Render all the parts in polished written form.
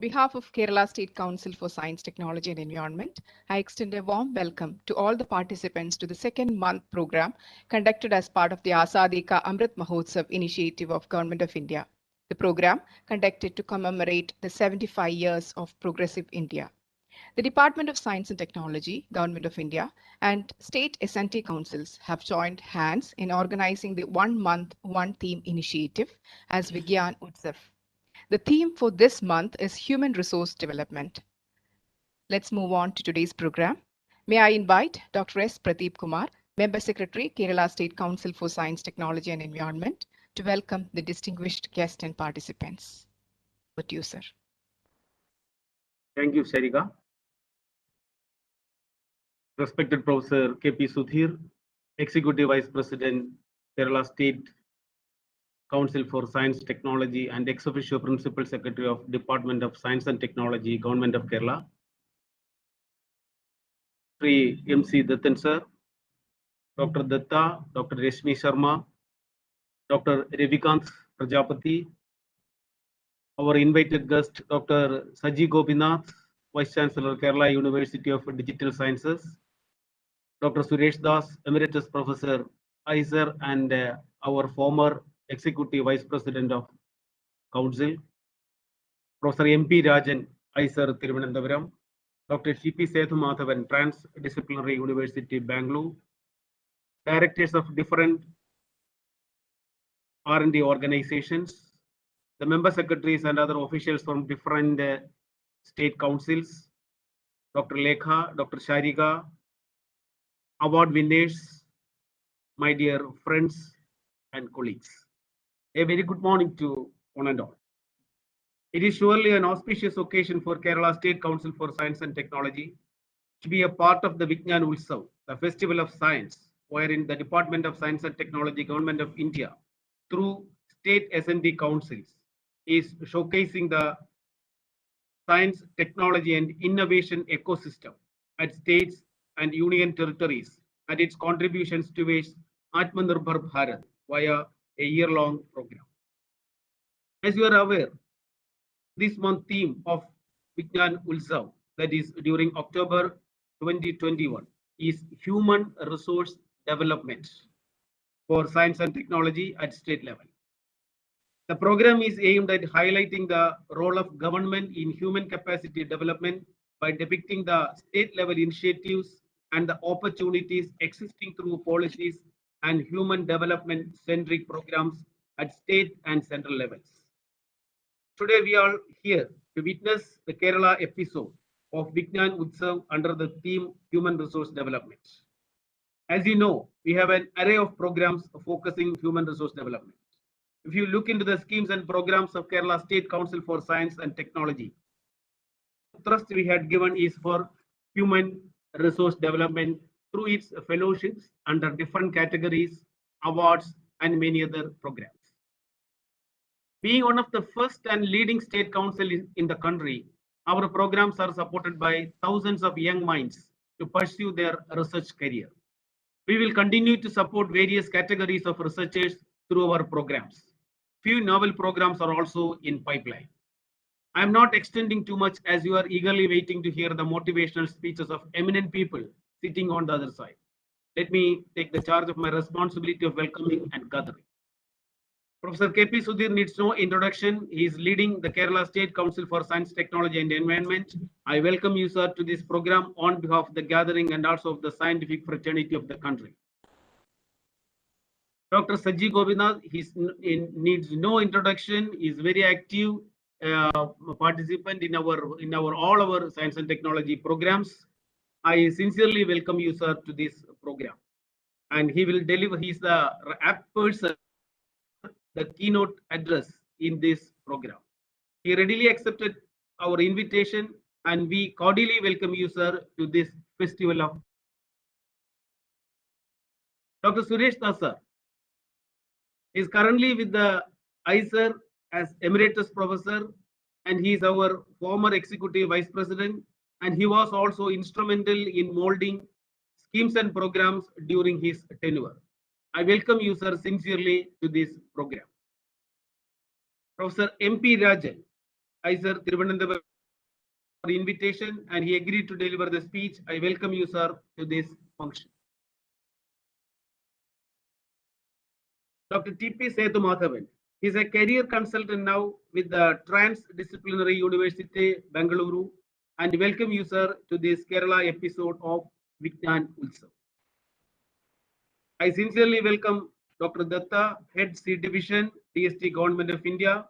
behalf of Kerala State Council for Science, Technology and Environment, I extend a warm welcome to all the participants to the second month program conducted as part of the Azadi Ka Amrit Mahotsav initiative of Government of India. The program conducted to commemorate the 75 years of progressive India. The Department of Science and Technology, Government of India, and state S&T councils have joined hands in organizing the 1 month, 1 theme initiative as Vigyan Utsav. The theme for this month is Human Resource Development. Let's move on to today's program. May I invite Dr. S. Pradeep Kumar, Member Secretary, Kerala State Council for Science, Technology and Environment, to welcome the distinguished guests and participants. Over to you, sir. Thank you, Sarika. Respected Professor K.P. Sudhir, Executive Vice President, Kerala State Council for Science, Technology, and ex officio Principal Secretary of Department of Science and Technology, Government of Kerala. Sri M.C. Dattan sir, Dr. Datta, Dr. Reshmi Sharma, Dr. Ravikant Prajapati, our invited guest, Dr. Saji Gopinath, Vice Chancellor, Kerala University of Digital Sciences, Dr. Suresh Das, Emeritus Professor, ISER, and our former Executive Vice President of Council, Professor M.P. Rajan, ISER, Thiruvananthapuram, Dr. C.P. Sethumadhavan, Transdisciplinary University, Bangalore, directors of different R&D organizations, the member secretaries and other officials from different state councils, Dr. Lekha, Dr. Sharika, award winners, my dear friends and colleagues. A very good morning to one and all. It is surely an auspicious occasion for Kerala State Council for Science and Technology to be a part of the Vigyan Utsav, the Festival of Science, wherein the Department of Science and Technology, Government of India, through state S&D councils, is showcasing the science, technology, and innovation ecosystem at states and union territories and its contributions towards Atmanirbhar Bharat via a year-long program. As you are aware, this month theme of Vigyan Utsav, that is during October 2021, is Human Resource Development for Science and Technology at state level. The program is aimed at highlighting the role of government in human capacity development by depicting the state level initiatives and the opportunities existing through policies and human development centric programs at state and central levels. Today we are here to witness the Kerala episode of Vigyan Utsav under the theme Human Resource Development. As you know, we have an array of programs focusing human resource development. If you look into the schemes and programs of Kerala State Council for Science and Technology, the thrust we had given is for human resource development through its fellowships under different categories, awards, and many other programs. Being one of the first and leading state council in the country, our programs are supported by thousands of young minds to pursue their research career. We will continue to support various categories of researchers through our programs. Few novel programs are also in pipeline. I am not extending too much as you are eagerly waiting to hear the motivational speeches of eminent people sitting on the other side. Let me take the charge of my responsibility of welcoming and gathering. Professor K.P. Sudhir needs no introduction. He is leading the Kerala State Council for Science, Technology and Environment. I welcome you, sir, to this program on behalf of the gathering and also of the scientific fraternity of the country. Dr. Saji Gopinath, he needs no introduction. He is very active participant in all our science and technology programs. I sincerely welcome you, sir, to this program. And he will deliver. He is the apt person, the keynote address in this program. He readily accepted our invitation, and we cordially welcome you, sir, to this festival of. Dr. Suresh Das, sir, is currently with the ISER as Emeritus Professor, and he is our former Executive Vice President, and he was also instrumental in molding schemes and programs during his tenure. I welcome you, sir, sincerely to this program. Professor M.P. Rajan, ISER, Thiruvananthapuram, invitation and he agreed to deliver the speech. I welcome you, sir, to this function. Dr. T.P. Sethumadhavan. He is a career consultant now with the Transdisciplinary University, Bengaluru. And welcome you, sir, to this Kerala episode of Vigyan Utsav. I sincerely welcome Dr. Datta, Head C Division, DST Government of India,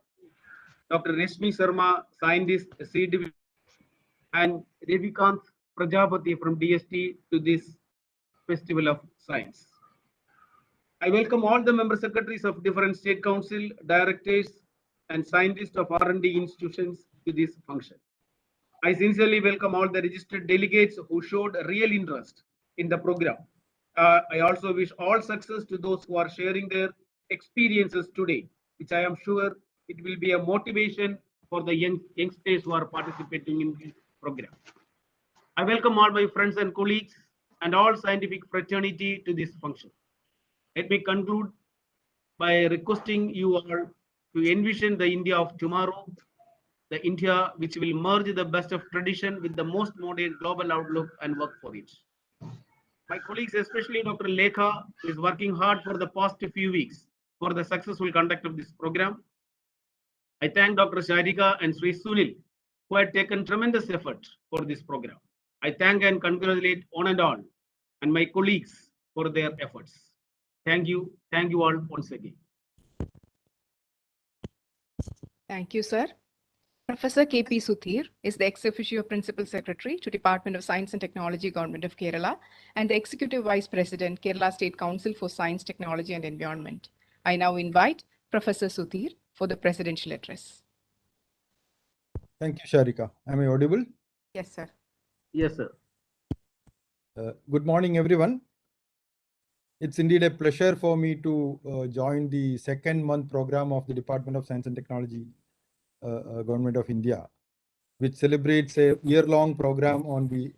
Dr. Reshmi Sharma, Scientist, C Division, and Ravikant Prajapati from DST to this Festival of Science. I welcome all the member secretaries of different state council, directors, and scientists of R&D institutions to this function. I sincerely welcome all the registered delegates who showed real interest in the program. I also wish all success to those who are sharing their experiences today, which I am sure it will be a motivation for the youngsters who are participating in this program. I welcome all my friends and colleagues and all scientific fraternity to this function. Let me conclude by requesting you all to envision the India of tomorrow, the India which will merge the best of tradition with the most modern global outlook and work for it. My colleagues, especially Dr. Lekha, who is working hard for the past few weeks for the successful conduct of this program. I thank Dr. Sharika and Sri Sunil, who had taken tremendous effort for this program. I thank and congratulate on and all and my colleagues for their efforts. Thank you all once again. Thank you, sir. Professor K.P. Sudhir is the ex officio Principal Secretary to Department of Science and Technology, Government of Kerala, and the Executive Vice President, Kerala State Council for Science, Technology and Environment. I now invite Professor Sudhir for the presidential address. Thank you, Sharika. Am I audible? Yes, sir. Yes, sir. Good morning, everyone. It's indeed a pleasure for me to join the second month program of the Department of Science and Technology, Government of India, which celebrates a year-long program on the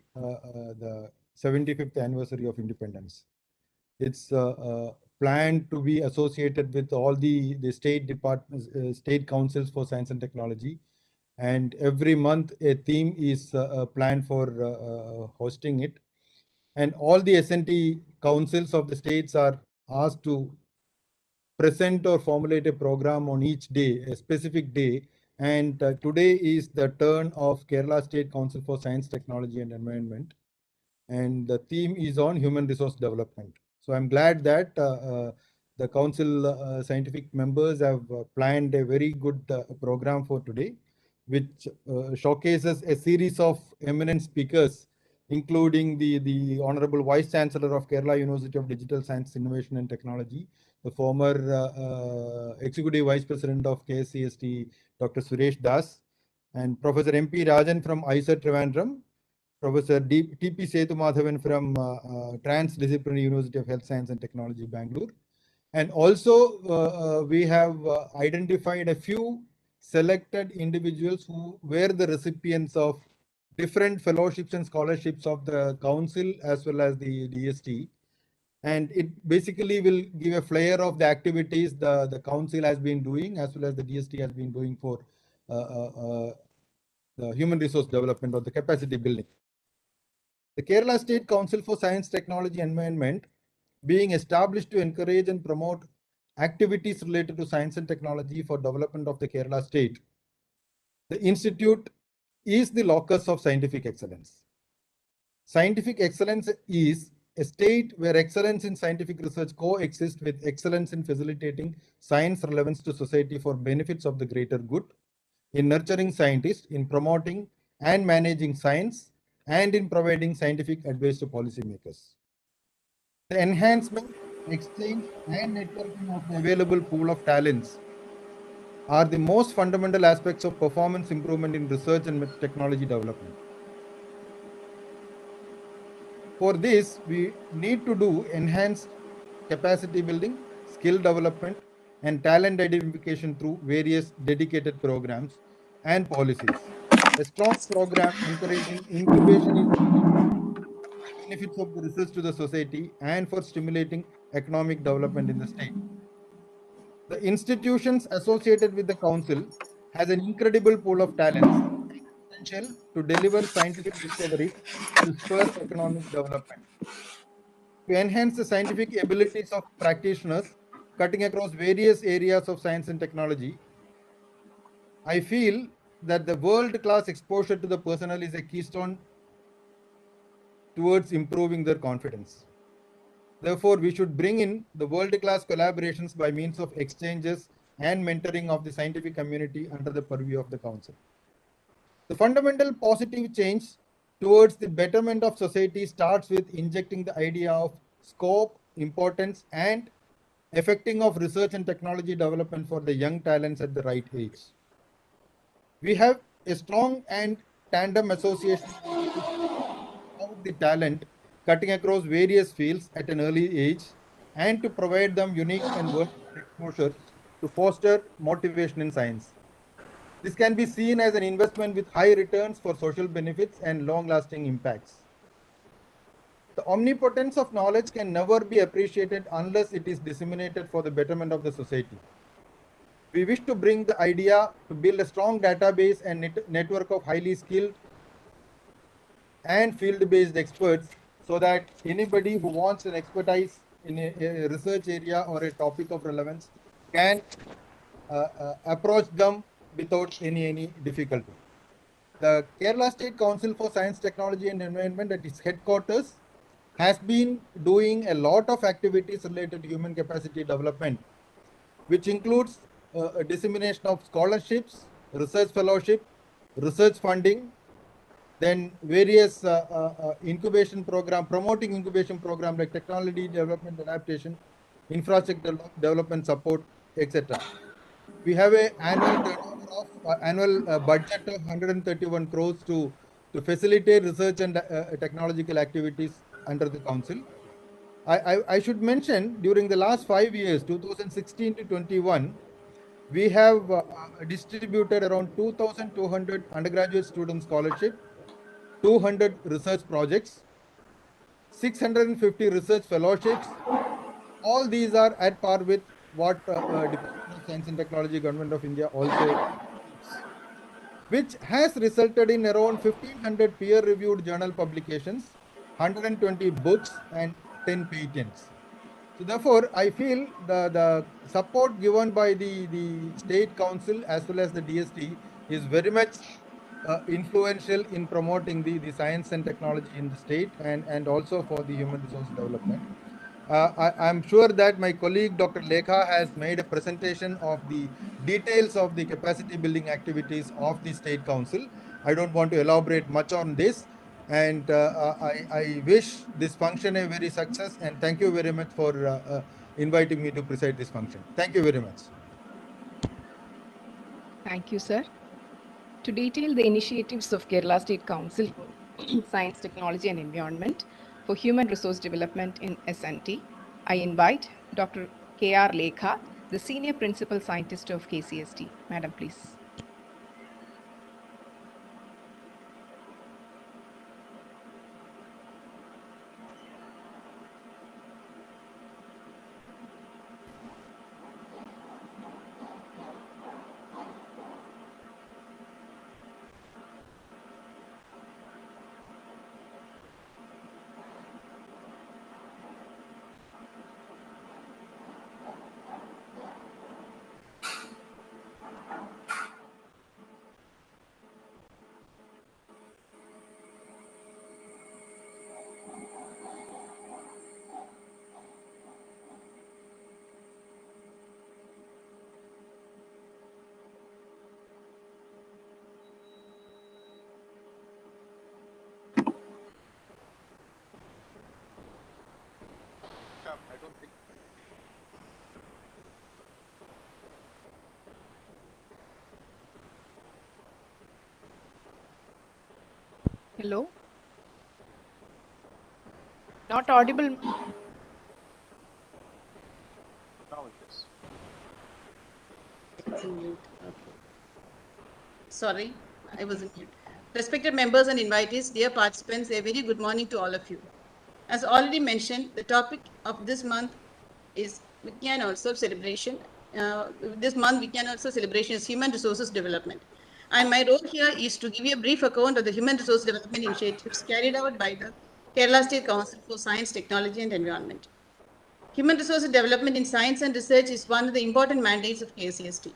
75th anniversary of independence. It's planned to be associated with all the state departments, state councils for science and technology. And every month a theme is planned for hosting it. And all the S&T councils of the states are asked to present or formulate a program on each day, a specific day. And today is the turn of Kerala State Council for Science, Technology and Environment. And the theme is on human resource development. So I'm glad that the council scientific members have planned a very good program for today, which showcases a series of eminent speakers, including the Honorable Vice Chancellor of Kerala University of Digital Science, Innovation and Technology, the former Executive Vice President of KSCSTE, Dr. Suresh Das, and Professor M.P. Rajan from ISET Trivandrum, Professor T.P. Sethumadhavan from Transdisciplinary University of Health Science and Technology, Bangalore. And also we have identified a few selected individuals who were the recipients of different fellowships and scholarships of the council as well as the DST. And it basically will give a flair of the activities the council has been doing as well as the DST has been doing for the human resource development or the capacity building. The Kerala State Council for Science, Technology and Environment, being established to encourage and promote activities related to science and technology for development of the Kerala state. The institute is the locus of scientific excellence. Scientific excellence is a state where excellence in scientific research coexists with excellence in facilitating science relevance to society for benefits of the greater good, in nurturing scientists, in promoting and managing science, and in providing scientific advice to policymakers. The enhancement, exchange, and networking of the available pool of talents are the most fundamental aspects of performance improvement in research and technology development. For this, we need to do enhanced capacity building, skill development, and talent identification through various dedicated programs and policies. A strong program encouraging incubation in benefits of the research to the society and for stimulating economic development in the state. The institutions associated with the council has an incredible pool of talents essential to deliver scientific discoveries to spur economic development. To enhance the scientific abilities of practitioners cutting across various areas of science and technology, I feel that the world-class exposure to the personnel is a keystone towards improving their confidence. Therefore, we should bring in the world-class collaborations by means of exchanges and mentoring of the scientific community under the purview of the Council. The fundamental positive change towards the betterment of society starts with injecting the idea of scope, importance, and effecting of research and technology development for the young talents at the right age. We have a strong and tandem association of the talent cutting across various fields at an early age and to provide them unique and world-class exposure to foster motivation in science. This can be seen as an investment with high returns for social benefits and long-lasting impacts. The omnipotence of knowledge can never be appreciated unless it is disseminated for the betterment of the society. We wish to bring the idea to build a strong database and network of highly skilled and field-based experts so that anybody who wants an expertise in a research area or a topic of relevance can approach them without any difficulty. The Kerala State Council for Science, Technology and Environment at its headquarters has been doing a lot of activities related to human capacity development, which includes a dissemination of scholarships, research fellowship, research funding, then various incubation program, promoting incubation program like technology development, adaptation, infrastructure development support, etc. We have an annual budget of 131 crores to facilitate research and technological activities under the council. I should mention during the last 5 years, 2016 to 21, we have distributed around 2,200 undergraduate student scholarship, 200 research projects, 650 research fellowships. All these are at par with what Department of Science and Technology, Government of India also, which has resulted in around 1,500 peer-reviewed journal publications, 120 books, and 10 patents. So therefore, I feel the support given by the State Council as well as the DST is very much influential in promoting the science and technology in the state and also for the human resource development. I'm sure that my colleague Dr. Lekha has made a presentation of the details of the capacity building activities of the State Council. I don't want to elaborate much on this, and I wish this function a very success, and thank you very much for inviting me to preside this function. Thank you very much. Thank you, sir. To detail the initiatives of Kerala State Council for Science, Technology and Environment for Human Resource Development in SNT, I invite Dr. K R Lekha, the Senior Principal Scientist of KCSTE. Madam, please. Hello? Not audible. Now it is. It's in mute. Okay. Sorry, I was in mute. Respected members and invitees, dear participants, a very good morning to all of you. As already mentioned, the topic of this month is Vigyan Utsav celebration. This month, Vigyan Utsav celebration is human resources development. And my role here is to give you a brief account of the human resource development initiatives carried out by the Kerala State Council for Science, Technology and Environment. Human resource development in science and research is one of the important mandates of KSCSTE.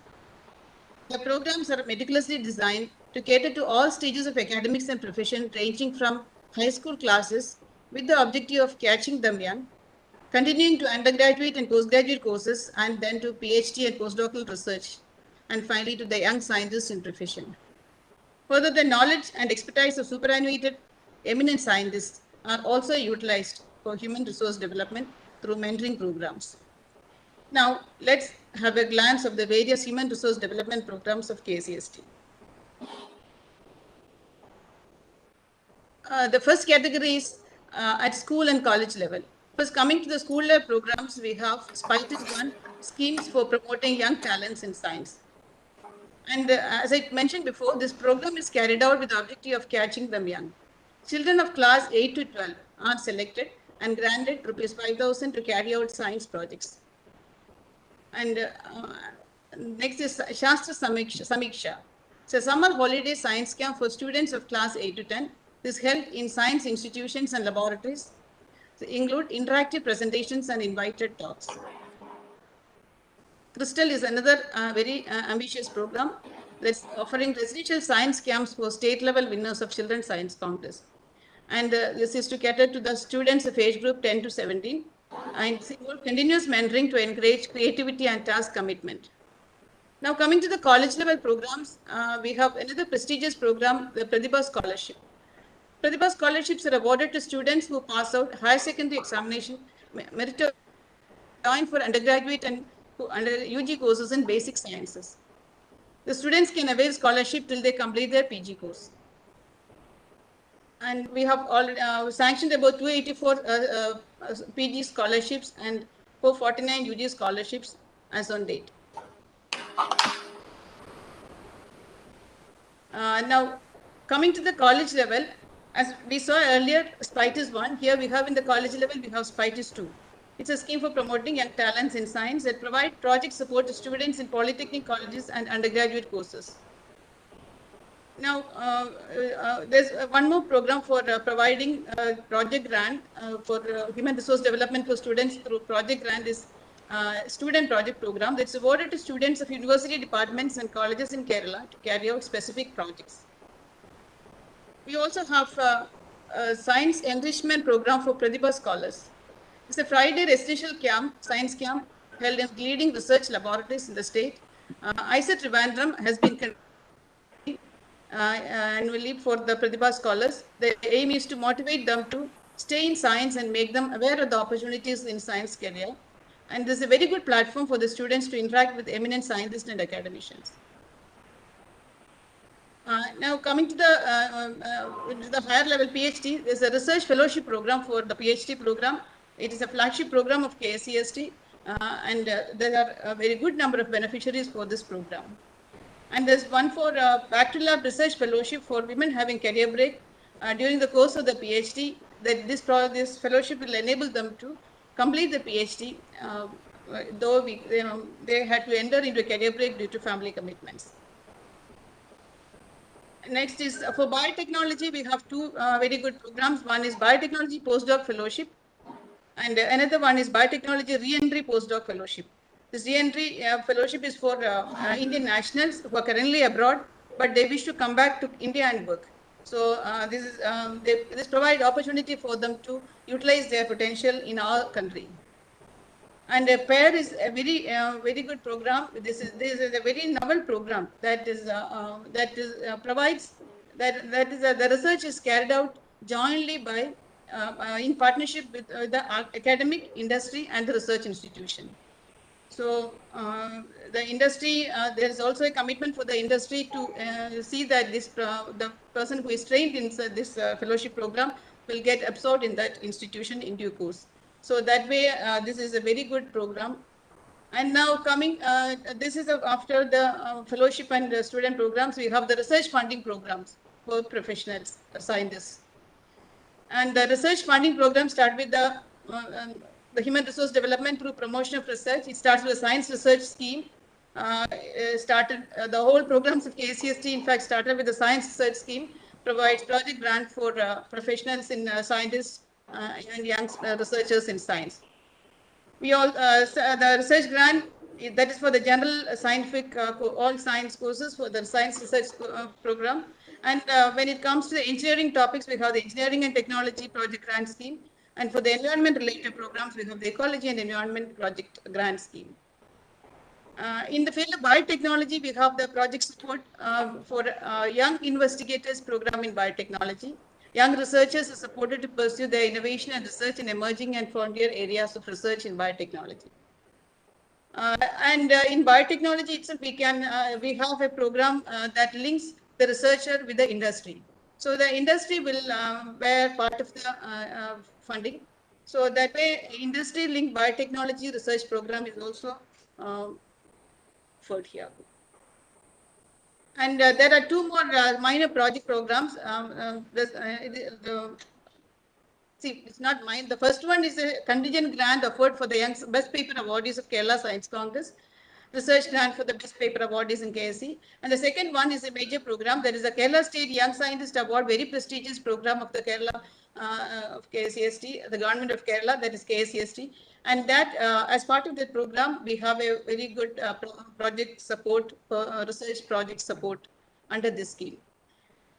The programs are meticulously designed to cater to all stages of academics and profession, ranging from high school classes with the objective of catching them young, continuing to undergraduate and postgraduate courses, and then to PhD and postdoctoral research, and finally to the young scientists in profession. Further, the knowledge and expertise of superannuated eminent scientists are also utilized for human resource development through mentoring programs. Now, let's have a glance of the various human resource development programs of KCST. The first category is at school and college level. First, coming to the school level programs, we have SPITES 1, schemes for promoting young talents in science. And as I mentioned before, this program is carried out with the objective of catching them young. Children of class 8 to 12 are selected and granted rupees 5,000 to carry out science projects. And next is Shastra Samiksha. It's a summer holiday science camp for students of class 8 to 10. This held in science institutions and laboratories. They include interactive presentations and invited talks. Crystal is another very ambitious program that's offering residential science camps for state level winners of children's science contests. And this is to cater to the students of age group 10 to 17 and continuous mentoring to encourage creativity and task commitment. Now coming to the college level programs, we have another prestigious program, the Pratibha Scholarship. Pratibha Scholarships are awarded to students who pass out higher secondary examination, meritorious join for undergraduate and under UG courses in basic sciences. The students can avail scholarship till they complete their PG course. And we have already sanctioned about 284 PG scholarships and 449 UG scholarships as on date. Now, coming to the college level, as we saw earlier, SPITES 1, here we have in the college level, we have SPITES 2. It's a scheme for promoting young talents in science that provide project support to students in polytechnic colleges and undergraduate courses. Now, there's one more program for providing project grant for human resource development for students through project grant is student project program that's awarded to students of university departments and colleges in Kerala to carry out specific projects. We also have a science enrichment program for Pratibha scholars. It's a Friday residential camp, science camp, held in leading research laboratories in the state. ISET Trivandrum has been annually for the Pratibha scholars. The aim is to motivate them to stay in science and make them aware of the opportunities in science career. And this is a very good platform for the students to interact with eminent scientists and academicians. Now coming to the higher level PhD, there's a research fellowship program for the PhD program. It is a flagship program of KSCST, and there are a very good number of beneficiaries for this program. And there's one for back to lab research fellowship for women having career break during the course of the PhD. That this fellowship will enable them to complete the PhD, though they had to enter into a career break due to family commitments. Next is for biotechnology, we have two very good programs. One is biotechnology postdoc fellowship, and another one is biotechnology re-entry postdoc fellowship. This re-entry fellowship is for Indian nationals who are currently abroad, but they wish to come back to India and work. So this provides opportunity for them to utilize their potential in our country. And PAIR is a very good program. This is a very novel program that provides the research is carried out jointly by in partnership with the academic industry and the research institution. So the industry, there is also a commitment for the industry to see that the person who is trained in this fellowship program will get absorbed in that institution in due course. So that way, this is a very good program. And now coming, this is after the fellowship and student programs, we have the research funding programs for professionals, scientists. And the research funding program start with the human resource development through promotion of research. It starts with a science research scheme started the whole programs of KSCSTE, in fact, started with the science research scheme, provides project grant for professionals in scientists and young researchers in science. We all the research grant that is for the general scientific all science courses for the science research program. And when it comes to the engineering topics, we have the engineering and technology project grant scheme. And for the environment related programs, we have the ecology and environment project grant scheme. In the field of biotechnology, we have the project support for young investigators program in biotechnology. Young researchers are supported to pursue their innovation and research in emerging and frontier areas of research in biotechnology. In biotechnology itself, we have a program that links the researcher with the industry. So the industry will bear part of the funding. So that way, industry-linked biotechnology research program is also offered here. And there are two more minor project programs. See, it's not mine. The first one is a contingent grant offered for the young best paper awardees of Kerala Science Congress, research grant for the best paper awardees in KSC. And the second one is a major program. There is a Kerala State Young Scientist Award, very prestigious program of the Kerala of KSCST, the government of Kerala, that is KSCST. And that as part of that program, we have a very good project support, research project support under this scheme.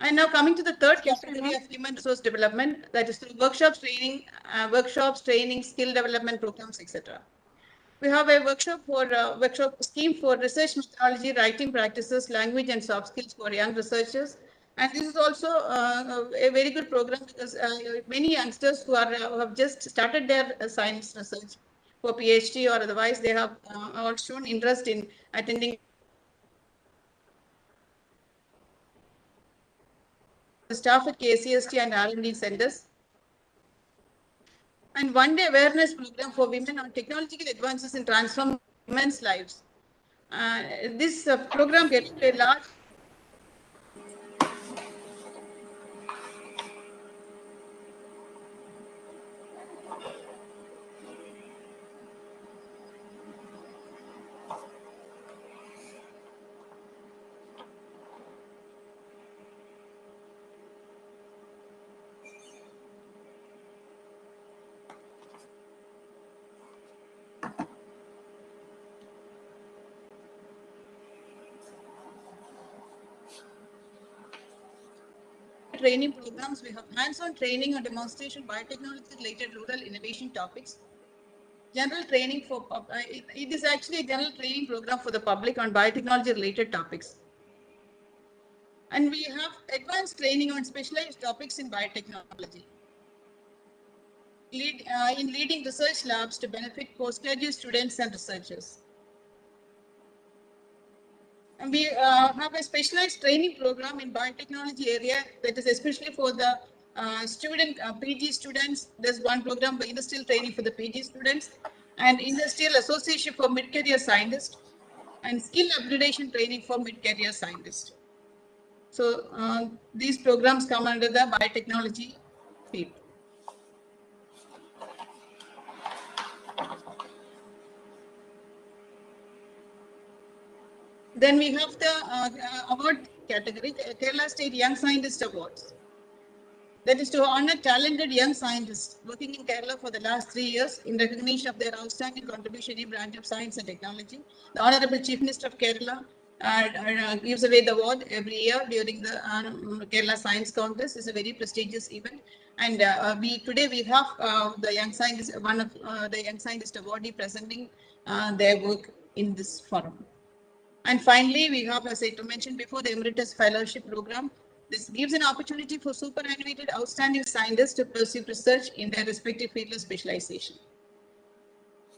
And now coming to the third category of human resource development, that is through workshops, training, skill development programs, etc. We have a workshop scheme for research methodology, writing practices, language and soft skills for young researchers. And this is also a very good program because many youngsters who have just started their science research for PhD or otherwise, they have all shown interest in attending the staff at KCST and R&D centers. And one-day awareness program for women on technological advances in transforming women's lives. This program gets a large training programs. We have hands-on training or demonstration biotechnology-related rural innovation topics. General training for it is actually a general training program for the public on biotechnology-related topics. And we have advanced training on specialized topics in biotechnology. In leading research labs to benefit postgraduate students and researchers. And we have a specialized training program in biotechnology area that is especially for the PG students. There's one program for industrial training for the PG students and industrial association for mid-career scientists and skill upgradation training for mid-career scientists. So these programs come under the biotechnology field. Then we have the award category, Kerala State Young Scientist Awards. That is to honor talented young scientists working in Kerala for the last 3 years in recognition of their outstanding contribution in branch of science and technology. The Honorable Chief Minister of Kerala gives away the award every year during the Kerala Science Congress. It's a very prestigious event. And today we have the young scientist, one of the young scientist awardee presenting their work in this forum. And finally, we have, as I mentioned before, the Emeritus Fellowship Program. This gives an opportunity for superannuated outstanding scientists to pursue research in their respective field of specialization.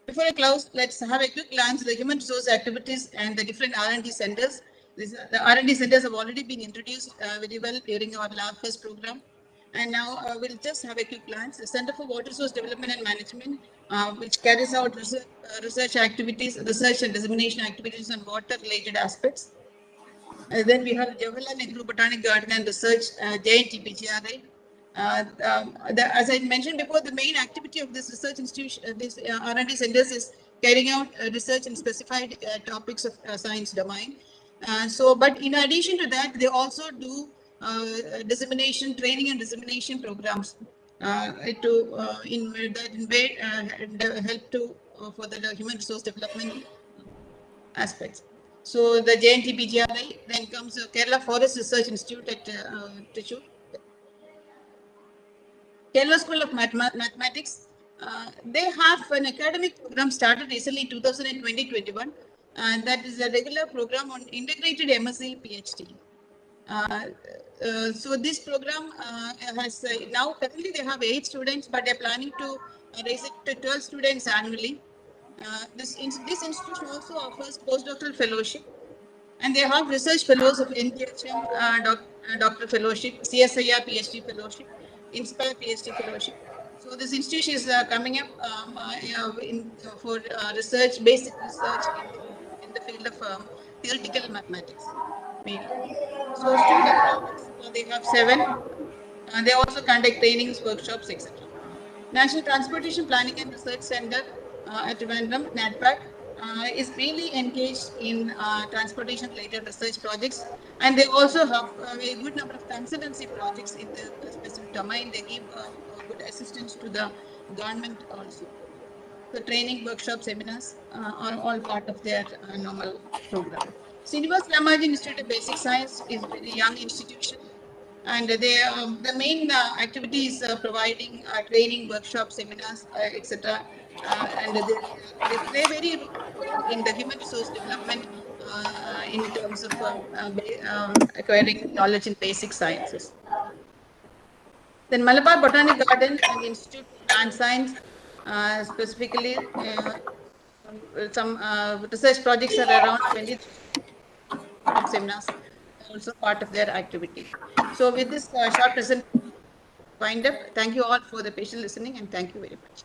Before I close, let's have a quick glance at the human resource activities and the different R&D centers. The R&D centers have already been introduced very well during our Lab First program. And now we'll just have a quick glance. The Center for Water Resource Development and Management, which carries out research activities, research and dissemination activities on water-related aspects. Then we have Jawaharlal Nehru Botanic Garden and Research, JNTPGRA. As I mentioned before, the main activity of this research institution, this R&D centers is carrying out research in specified topics of science domain. But in addition to that, they also do dissemination, training and dissemination programs help to for the human resource development aspects. So the JNTPGRI, then comes Kerala Forest Research Institute at Trichy. Kerala School of Mathematics, they have an academic program started recently in 2020-21, and that is a regular program on integrated MSc PhD. So this program has now currently they have 8 students, but they're planning to raise it to 12 students annually. This institution also offers postdoctoral fellowship, and they have research fellows of NPHM, doctor fellowship, CSIR PhD fellowship, Inspire PhD fellowship. So this institution is coming up for research, basic research in the field of theoretical mathematics. So student programs, they have 7. They also conduct trainings, workshops, etc. National Transportation Planning and Research Center at Trivandrum, NATPAC, is really engaged in transportation-related research projects, and they also have a good number of consultancy projects in the specific domain. They give good assistance to the government also. The training, workshops, seminars are all part of their normal program. Srinivas Ramanujan Institute of Basic Science is a very young institution, and the main activity is providing training, workshops, seminars, etc. And they play very role in the human resource development in terms of acquiring knowledge in basic sciences. Then Malabar Botanic Garden and Institute of Plant Science, specifically some research projects are around 20 seminars, also part of their activity. So with this short presentation, wind up. Thank you all for the patient listening, and thank you very much.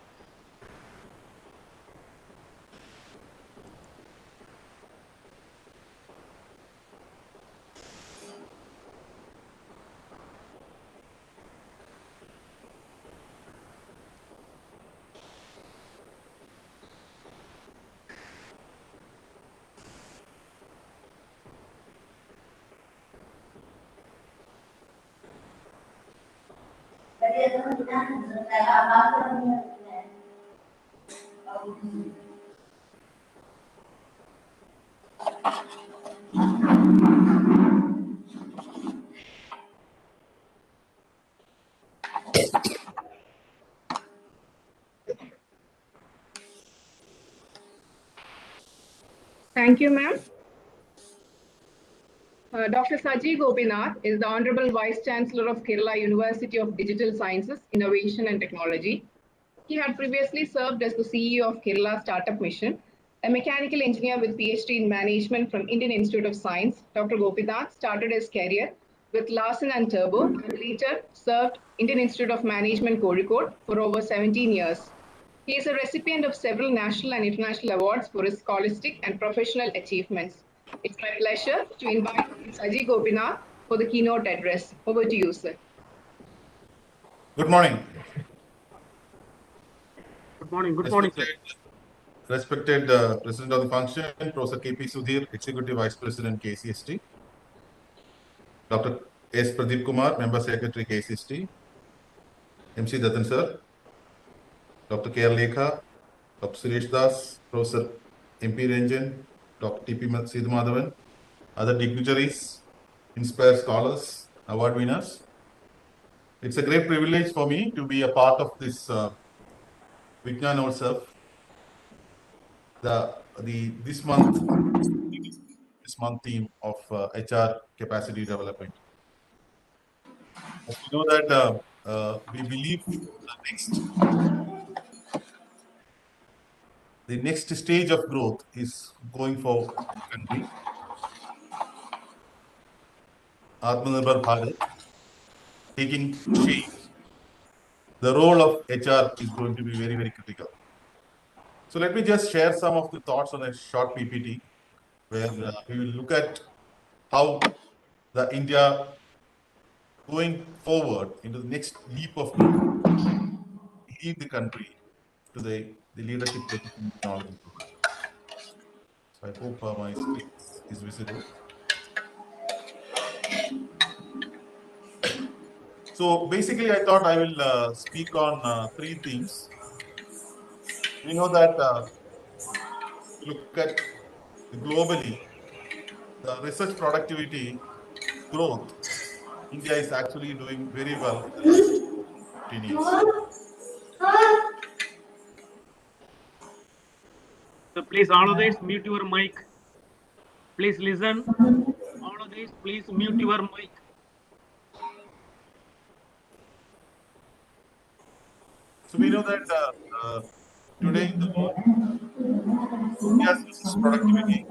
Thank you, ma'am. Dr. Saji Gopinath is the Honorable Vice Chancellor of Kerala University of Digital Sciences, Innovation and Technology. He had previously served as the CEO of Kerala Startup Mission, a mechanical engineer with PhD in management from Indian Institute of Science. Dr. Gopinath started his career with Larsen and Turbo and later served Indian Institute of Management Kozhikode for over 17 years. He is a recipient of several national and international awards for his scholastic and professional achievements. It's my pleasure to invite Saji Gopinath for the keynote address. Over to you, sir. Good morning. Good morning. Good morning, sir. Respected President of the Function, Professor KP Sudhir, Executive Vice President, KSCSTE. Dr. S. Pradeep Kumar, Member Secretary, KSCSTE. MC Datan sir, Dr. K Radhakrishnan, Dr. Suresh Das, Professor MP Ranjan, Dr. TP Sidhumadhavan, other dignitaries, inspired scholars, award winners. It's a great privilege for me to be a part of this Vigyan Utsav. This month theme of HR capacity development. As we know that we believe the next stage of growth is going for the country. Atmanirbhar Bharat taking shape. The role of HR is going to be very, very critical. So let me just share some of the thoughts on a short PPT where we will look at how the India going forward into the next leap of growth, lead the country to the the leadership position in technology. So I hope my screen is visible. So basically, I thought I will speak on three themes. We know that look at globally, the research productivity growth, India is actually doing very well in the last 15 years. So please, all of this, mute your mic. Please listen. All of this, please mute your mic. So we know that today in the world, India's research productivity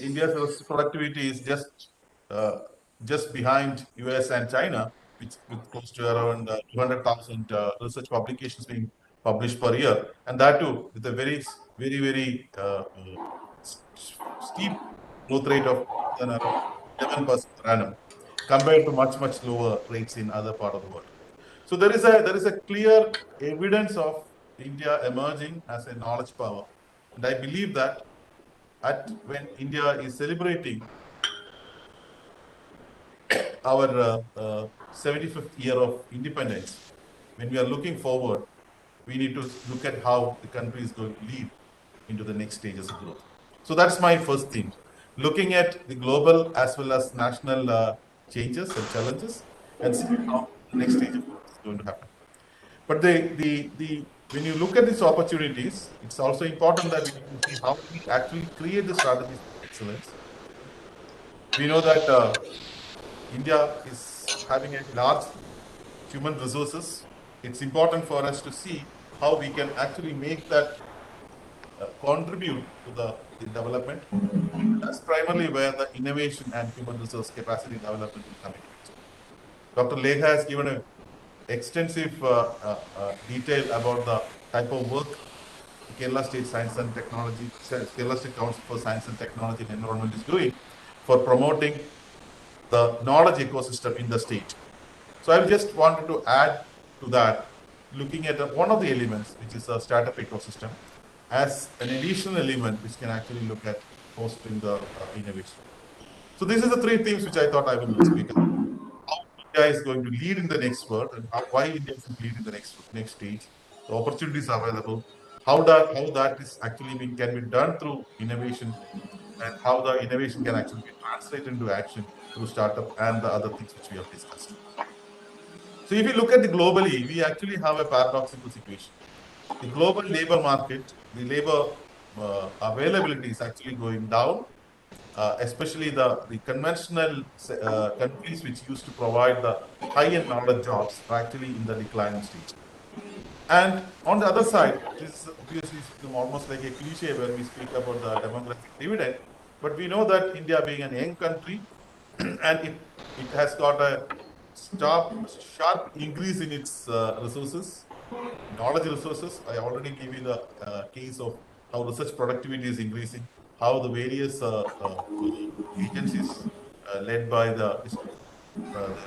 India's research productivity is just behind US and China, with close to around 200,000 research publications being published per year, and that too with a very steep growth rate of than around 11% per annum, compared to much lower rates in other part of the world. So there is a clear evidence of India emerging as a knowledge power, and I believe that when India is celebrating our 75th year of independence, when we are looking forward, we need to look at how the country is going to lead into the next stages of growth. So that's my first theme, looking at the global as well as national changes and challenges, and see how the next stage of growth is going to happen. But when you look at these opportunities, it's also important that we need to see how we actually create the strategies for excellence. We know that India is having a large human resources. It's important for us to see how we can actually make that contribute to the development. That's primarily where the innovation and human resource capacity development will come into picture. Dr. Lekha has given an extensive detail about the type of work Kerala State Science and Technology, Kerala State Council for Science and Technology and Environment is doing for promoting the knowledge ecosystem in the state. So I just wanted to add to that, looking at one of the elements, which is a startup ecosystem, as an additional element which can actually look at fostering the innovation. So these are the three themes which I thought I will speak about. How India is going to lead in the next world, and why India should lead in the next stage, the opportunities available, how that is actually can be done through innovation, and how the innovation can actually be translated into action through startup and the other things which we have discussed. So if you look at the globally, we actually have a paradoxical situation. The global labor market, the labor availability is actually going down, especially the conventional countries which used to provide the high-end knowledge jobs are actually in the declining stage. And on the other side, this is obviously almost like a cliche where we speak about the demographic dividend, but we know that India being a young country, and it has got a sharp increase in its resources, knowledge resources. I already gave you the case of how research productivity is increasing, how the various agencies led by the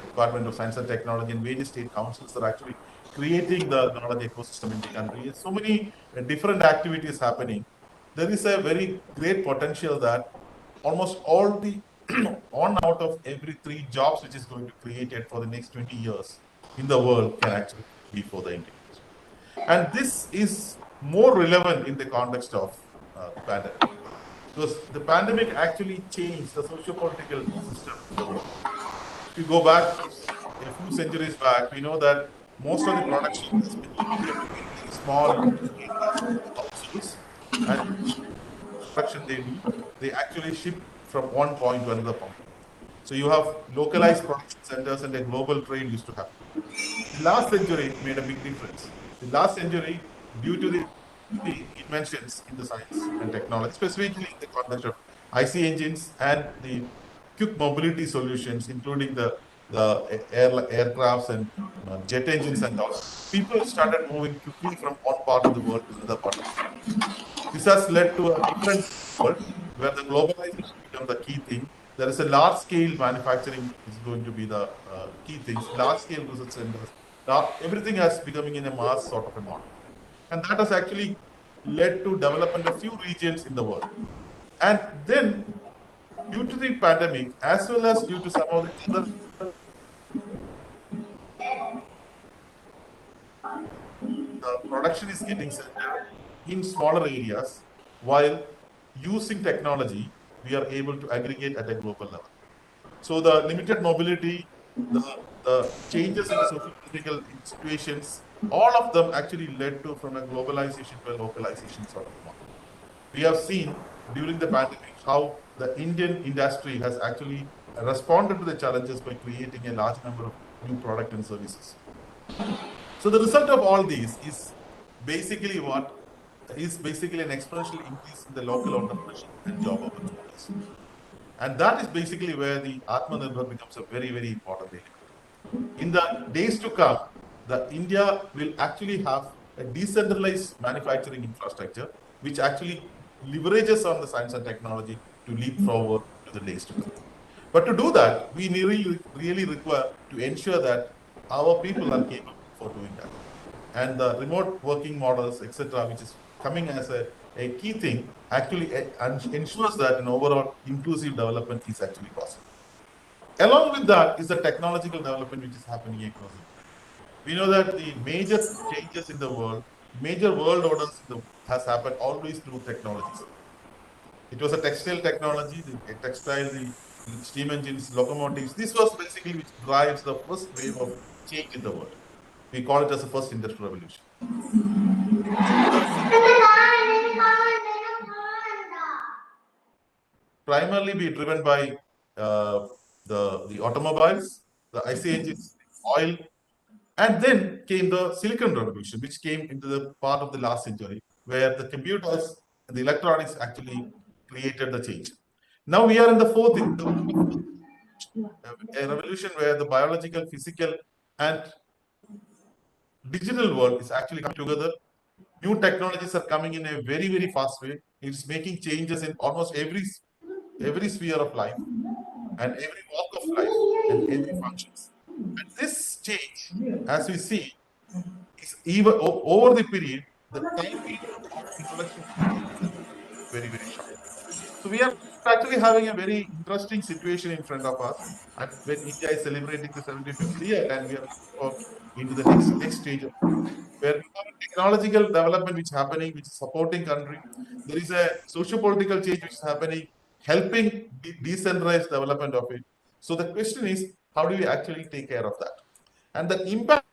Department of Science and Technology and various state councils are actually creating the knowledge ecosystem in the country. So many different activities happening. There is a very great potential that almost all the one out of every 3 jobs which is going to be created for the next 20 years in the world can actually be for the Indian. And this is more relevant in the context of the pandemic, because the pandemic actually changed the socio-political system in the world. If you go back a few centuries back, we know that most of the production has been limited to very small households, and production they do, they actually ship from one point to another point. So you have localized production centers and a global trade used to happen. The last century made a big difference. The last century, due to the inventions in the science and technology, specifically in the context of IC engines and the quick mobility solutions, including the the aircrafts and jet engines and all, people started moving quickly from one part of the world to another part of the world. This has led to a different world where the globalization becomes the key thing. There is a large-scale manufacturing is going to be the key things. Large-scale research centers. Everything has becoming in a mass sort of a model, and that has actually led to development of few regions in the world. And then, due to the pandemic, as well as due to some of the other production is getting centered in smaller areas, while using technology, we are able to aggregate at a global level. So the limited mobility, the changes in the social political situations, all of them actually led to from a globalization to a localization sort of model. We have seen during the pandemic how the Indian industry has actually responded to the challenges by creating a large number of new products and services. So the result of all these is basically what is basically an exponential increase in the local entrepreneurship and job opportunities. And that is basically where the Atmanirbhar becomes a very, very important area. In the days to come, the India will actually have a decentralized manufacturing infrastructure, which actually leverages on the science and technology to leap forward to the days to come. But to do that, we really require to ensure that our people are capable for doing that. And the remote working models, etc., which is coming as a key thing, actually ensures that an overall inclusive development is actually possible. Along with that is the technological development which is happening across the world. We know that the major changes in the world, major world orders has happened always through technologies. It was a textile technology, the textile, the steam engines, locomotives. This was basically which drives the first wave of change in the world. We call it as the first industrial revolution. Primarily be driven by the automobiles, the IC engines, oil, and then came the Silicon Revolution, which came into the part of the last century, where the computers and the electronics actually created the change. Now we are in the fourth, a revolution where the biological, physical, and digital world is actually coming together. New technologies are coming in a very, very fast way. It's making changes in almost every sphere of life and every walk of life and every functions. And this change, as we see, is even over the period, the time period of introduction of change is very, very short. So we are actually having a very interesting situation in front of us. And when India is celebrating the 75th year, and we are into the next stage of where we have a technological development which is happening, which is supporting country. There is a socio-political change which is happening, helping decentralized development of it. So the question is, how do we actually take care of that? And the impact,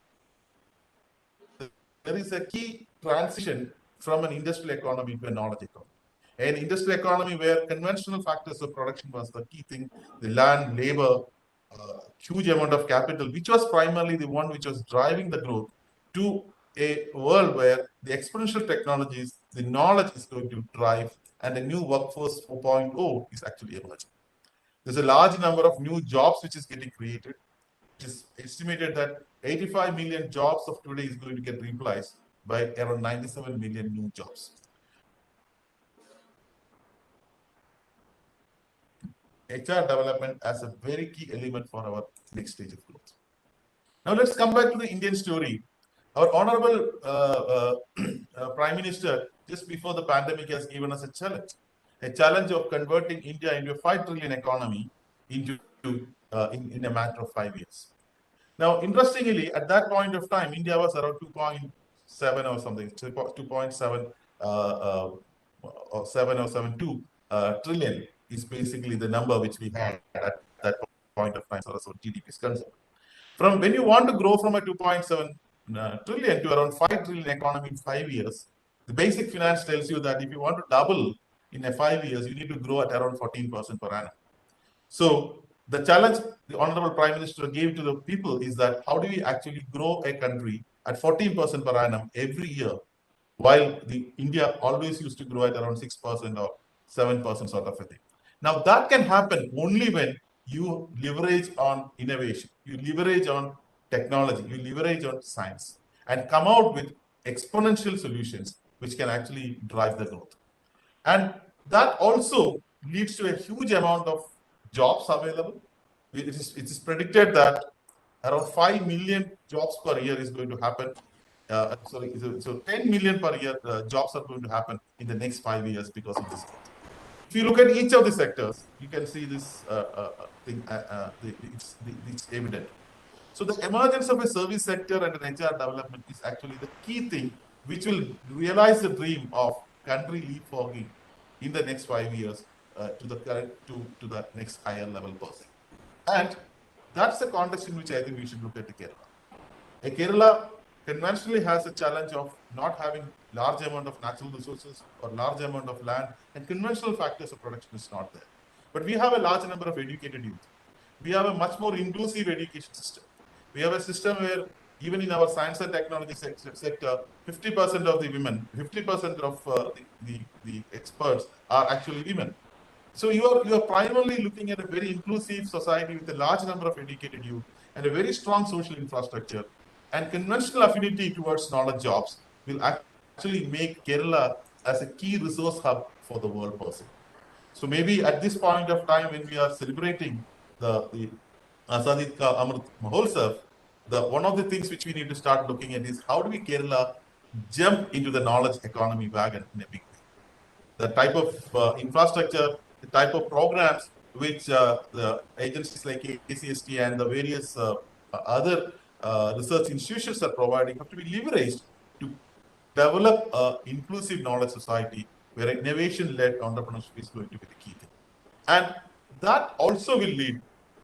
there is a key transition from an industrial economy to a knowledge economy. An industrial economy where conventional factors of production was the key thing, the land, labor, huge amount of capital, which was primarily the one which was driving the growth, to a world where the exponential technologies, the knowledge is going to drive, and a new workforce 4.0 is actually emerging. There's a large number of new jobs which is getting created. It is estimated that 85 million jobs of today is going to get replaced by around 97 million new jobs. HR development as a very key element for our next stage of growth. Now let's come back to the Indian story. Our honorable Prime Minister, just before the pandemic, has given us a challenge of converting India into a 5 trillion economy into in a matter of 5 years. Now, interestingly, at that point of time, India was around 2.7 or something, 2.7 or 7 or 72 trillion is basically the number which we had at that point of time as far as GDP is concerned. From when you want to grow from a 2.7 trillion to around 5 trillion economy in 5 years, the basic finance tells you that if you want to double in a 5 years, you need to grow at around 14% per annum. So the challenge the Honorable Prime Minister gave to the people is that how do we actually grow a country at 14% per annum every year, while the India always used to grow at around 6% or 7% sort of a thing. Now that can happen only when you leverage on innovation, you leverage on technology, you leverage on science, and come out with exponential solutions which can actually drive the growth. And that also leads to a huge amount of jobs available. It is predicted that around 5 million jobs per year is going to happen. So 10 million per year jobs are going to happen in the next 5 years because of this growth. If you look at each of the sectors, you can see this thing. It's evident. So the emergence of a service sector and an HR development is actually the key thing which will realize the dream of country leapfrogging in the next 5 years to the next higher level person. And that's the context in which I think we should look at Kerala. Kerala conventionally has a challenge of not having large amount of natural resources or large amount of land, and conventional factors of production is not there. But we have a large number of educated youth. We have a much more inclusive education system. We have a system where even in our science and technology sector, 50% of the women, 50% of the experts are actually women. So you are primarily looking at a very inclusive society with a large number of educated youth and a very strong social infrastructure, and conventional affinity towards knowledge jobs will actually make Kerala as a key resource hub for the world person. So maybe at this point of time when we are celebrating the Azadi Ka Amrit Mahotsav, one of the things which we need to start looking at is how do we Kerala jump into the knowledge economy wagon in a big way. The type of infrastructure, the type of programs which the agencies like KSCSTE and the various other research institutions are providing have to be leveraged to develop an inclusive knowledge society where innovation-led entrepreneurship is going to be the key thing. And that also will lead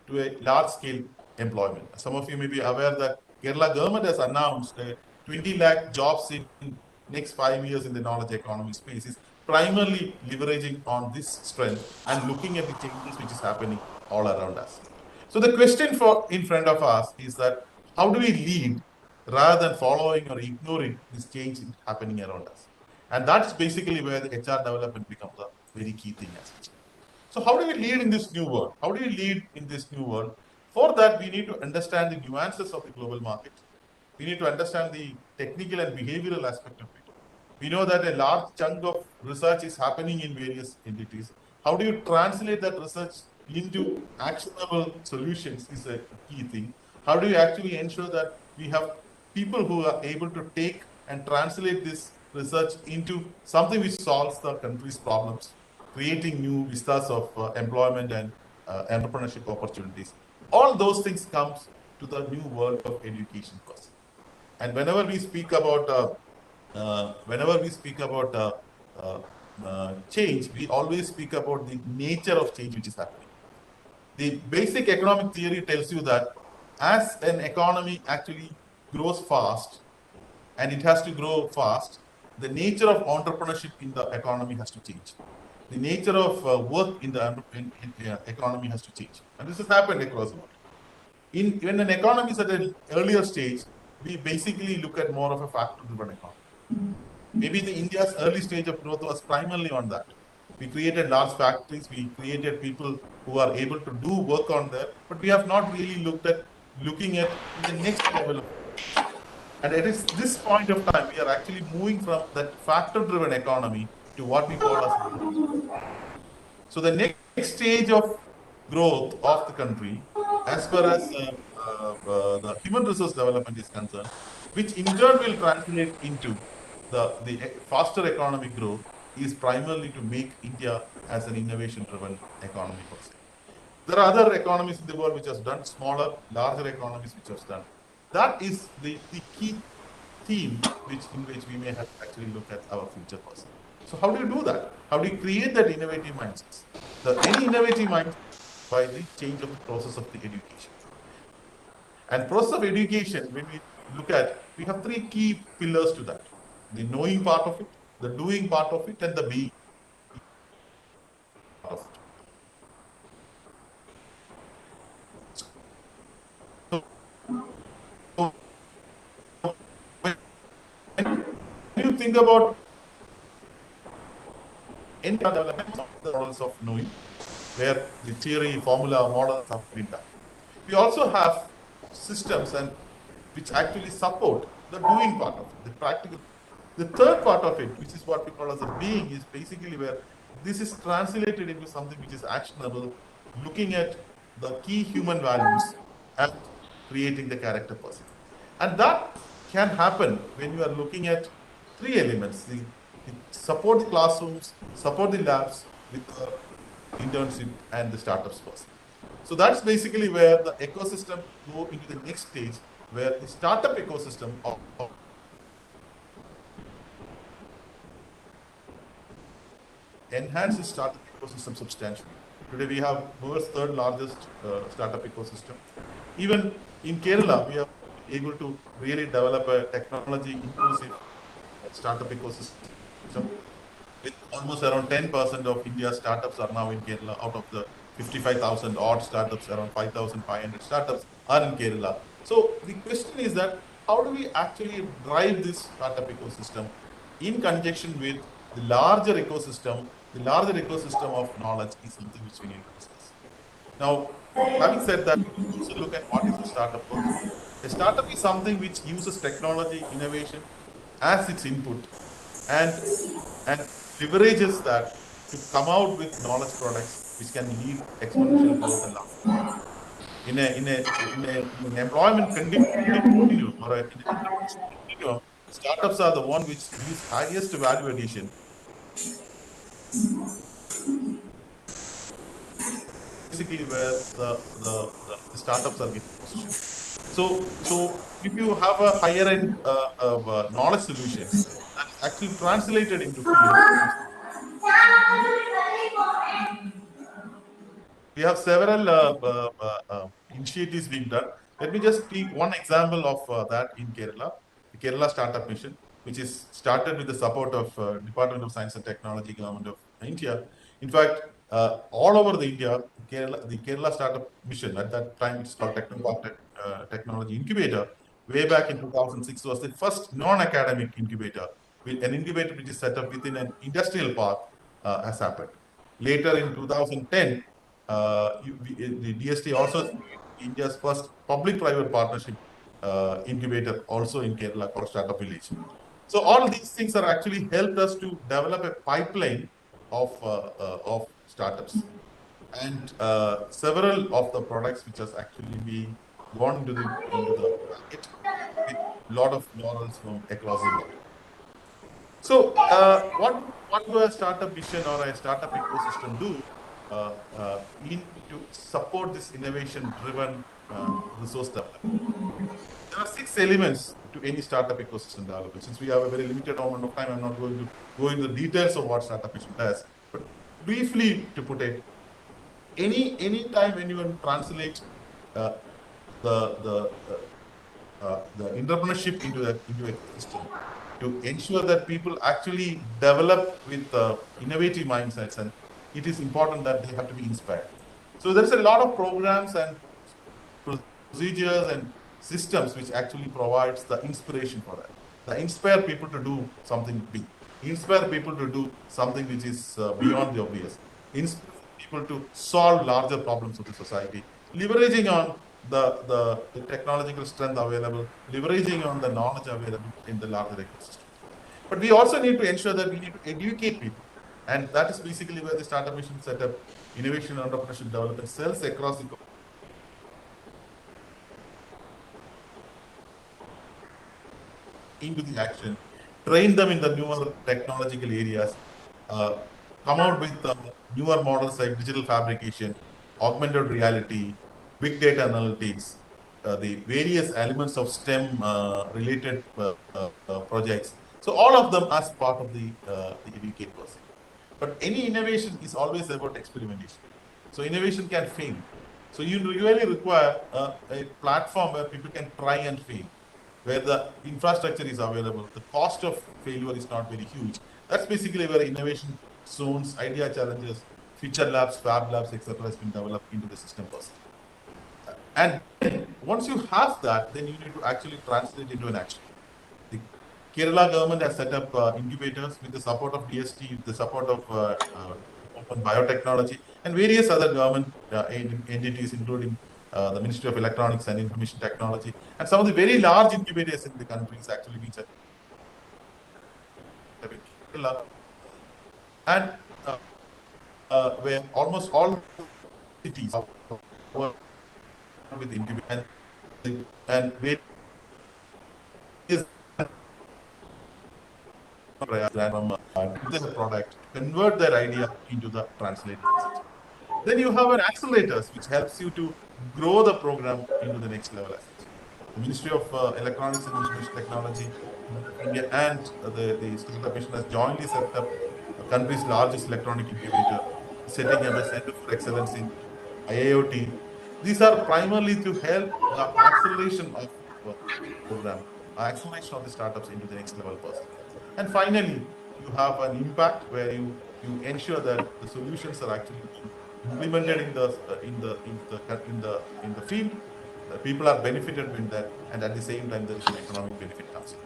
to a large-scale employment. Some of you may be aware that Kerala government has announced 20 lakh jobs in next 5 years in the knowledge economy space, is primarily leveraging on this strength and looking at the changes which is happening all around us. So the question in front of us is that how do we lead rather than following or ignoring this change happening around us? And that's basically where the HR development becomes a very key thing as well. So how do we lead in this new world? How do we lead in this new world? For that, we need to understand the nuances of the global market. We need to understand the technical and behavioral aspect of it. We know that a large chunk of research is happening in various entities. How do you translate that research into actionable solutions is a key thing. How do you actually ensure that we have people who are able to take and translate this research into something which solves the country's problems, creating new vistas of employment and entrepreneurship opportunities. All those things comes to the new world of education person. And whenever we speak about change, we always speak about the nature of change which is happening. The basic economic theory tells you that as an economy actually grows fast, and it has to grow fast, the nature of entrepreneurship in the economy has to change. The nature of work in the economy has to change. And this has happened across the world. When an economy is at an earlier stage, we basically look at more of a factor-driven economy. Maybe the India's early stage of growth was primarily on that. We created large factories, we created people who are able to do work on there, but we have not really looking at the next level of growth. And at this point of time, we are actually moving from that factor-driven economy to what we call as a. So the next stage of growth of the country, as far as the human resource development is concerned, which in turn will translate into the faster economic growth, is primarily to make India as an innovation-driven economy per se. There are other economies in the world which have done smaller, larger economies which have done. That is the key theme in which we may have to actually look at our future person. So how do you do that? How do you create that innovative mindsets? Any innovative mindset by the change of the process of the education. And process of education, when we look at, we have three key pillars to that. The knowing part of it, the doing part of it, and the being part of it. So when you think about any development of the models of knowing, where the theory, formula, models have been done. We also have systems and which actually support the doing part of it, the practical. The third part of it, which is what we call as a being, is basically where this is translated into something which is actionable, looking at the key human values and creating the character person. And that can happen when you are looking at three elements: the support the classrooms, support the labs with the internship and the startups person. So that's basically where the ecosystem go into the next stage, where the startup ecosystem enhances startup ecosystem substantially. Today we have world's third largest startup ecosystem. Even in Kerala, we are able to really develop a technology inclusive startup ecosystem. With almost around 10% of India's startups are now in Kerala. Out of the 55,000 odd startups, around 5,500 startups are in Kerala. So the question is that how do we actually drive this startup ecosystem in conjunction with the larger ecosystem? The larger ecosystem of knowledge is something which we need to discuss. Now, having said that, we also look at what is a startup first. A startup is something which uses technology innovation as its input and leverages that to come out with knowledge products which can lead exponential growth and lasting value. In an employment continuum or in an entrepreneurship continuum, startups are the one which gives highest value addition. Basically, where the startups are getting positioned. So if you have a higher end of knowledge solutions that's actually translated into field, we have several initiatives being done. Let me just take one example of that in Kerala, the Kerala Startup Mission, which is started with the support of Department of Science and Technology, Government of India. In fact, all over the India, the Kerala Startup Mission, at that time it's called Technopark Technology Incubator, way back in 2006 was the first non-academic incubator, with an incubator which is set up within an industrial park has happened. Later in 2010, the DST also India's first public-private partnership incubator also in Kerala called Startup Village. So all these things are actually helped us to develop a pipeline of startups, and several of the products which has actually been gone into the market with a lot of laurels from across the world. So what do a startup mission or a startup ecosystem do to support this innovation-driven resource development? There are 6 elements to any startup ecosystem development. Since we have a very limited amount of time, I'm not going to go into the details of what startup mission does. But briefly, to put it, any time when you translate the entrepreneurship into a ecosystem, to ensure that people actually develop with innovative mindsets, and it is important that they have to be inspired. So there's a lot of programs and procedures and systems which actually provides the inspiration for that. They inspire people to do something big, inspire people to do something which is beyond the obvious, inspire people to solve larger problems of the society, leveraging on the technological strength available, leveraging on the knowledge available in the larger ecosystem. But we also need to ensure that we need to educate people. And that is basically where the startup mission set up innovation and entrepreneurship development cells across the into the action, train them in the newer technological areas, come out with newer models like digital fabrication, augmented reality, big data analytics, the various elements of STEM related projects. So all of them as part of the educate person. But any innovation is always about experimentation. So innovation can fail. So you really require a platform where people can try and fail, where the infrastructure is available, the cost of failure is not very huge. That's basically where innovation zones, idea challenges, feature labs, fab labs, etc. has been developed into the system first. And once you have that, then you need to actually translate into an action. The Kerala government has set up incubators with the support of DST, with the support of open biotechnology, and various other government entities, including the Ministry of Electronics and Information Technology, and some of the very large incubators in the country is actually being set up in Kerala, and where almost all cities are with incubators and various from their product, convert their idea into the translated message. Then you have an accelerators, which helps you to grow the program into the next level as such. The Ministry of Electronics and Information Technology India and the Startup Mission has jointly set up the country's largest electronic incubator, setting up a Center for Excellence in IIoT. These are primarily to help the acceleration of the program, acceleration of the startups into the next level person. And finally, you have an impact where you ensure that the solutions are actually being implemented in the field. People are benefited with that, and at the same time, there is an economic benefit comes in.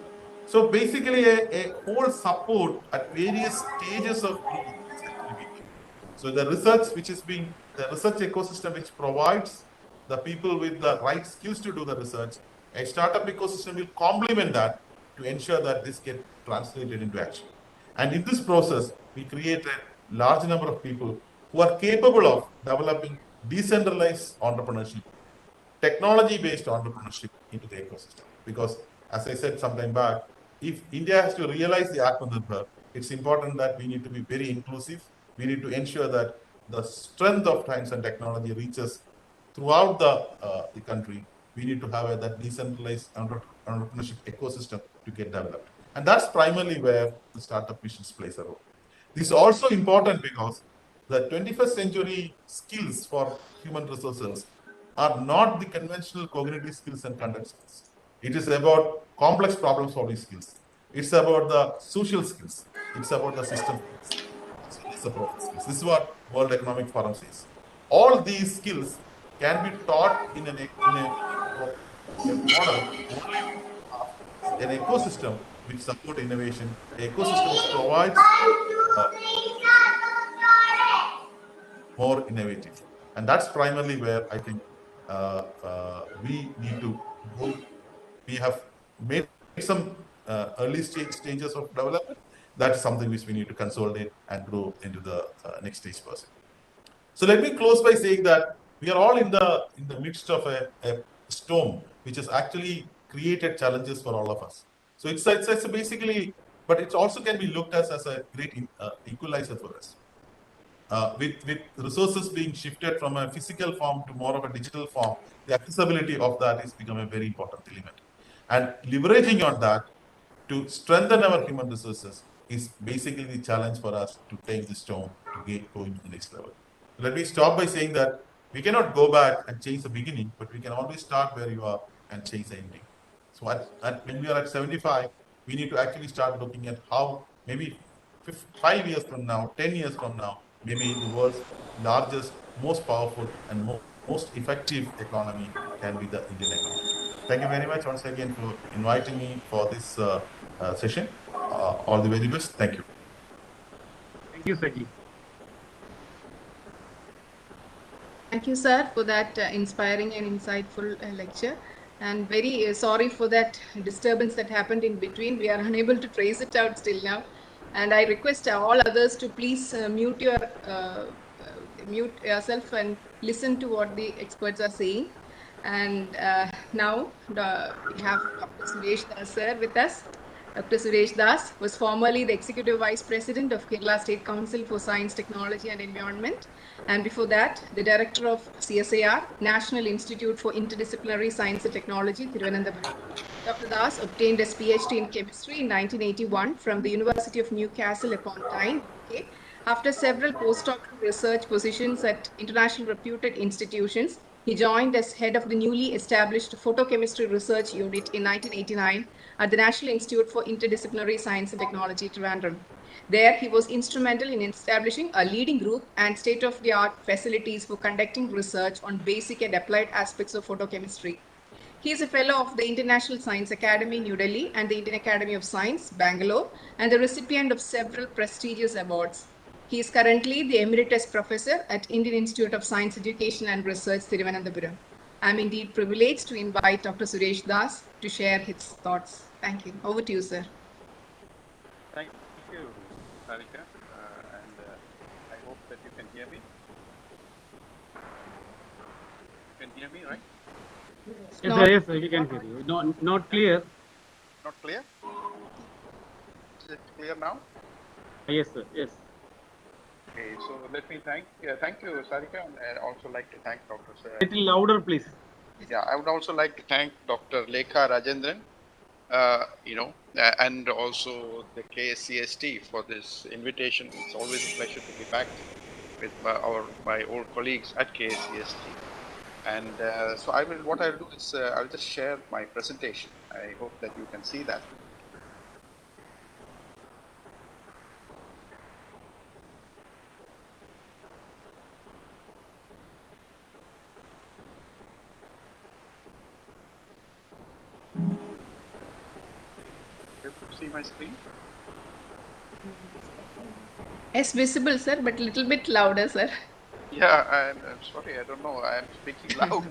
So basically, a whole support at various stages of growth is actually being given. So the research the research ecosystem which provides the people with the right skills to do the research, a startup ecosystem will complement that to ensure that this gets translated into action. And in this process, we create a large number of people who are capable of developing decentralized entrepreneurship, technology-based entrepreneurship into the ecosystem. Because as I said some time back, if India has to realize the Atmanirbhar, it's important that we need to be very inclusive. We need to ensure that the strength of science and technology reaches throughout the country. We need to have that decentralized entrepreneurship ecosystem to get developed. And that's primarily where the startup missions plays a role. This is also important because the 21st century skills for human resources are not the conventional cognitive skills and conduct skills. It is about complex problem solving skills. It's about the social skills. It's about the system skills. It's the profit skills. This is what World Economic Forum says. All these skills can be taught in a model only an ecosystem which supports innovation, an ecosystem which provides more innovative. And that's primarily where I think we need to go. We have made some early stages of development. That's something which we need to consolidate and grow into the next stage person. So let me close by saying that we are all in the midst of a storm, which has actually created challenges for all of us. So it's basically, but it also can be looked as a great equalizer for us. With resources being shifted from a physical form to more of a digital form, the accessibility of that has become a very important element. And leveraging on that to strengthen our human resources is basically the challenge for us to take this storm to go into the next level. Let me stop by saying that we cannot go back and change the beginning, but we can always start where you are and change the ending. So when we are at 75, we need to actually start looking at how maybe 5 years from now, 10 years from now, maybe the world's largest, most powerful, and most effective economy can be the Indian economy. Thank you very much once again for inviting me for this session. All the very best. Thank you. Thank you, Saji. Thank you, sir, for that inspiring and insightful lecture. And very sorry for that disturbance that happened in between. We are unable to trace it out still now. And I request all others to please mute yourself and listen to what the experts are saying. And now we have Dr. Suresh Das, sir, with us. Dr. Suresh Das was formerly the Executive Vice President of Kerala State Council for Science, Technology and Environment. And before that, the Director of CSIR, National Institute for Interdisciplinary Science and Technology, Thiruvananthapuram. Dr. Das obtained his PhD in chemistry in 1981 from the University of Newcastle upon Tyne, UK. After several postdoctoral research positions at international reputed institutions, he joined as head of the newly established Photochemistry Research Unit in 1989 at the National Institute for Interdisciplinary Science and Technology, Trivandrum. There, he was instrumental in establishing a leading group and state-of-the-art facilities for conducting research on basic and applied aspects of photochemistry. He is a fellow of the International Science Academy, New Delhi, and the Indian Academy of Science, Bangalore, and the recipient of several prestigious awards. He is currently the Emeritus Professor at Indian Institute of Science Education and Research, Thiruvananthapuram. I am indeed privileged to invite Dr. Suresh Das to share his thoughts. Thank you. Over to you, sir. Thank you, Sarika, and I hope that you can hear me. You can hear me, right? Yes, sir, we can hear you. No, not clear. Not clear? Is it clear now? Yes, sir. Yes. Okay, so let me thank you, Sarika, and I'd also like to thank Dr. Little louder, please. Yeah, I would also like to thank Dr. Lekha Rajendran, and also the KSCST for this invitation. It's always a pleasure to be back with my old colleagues at KSCST. And so what I'll do is I'll just share my presentation. I hope that you can see that. Able to see my screen? Yes, visible, sir, but a little bit louder, sir. Yeah, I'm sorry, I don't know. I'm speaking loud.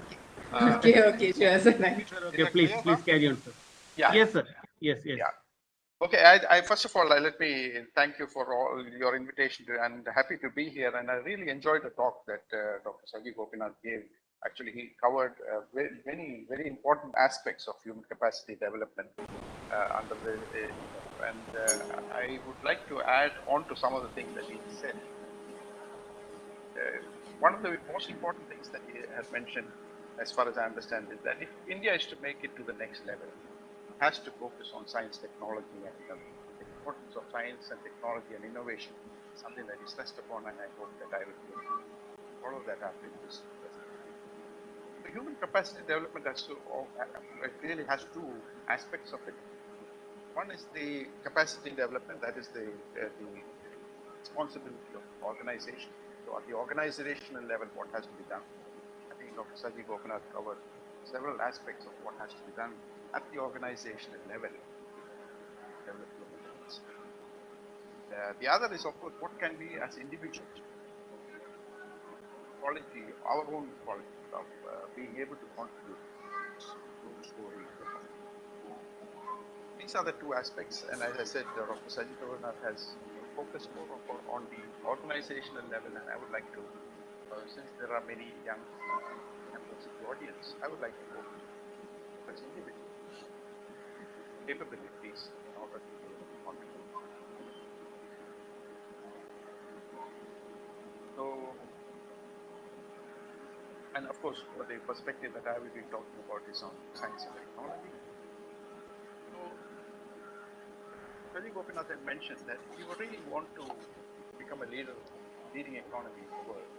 Okay, sure, sir. Okay, please carry on, sir. Yeah. Yes, sir. Yes. Yeah. Okay, I first of all, let me thank you for all your invitation and happy to be here. And I really enjoyed the talk that Dr. Saji Gopinath gave. Actually, he covered many very important aspects of human capacity development under the, I would like to add on to some of the things that he said. One of the most important things that he had mentioned, as far as I understand, is that if India is to make it to the next level, has to focus on science, technology, and the importance of science and technology and innovation, something that is stressed upon, and I hope that I will follow that up in this. The human capacity development really has two aspects of it. One is the capacity development, that is the responsibility of organization. So at the organizational level, what has to be done? I think Dr. Saji Gopinath covered several aspects of what has to be done at the organizational level. The other is, of course, what can we as individuals, quality, our own quality of being able to contribute to the story. These are the two aspects, and as I said, Dr. Saji Gopinath has focused more on the organizational level, and I would like to, since there are many young members of the audience, I would like to focus on individual capabilities in order to contribute. So, and of course, the perspective that I will be talking about is on science and technology. So, Saji Gopinath had mentioned that if you really want to become a leading economy in the world,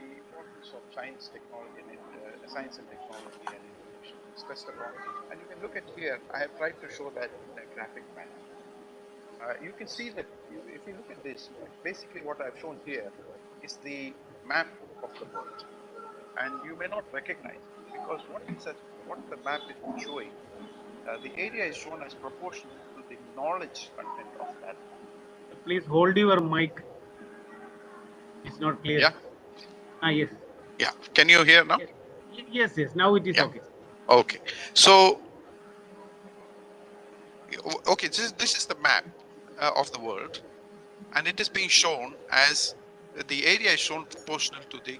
the importance of science, technology, and science and technology and innovation is stressed upon. And you can look at here, I have tried to show that in a graphic manner. You can see that if you look at this, basically what I've shown here is the map of the world. And you may not recognize it because what the map is showing, the area is shown as proportional to the knowledge content of that. Please hold your mic. It's not clear. Yeah. Yes. Yeah. Can you hear now? Yes. Now it is okay. Okay. So, okay, this is the map of the world, and it is being shown as the area is shown proportional to the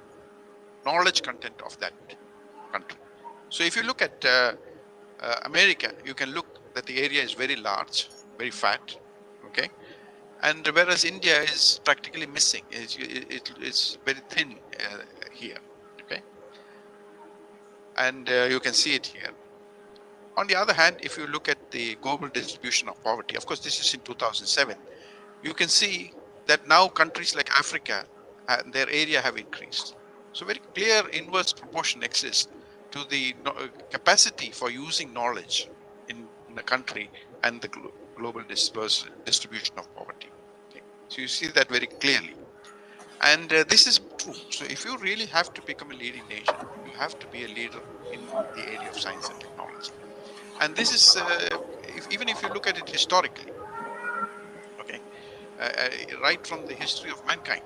knowledge content of that country. So if you look at America, you can look that the area is very large, very fat, okay? And whereas India is practically missing, it's very thin here, okay? And you can see it here. On the other hand, if you look at the global distribution of poverty, of course, this is in 2007, you can see that now countries like Africa, their area have increased. So very clear inverse proportion exists to the capacity for using knowledge in the country and the global distribution of poverty. Okay. So you see that very clearly. And this is true. So if you really have to become a leading nation, you have to be a leader in the area of science and technology. And this is, even if you look at it historically, okay, right from the history of mankind.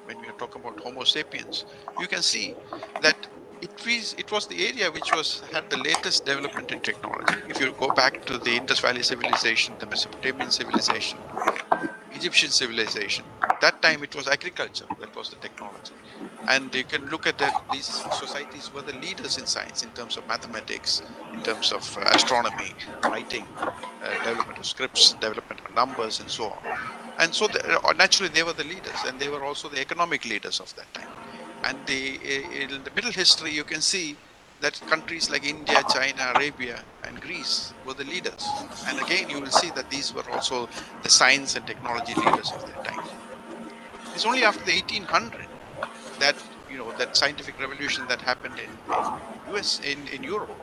When we are talking about Homo sapiens, you can see that it was the area which had the latest development in technology. If you go back to the Indus Valley civilization, the Mesopotamian civilization, Egyptian civilization, that time it was agriculture that was the technology. And you can look at that these societies were the leaders in science, in terms of mathematics, in terms of astronomy, writing, development of scripts, development of numbers, and so on. And so naturally they were the leaders, and they were also the economic leaders of that time. And in the middle history, you can see that countries like India, China, Arabia, and Greece were the leaders. And again, you will see that these were also the science and technology leaders of their time. It's only after the 1800 that, that scientific revolution that happened in Europe,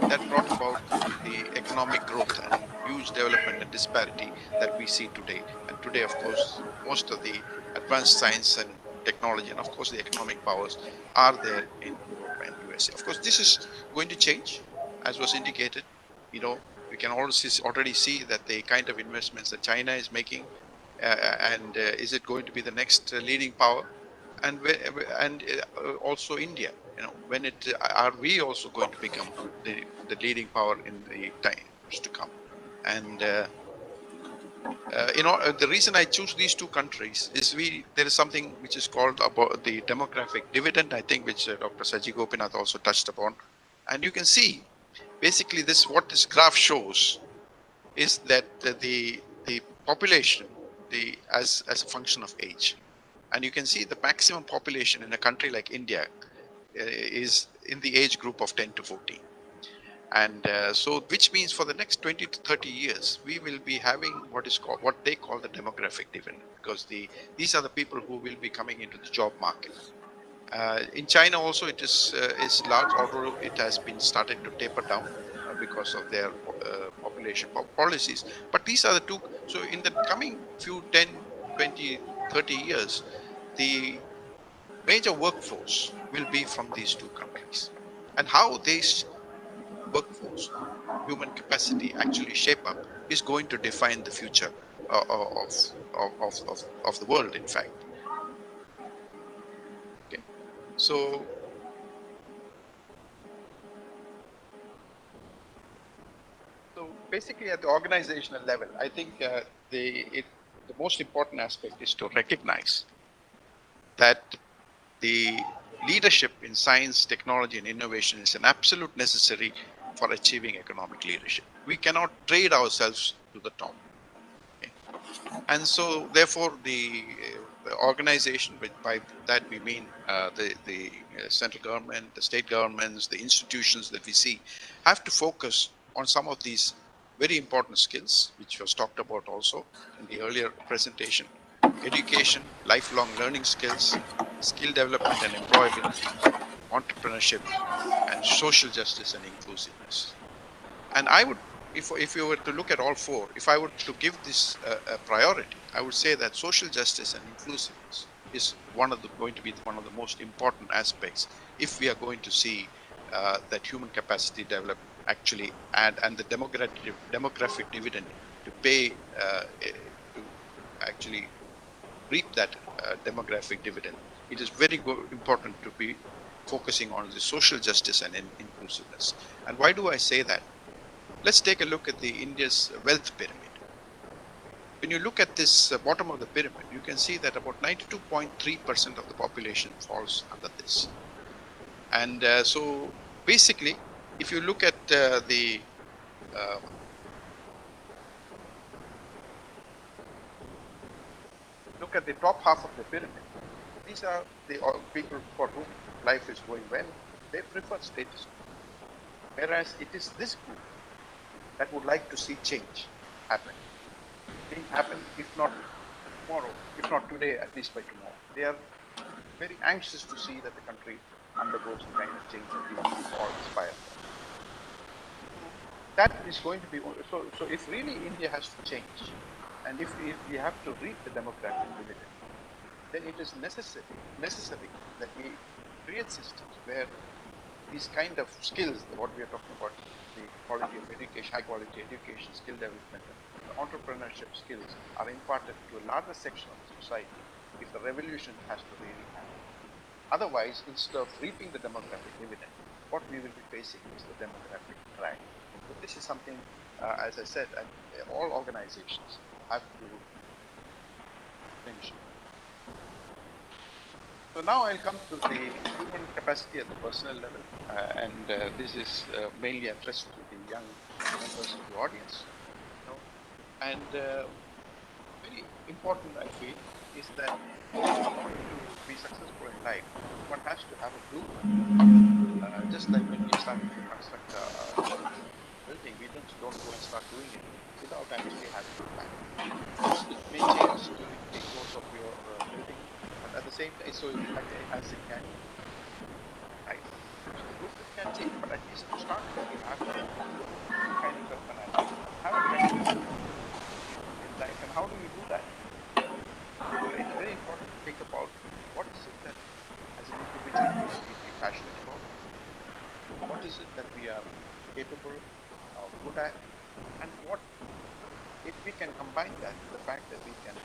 that brought about the economic growth and huge development and disparity that we see today. And today, of course, most of the advanced science and technology, and of course the economic powers, are there in Europe and USA. Of course, this is going to change, as was indicated. We can already see that the kind of investments that China is making, and is it going to be the next leading power? And also India. When are we also going to become the leading power in the times to come? And the reason I choose these two countries is there is something which is called about the demographic dividend, I think, which Dr. Saji Gopinath also touched upon. And you can see basically what this graph shows is that the population, as a function of age. And you can see the maximum population in a country like India is in the age group of 10 to 14. And so, which means for the next 20 to 30 years, we will be having what they call the demographic dividend, because these are the people who will be coming into the job market. In China also it is large, although it has been started to taper down because of their population policies. But these are the two. So in the coming few 10, 20, 30 years, the major workforce will be from these two countries. And how this workforce, human capacity actually shape up is going to define the future of the world, in fact. Okay. So basically at the organizational level, I think the most important aspect is to recognize that the leadership in science, technology, and innovation is an absolute necessary for achieving economic leadership. We cannot trade ourselves to the top. Okay? And so, therefore, the organization, by that we mean the central government, the state governments, the institutions that we see, have to focus on some of these very important skills, which was talked about also in the earlier presentation: education, lifelong learning skills, skill development and employability, entrepreneurship, and social justice and inclusiveness. And I would, if you were to look at all four, if I were to give this a priority, I would say that social justice and inclusiveness is going to be one of the most important aspects if we are going to see that human capacity develop actually, and the demographic dividend to pay to actually reap that demographic dividend. It is very important to be focusing on the social justice and inclusiveness. And why do I say that? Let's take a look at the India's wealth pyramid. When you look at this bottom of the pyramid, you can see that about 92.3% of the population falls under this. And so basically, if you look at look at the top half of the pyramid, these are the people for whom life is going well. They prefer status quo. Whereas it is this group that would like to see change happen. If not tomorrow, if not today, at least by tomorrow. They are very anxious to see that the country undergoes the kind of change that we all aspire for. That is going to be so. So if really India has to change, and if we have to reap the demographic dividend, then it is necessary that we create systems where these kind of skills, what we are talking about, the quality of education, high quality education, skill development, and entrepreneurship skills are imparted to a larger section of the society if the revolution has to really happen. Otherwise, instead of reaping the demographic dividend, what we will be facing is the demographic drag. So this is something, as I said, all organizations have to mention. So now I'll come to the human capacity at the personal level, and this is mainly addressed to the young members of the audience. And very important, I feel, is that in order to be successful in life, one has to have a blueprint. Just like when we started to construct a building, we don't go and start doing it without actually having a plan. It may change during the course of your building, but at the same time, so as it can, right? So the blueprint can change, but at least to start with, you have to kind of have a trend in life. And how do we do that? It's very important to think about what is it that, as an individual, we are deeply passionate about. What is it that we are capable of, good at, and what, if we can combine that with the fact that we can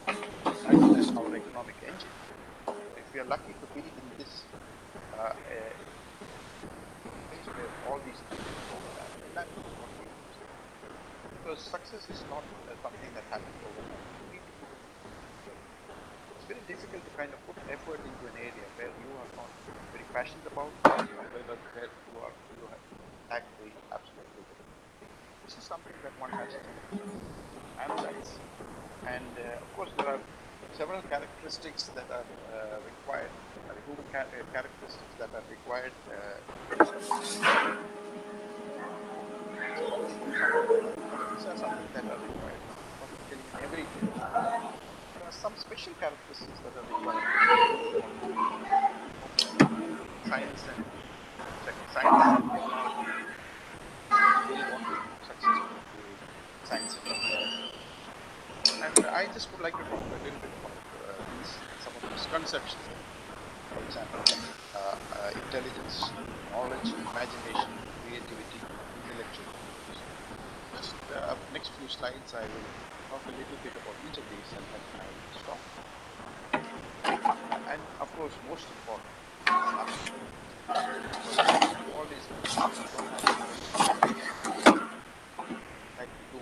as our economic engine. If we are lucky to be in this place where all these things overlap, then that is what we do. Because success is not something that happens overnight. You need to put it. It's very difficult to kind of put effort into an area where you are not very passionate about, or where you have lacked the absolute rigor. This is something that one has to analyze. And of course, there are several characteristics that are required, human characteristics that are required. These are something that are required in every field. There are some special characteristics that are required. Science and technology. Really want to be successful in science and technology. And I just would like to talk a little bit about some of the misconceptions. For example, intelligence, knowledge, imagination, creativity, intellectual. Just next few slides, I will talk a little bit about each of these, and then I will stop. And of course, most important, all these don't have like to do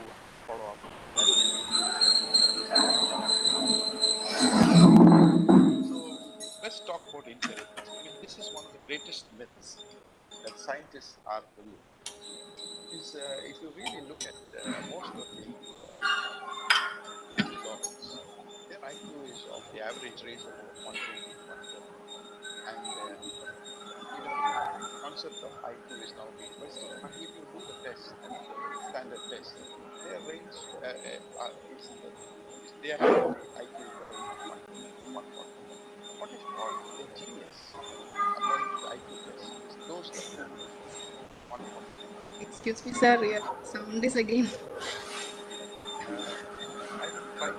follow up. So let's talk about intelligence. I mean, this is one of the greatest myths that scientists are believing. If you really look at most of the scholars, their IQ is of the average range of 120 to 130. And even the concept of IQ is now being questioned. But if you do the test, standard test, their range is in the, their IQ is the range of 120 to 140. What is called a genius, according to the IQ test, is those that do 140. Excuse me, sir. Your sound is again. I will try to.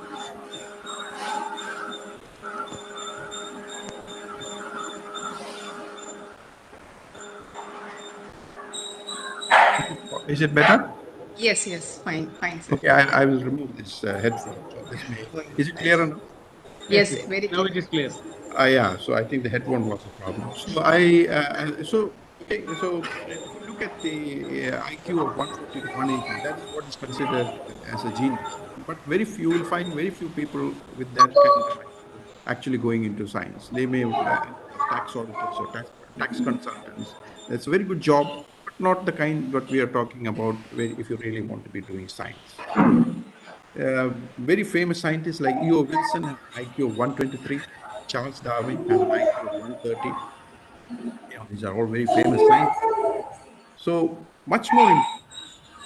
Is it better? Yes, fine, sir. Okay, I will remove this headphone. So this may. Is it clear enough? Yes, very Now clear. it is clear. Yeah. So I think the headphone was a problem. So okay. So if you look at the IQ of 140 to 180, that is what is considered as a genius. But very few, you will find very few people with that kind of IQ actually going into science. They may end up as tax auditors or tax consultants. That's a very good job, but not the kind that we are talking about if you really want to be doing science. Very famous scientists like E.O. Wilson has an IQ of 123. Charles Darwin has an IQ of 130. These are all very famous scientists. So much more important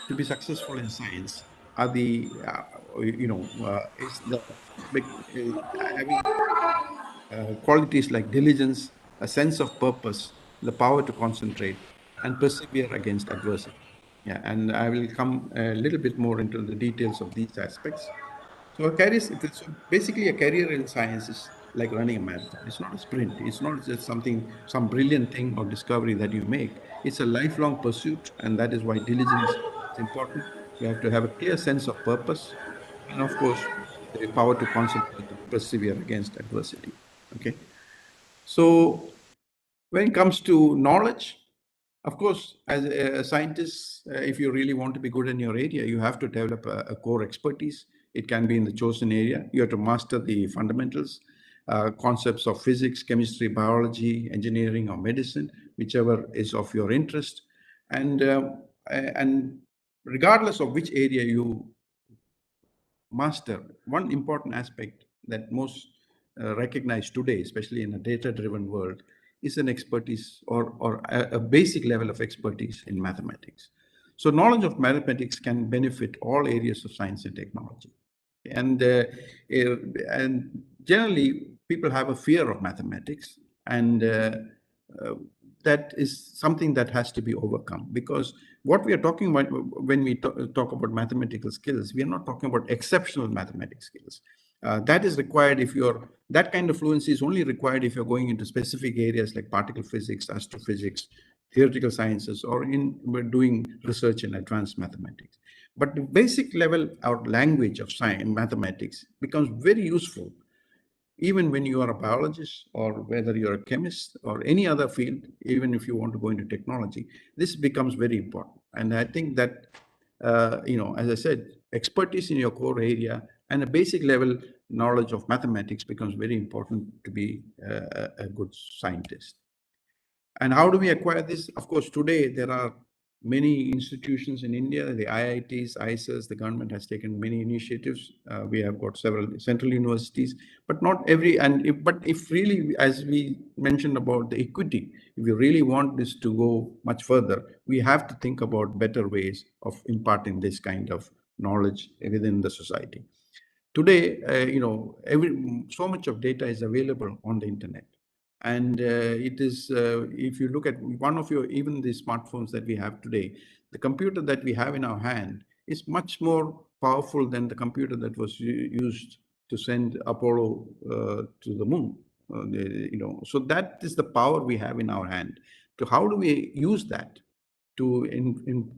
to be successful in science are the, is the having qualities like diligence, a sense of purpose, the power to concentrate, and persevere against adversity. Yeah, and I will come a little bit more into the details of these aspects. So basically a career in science is like running a marathon. It's not a sprint. It's not just some brilliant thing or discovery that you make. It's a lifelong pursuit, and that is why diligence is important. You have to have a clear sense of purpose, and of course, the power to concentrate and persevere against adversity. Okay. So when it comes to knowledge, of course, as a scientist, if you really want to be good in your area, you have to develop a core expertise. It can be in the chosen area. You have to master the fundamentals, concepts of physics, chemistry, biology, engineering, or medicine, whichever is of your interest. And regardless of which area you master, one important aspect that most recognize today, especially in a data-driven world, is an expertise or a basic level of expertise in mathematics. So knowledge of mathematics can benefit all areas of science and technology. And generally, people have a fear of mathematics, and that is something that has to be overcome, because what we are talking about when we talk about mathematical skills, we are not talking about exceptional mathematics skills. That is required if you're, that kind of fluency is only required if you're going into specific areas like particle physics, astrophysics, theoretical sciences, or we're doing research in advanced mathematics. But the basic level or language of science and mathematics becomes very useful even when you are a biologist, or whether you're a chemist or any other field. Even if you want to go into technology, this becomes very important. And I think that, as I said, expertise in your core area and a basic level knowledge of mathematics becomes very important to be a good scientist. And how do we acquire this? Of course, today there are many institutions in India, the IITs, IISers, the government has taken many initiatives. We have got several central universities, but not every, but if really, as we mentioned about the equity, if you really want this to go much further, we have to think about better ways of imparting this kind of knowledge within the society. Today, so much of data is available on the internet. And it is, if you look at one of even the smartphones that we have today, the computer that we have in our hand is much more powerful than the computer that was used to send Apollo to the moon. So that is the power we have in our hand. So how do we use that to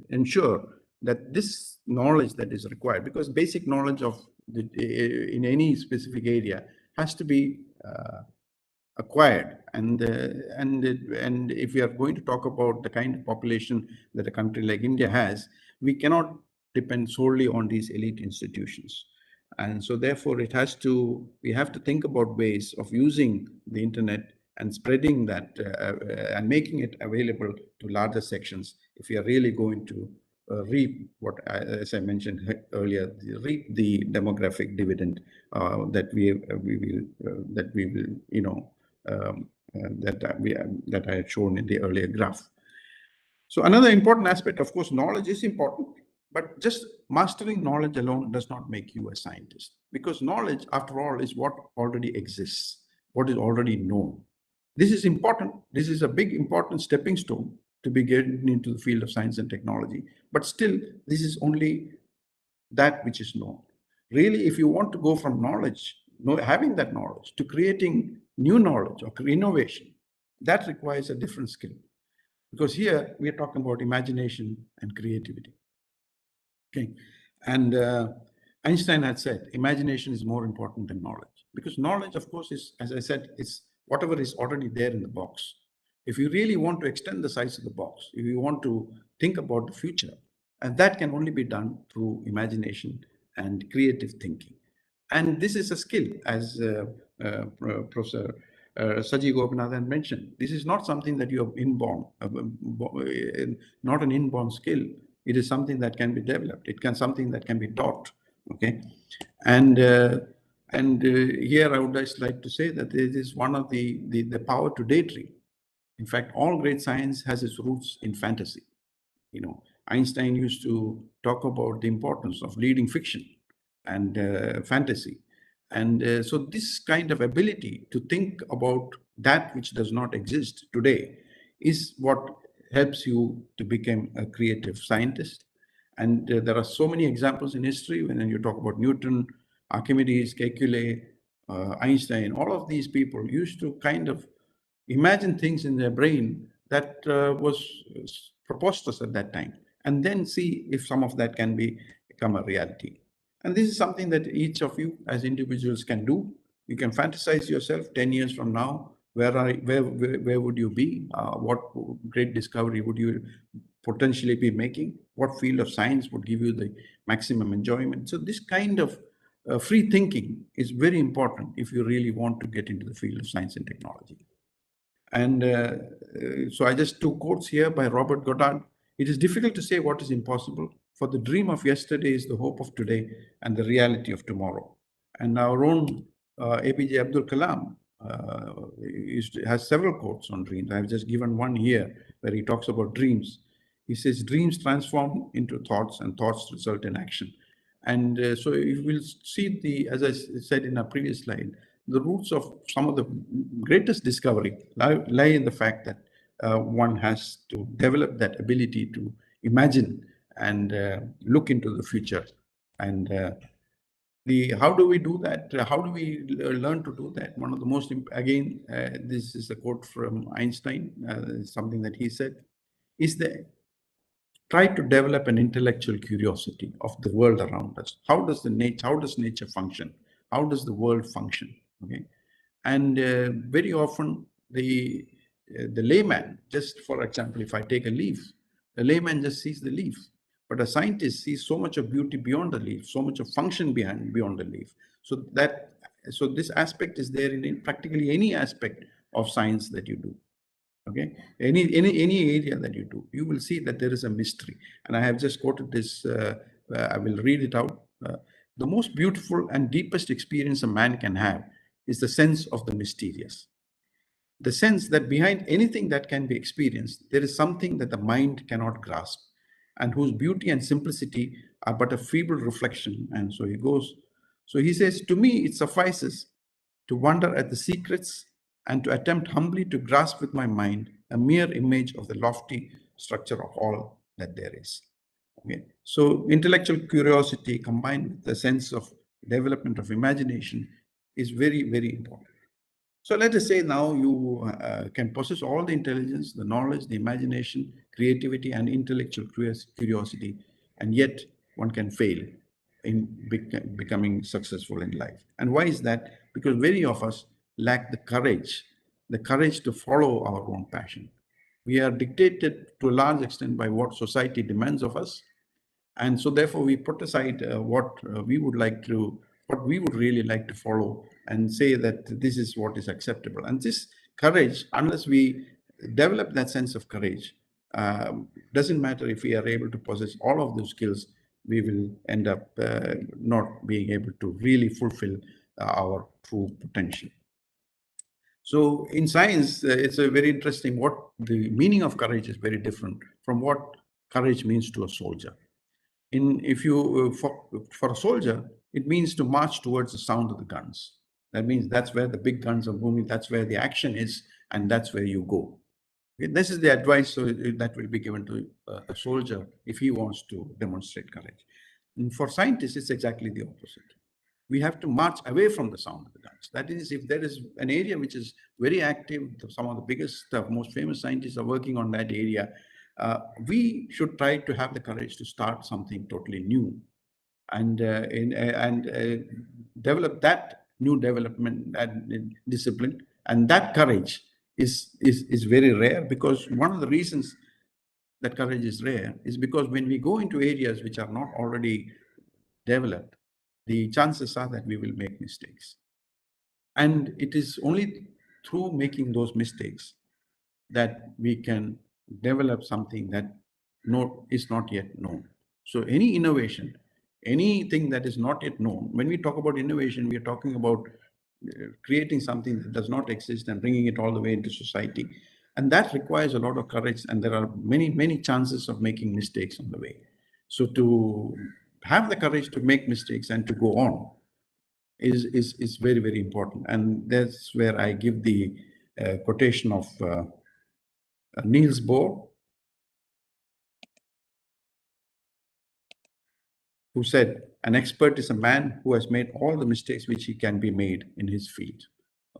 ensure that this knowledge that is required, because basic knowledge of in any specific area has to be acquired, and if we are going to talk about the kind of population that a country like India has, we cannot depend solely on these elite institutions. And so therefore we have to think about ways of using the internet and spreading that and making it available to larger sections if we are really going to reap what, as I mentioned earlier, reap the demographic dividend that we will that I had shown in the earlier graph. So another important aspect, of course, knowledge is important, but just mastering knowledge alone does not make you a scientist, because knowledge, after all, is what already exists, what is already known. This is important. This is a big important stepping stone to be getting into the field of science and technology, but still, this is only that which is known. Really, if you want to go from knowledge, having that knowledge, to creating new knowledge or innovation, that requires a different skill. Because here we are talking about imagination and creativity. Okay, and Einstein had said imagination is more important than knowledge, because knowledge, of course, is, as I said, is whatever is already there in the box. If you really want to extend the size of the box, if you want to think about the future, and that can only be done through imagination and creative thinking. And this is a skill, as Professor Saji Gopinathan mentioned. This is not something that you have inborn, not an inborn skill. It is something that can be developed. It can something that can be taught. Okay, and here I would just like to say that it is one of the power to daydream. In fact, all great science has its roots in fantasy. Einstein used to talk about the importance of leading fiction and fantasy. And so this kind of ability to think about that which does not exist today is what helps you to become a creative scientist. And there are so many examples in history when you talk about Newton, Archimedes, Kekule, Einstein, all of these people used to kind of imagine things in their brain that was preposterous at that time, and then see if some of that can become a reality. And this is something that each of you as individuals can do. You can fantasize yourself 10 years from now. Where would you be? What great discovery would you potentially be making? What field of science would give you the maximum enjoyment? So this kind of free thinking is very important if you really want to get into the field of science and technology. And so I just two quotes here by Robert Goddard. It is difficult to say what is impossible, for the dream of yesterday is the hope of today and the reality of tomorrow. And our own APJ Abdul Kalam has several quotes on dreams. I've just given one here where he talks about dreams. He says, dreams transform into thoughts and thoughts result in action. And so you will see as I said in our previous slide, the roots of some of the greatest discovery lie in the fact that one has to develop that ability to imagine and look into the future. And how do we do that? How do we learn to do that? One of the most, again, this is a quote from Einstein, something that he said, is that try to develop an intellectual curiosity of the world around us. How does nature function? How does the world function? Okay, and very often the layman, just for example, if I take a leaf, the layman just sees the leaf, but a scientist sees so much of beauty beyond the leaf, so much of function beyond the leaf. So this aspect is there in practically any aspect of science that you do. Okay, any area that you do, you will see that there is a mystery. And I have just quoted this. I will read it out. The most beautiful and deepest experience a man can have is the sense of the mysterious. The sense that behind anything that can be experienced, there is something that the mind cannot grasp, and whose beauty and simplicity are but a feeble reflection. And so he goes. So he says, to me, it suffices to wonder at the secrets and to attempt humbly to grasp with my mind a mere image of the lofty structure of all that there is. Okay. So intellectual curiosity combined with the sense of development of imagination is very, very important. So let us say now you can possess all the intelligence, the knowledge, the imagination, creativity, and intellectual curiosity, and yet one can fail in becoming successful in life. And why is that? Because many of us lack the courage to follow our own passion. We are dictated to a large extent by what society demands of us. And so therefore we put aside what we would really like to follow and say that this is what is acceptable. And this courage, unless we develop that sense of courage, doesn't matter if we are able to possess all of those skills, we will end up not being able to really fulfill our true potential. So in science, it's a very interesting, what the meaning of courage is very different from what courage means to a soldier. For a soldier, it means to march towards the sound of the guns. That means that's where the big guns are moving, that's where the action is, and that's where you go. Okay, this is the advice that will be given to a soldier if he wants to demonstrate courage. And for scientists, it's exactly the opposite. We have to march away from the sound of the guns. That is, if there is an area which is very active, some of the biggest, most famous scientists are working on that area, we should try to have the courage to start something totally new and develop that new development and discipline. And that courage is very rare, because one of the reasons that courage is rare is because when we go into areas which are not already developed, the chances are that we will make mistakes. And it is only through making those mistakes that we can develop something that is not yet known. So any innovation, anything that is not yet known, when we talk about innovation, we are talking about creating something that does not exist and bringing it all the way into society. And that requires a lot of courage, and there are many, many chances of making mistakes on the way. So to have the courage to make mistakes and to go on is very, very important. And that's where I give the quotation of Niels Bohr. who said, an expert is a man who has made all the mistakes which he can be made in his field.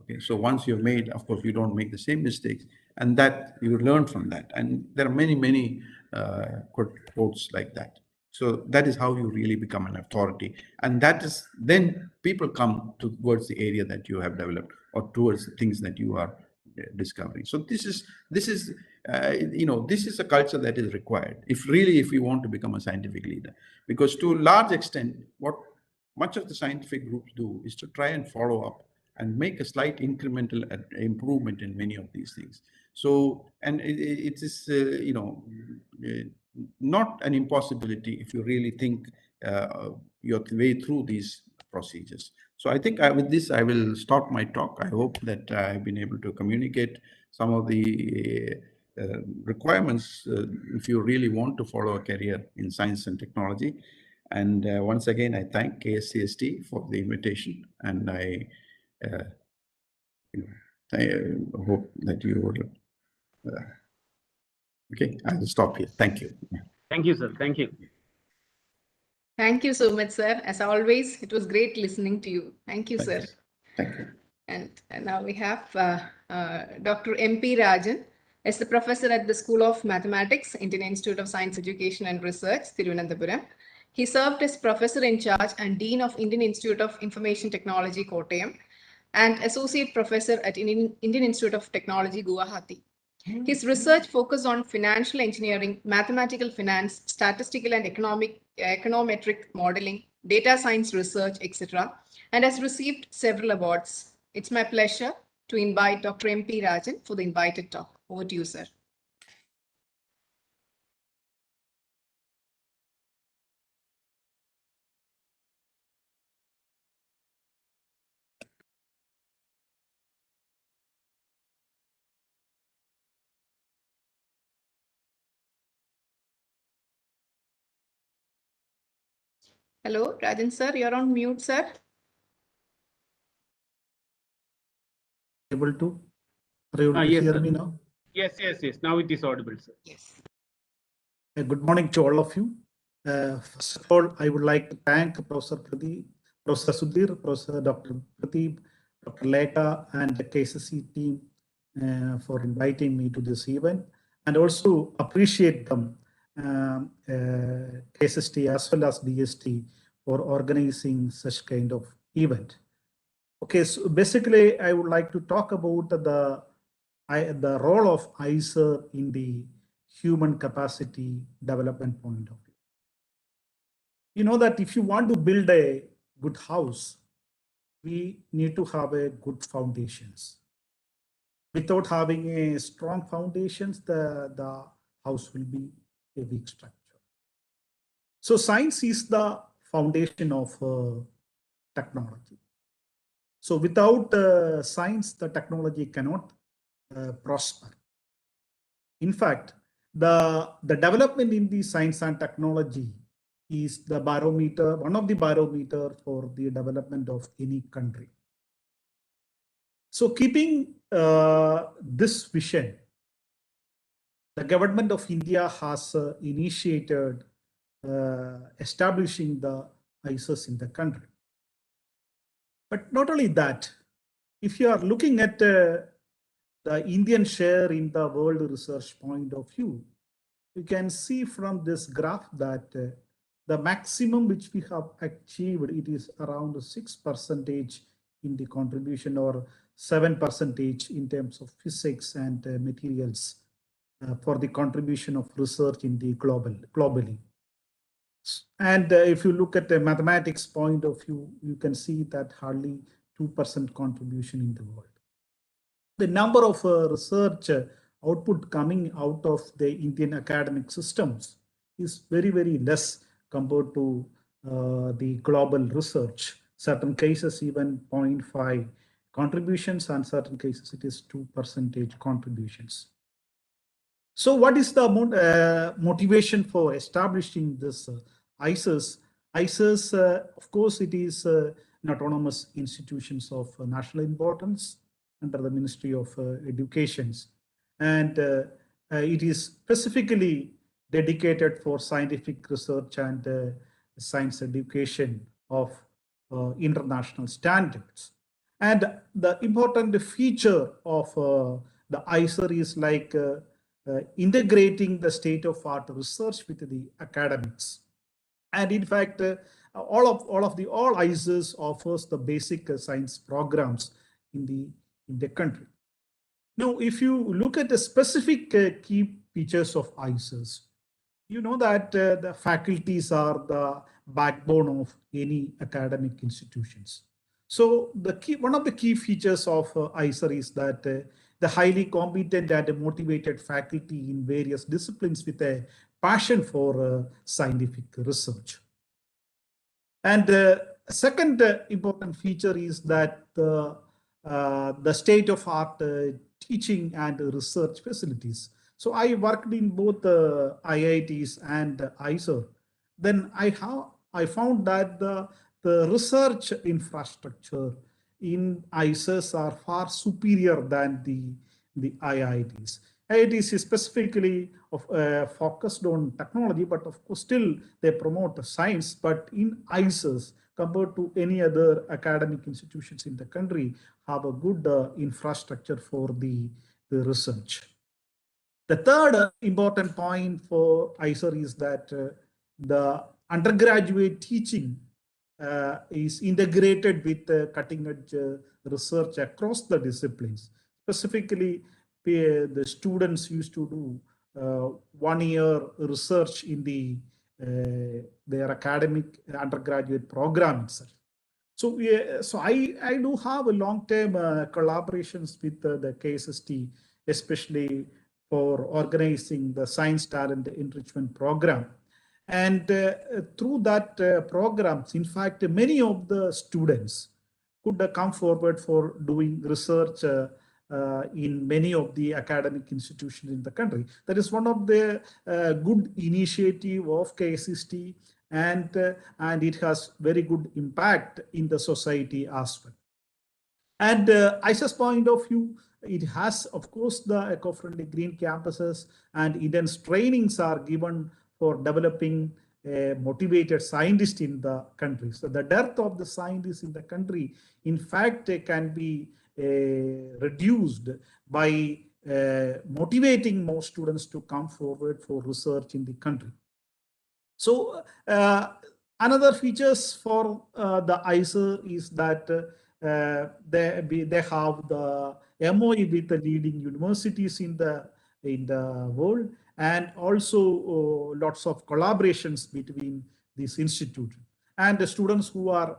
Okay, so once you've made, of course, you don't make the same mistakes, and that you learn from that. And there are many quotes like that. So that is how you really become an authority. And that is, then people come towards the area that you have developed or towards the things that you are discovering. So this is this is a culture that is required if we want to become a scientific leader, because to a large extent what much of the scientific groups do is to try and follow up and make a slight incremental improvement in many of these things. So, and it is not an impossibility if you really think your way through these procedures. So I think with this, I will stop my talk. I hope that I've been able to communicate some of the requirements if you really want to follow a career in science and technology. And once again, I thank KSCSTE for the invitation, and I hope that you would. Okay, I will stop here. Thank you. Thank you, sir. Thank you. Thank you so much, sir. As always, it was great listening to you. Thank you, sir. Thank you. And now we have Dr. M.P. Rajan as the professor at the School of Mathematics, Indian Institute of Science Education and Research, Thiruvananthapuram. He served as professor in charge and dean of Indian Institute of Information Technology, Kottayam, and associate professor at Indian Institute of Technology, Guwahati. His research focused on financial engineering, mathematical finance, statistical and econometric modeling, data science research, etc., and has received several awards. It's my pleasure to invite Dr. M.P. Rajan for the invited talk. Over to you, sir. Hello, Rajan sir, you're on mute, sir. Able to? Are you able to Yes, hear sir. me now? Yes. Now it is audible, sir. Yes. Good morning to all of you. First of all, I would like to thank Professor Pradeep, Professor Sudhir, Professor Dr. Pradeep, Dr. Lekha, and the KSCSTE team for inviting me to this event, and also appreciate them, KSST as well as DST, for organizing such kind of event. Okay, so basically, I would like to talk about the role of ISER in the human capacity development point of view. You know that if you want to build a good house, we need to have a good foundations. Without having a strong foundations, the house will be a weak structure. So science is the foundation of technology. So without science, the technology cannot prosper. In fact, the development in the science and technology is the barometer, one of the barometer for the development of any country. So keeping this vision, the government of India has initiated establishing the ISERs in the country. But not only that, if you are looking at the Indian share in the world research point of view, you can see from this graph that the maximum which we have achieved, it is around 6% in the contribution, or 7% in terms of physics and materials for the contribution of research in the globally. And if you look at the mathematics point of view, you can see that hardly 2% contribution in the world. The number of research output coming out of the Indian academic systems is very, very less compared to the global research. Certain cases even 0.5 contributions, and certain cases it is 2% contributions. So what is the motivation for establishing this ISERs? ISERs, of course, it is an autonomous institutions of national importance under the Ministry of Education. And it is specifically dedicated for scientific research and science education of international standards. And the important feature of the ISER is like integrating the state-of-art research with the academics. And in fact, all ISERs offers the basic science programs in the country. Now, if you look at the specific key features of ISERs, you know that the faculties are the backbone of any academic institutions. So one of the key features of ISER is that the highly competent and motivated faculty in various disciplines with a passion for scientific research. And second important feature is that the state-of-art teaching and research facilities. So I worked in both IITs and ISER. Then I found that the research infrastructure in ISERs are far superior than the IITs. IITs is specifically focused on technology, but of course still they promote science. But in ISERs, compared to any other academic institutions in the country, have a good infrastructure for the research. The third important point for ISER is that the undergraduate teaching is integrated with cutting-edge research across the disciplines. Specifically, the students used to do 1 year research in their academic undergraduate program itself. So, I do have a long-term collaborations with the KSST, especially for organizing the science talent enrichment program. And through that programs, in fact, many of the students could come forward for doing research in many of the academic institutions in the country. That is one of the good initiative of KSCSTE, and it has very good impact in the society as well. And ISER's point of view, it has, of course, the eco-friendly green campuses, and intense trainings are given for developing motivated scientists in the country. So the dearth of the scientists in the country, in fact, can be reduced by motivating more students to come forward for research in the country. So another features for the ISER is that they have the MOE with the leading universities in the world, and also lots of collaborations between these institutes. And the students who are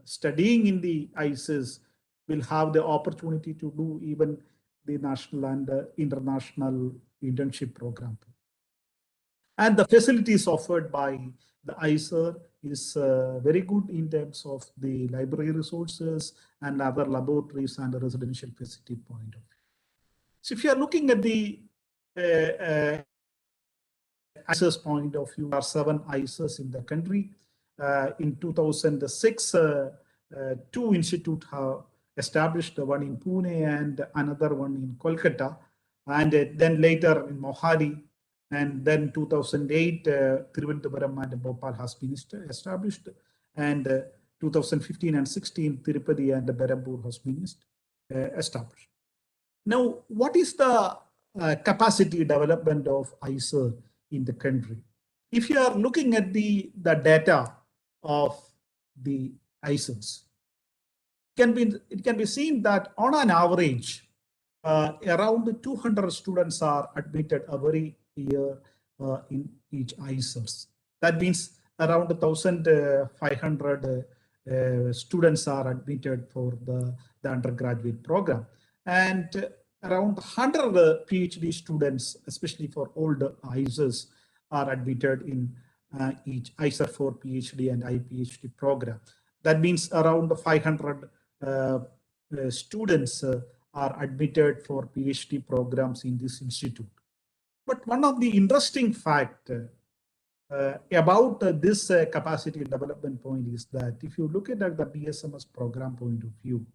studying in the ISERs will have the opportunity to do even the national and international internship program. And the facilities offered by the ISER is very good in terms of the library resources and other laboratories and the residential facility point of view. So if you are looking at the ISER's point of view, there are 7 ISERs in the country. In 2006, 2 institutes have established, one in Pune and another one in Kolkata, and then later in Mohali, and then 2008, Thiruvananthapuram and Bhopal has been established, and 2015 and 16, Tirupati and Berambur has been established. Now, what is the capacity development of ISER in the country? If you are looking at the data of the ISERs, it can be seen that on an average, around 200 students are admitted every year in each ISERs. That means around 1,500 students are admitted for the undergraduate program, and around 100 PhD students, especially for older ISERs, are admitted in each ISER for PhD and IPhD program. That means around 500 students are admitted for PhD programs in this institute. But one of the interesting facts about this capacity development point is that if you look at the BSMS program point of view,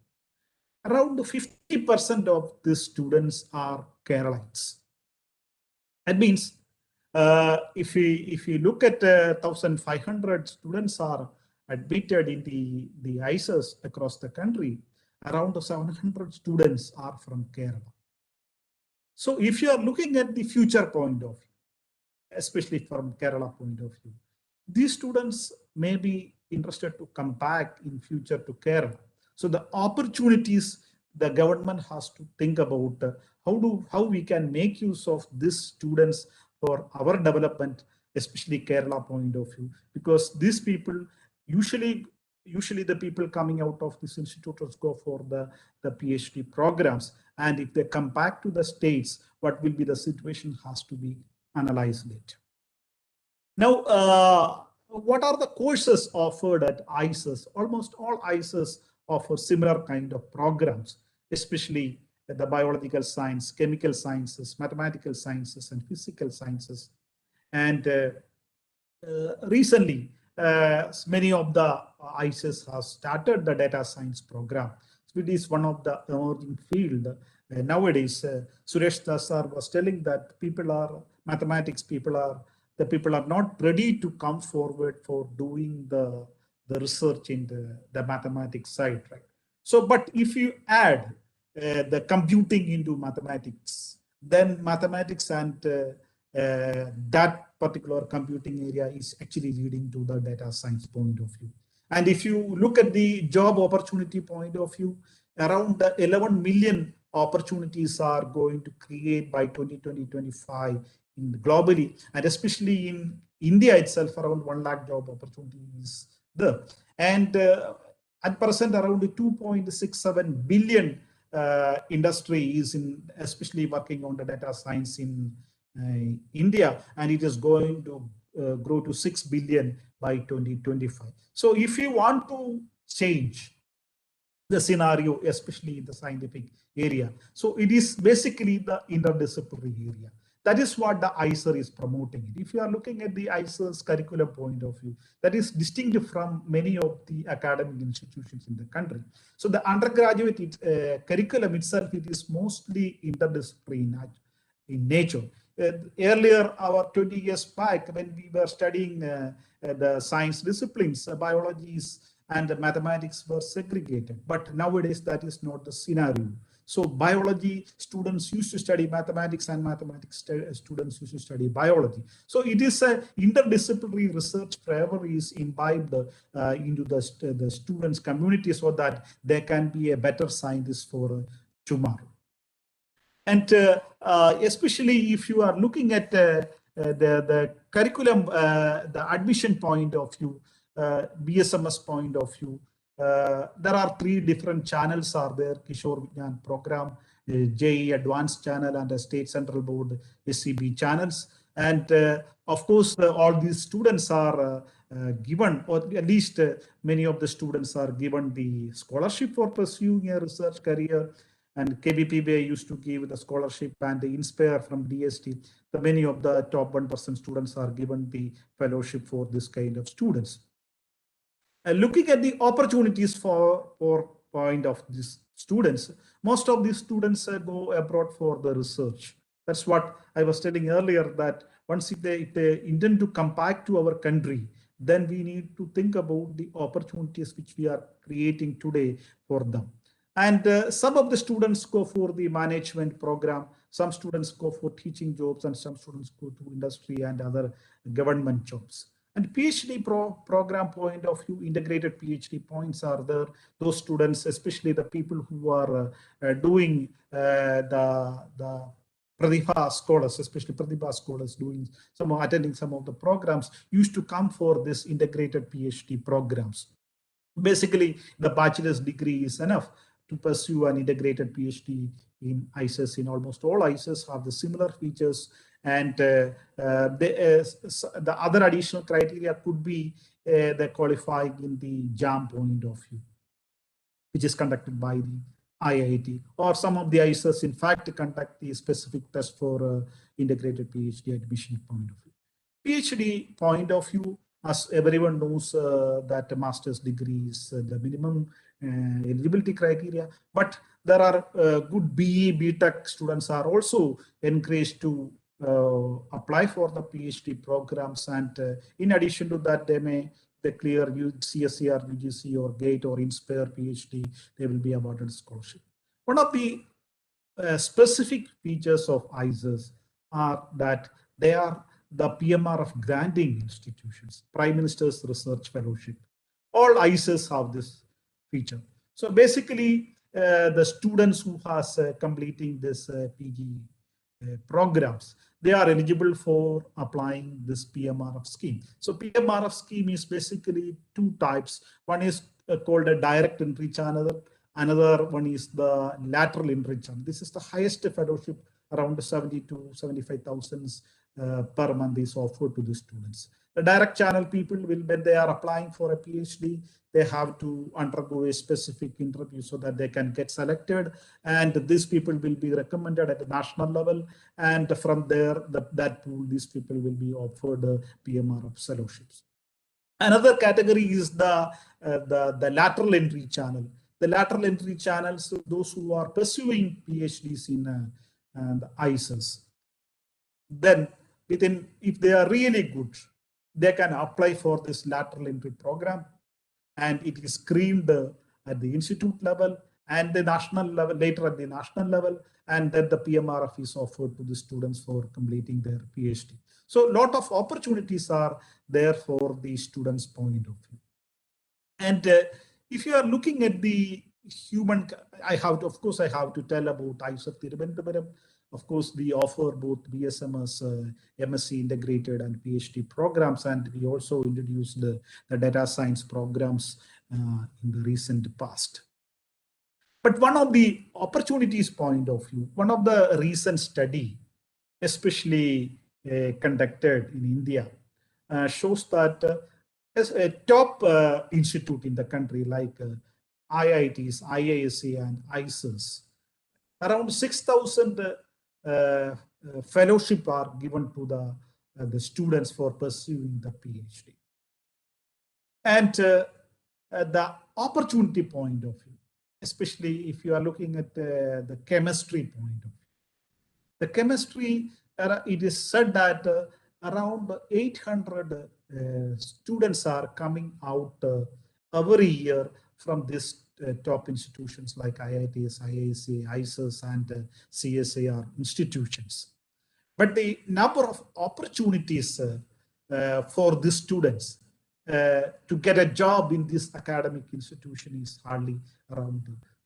around 50% of the students are Keralites. That means If we look at 1,500 students are admitted in the ISES across the country, around 700 students are from Kerala. So if you are looking at the future point of view, especially from Kerala point of view, these students may be interested to come back in future to Kerala. So the opportunities the government has to think about how we can make use of these students for our development, especially Kerala point of view, because these people usually the people coming out of these institutes go for the PhD programs, and if they come back to the states, what will be the situation has to be analyzed later. Now, what are the courses offered at ISES? Almost all ISES offer similar kind of programs, especially the biological science, chemical sciences, mathematical sciences, and physical sciences. And recently, many of the ISES have started the data science program. So it is one of the emerging field. Nowadays, Suresh sir was telling that the people are not ready to come forward for doing the research in the mathematics side, right? So, but if you add the computing into mathematics, then mathematics and that particular computing area is actually leading to the data science point of view. And if you look at the job opportunity point of view, around 11 million opportunities are going to create by 2020-25 globally, and especially in India itself, around 1 lakh job opportunities there. And at present, around 2.67 billion industry is especially working on the data science in India, and it is going to grow to 6 billion by 2025. So if you want to change the scenario, especially in the scientific area, so it is basically the interdisciplinary area. That is what the ISER is promoting. If you are looking at the ISER's curriculum point of view, that is distinct from many of the academic institutions in the country. So the undergraduate curriculum itself, it is mostly interdisciplinary in nature. Earlier, our 20 years back, when we were studying the science disciplines, biologies and mathematics were segregated. But nowadays, that is not the scenario. So biology students used to study mathematics, and mathematics students used to study biology. So it is a interdisciplinary research forever is imbibed into the students' community, so that they can be a better scientist for tomorrow. And especially if you are looking at the curriculum, the admission point of view, BSMS point of view, there are 3 different channels are there: Kishore Vigyan program, JEE advanced channel, and a state central board SCB channels. And of course, all these students are given, or at least many of the students are given the scholarship for pursuing a research career. And KBPBA used to give the scholarship, and the Inspire from DST. Many of the top 1% students are given the fellowship for this kind of students. Looking at the opportunities for point of these students, most of these students go abroad for the research. That's what I was telling earlier, that once if they intend to come back to our country, then we need to think about the opportunities which we are creating today for them. And some of the students go for the management program, some students go for teaching jobs, and some students go to industry and other government jobs. And PhD program point of view, integrated PhD points are there. Those students, especially the people who are doing the Pratibha scholars, especially Pratibha scholars attending some of the programs, used to come for this integrated PhD programs. Basically, the bachelor's degree is enough to pursue an integrated PhD in ISES. In almost all ISES have the similar features, and the other additional criteria could be the qualifying in the JAM point of view, which is conducted by the IIT, or some of the ISES in fact conduct the specific test for integrated PhD admission point of view. PhD point of view, as everyone knows, that a master's degree is the minimum eligibility criteria, but there are good BE, BTech students are also encouraged to apply for the PhD programs, and in addition to that, they may clear CSE or UGC or GATE or Inspire PhD, they will be awarded scholarship. One of the specific features of ICES are that they are the PMR of granting institutions, Prime Minister's Research Fellowship. All ICES have this feature. So basically, the students who has completing this PG programs, they are eligible for applying this PMRF scheme. So PMRF scheme is basically two types. One is called a direct entry channel. Another one is the lateral entry channel. This is the highest fellowship, around 70 to 75,000 per month is offered to the students. The direct channel people will, when they are applying for a PhD, they have to undergo a specific interview so that they can get selected. And these people will be recommended at the national level. And from there, that pool, these people will be offered PMRF fellowships. Another category is the lateral entry channel. The lateral entry channels, those who are pursuing PhDs in the ICES. Then within, if they are really good, they can apply for this lateral entry program, and it is screened at the institute level and the national level, later at the national level, and then the PMRF is offered to the students for completing their PhD. So a lot of opportunities are there for the students' point of view. And if you are looking at the human, I have to tell about ISEF Thiruvananthapuram. Of course, we offer both BSMS, MSc integrated and PhD programs, and we also introduced the data science programs in the recent past. But one of the opportunities point of view, one of the recent study, especially conducted in India, shows that as a top institute in the country like IITs, IISc and ICES, around 6,000 fellowship are given to the students for pursuing the PhD. And the opportunity point of view, especially if you are looking at the chemistry point of view. The chemistry, it is said that around 800 students are coming out every year from this top institutions like IITs, IISc, ICES, and CSIR institutions. But the number of opportunities for the students to get a job in this academic institution is hardly around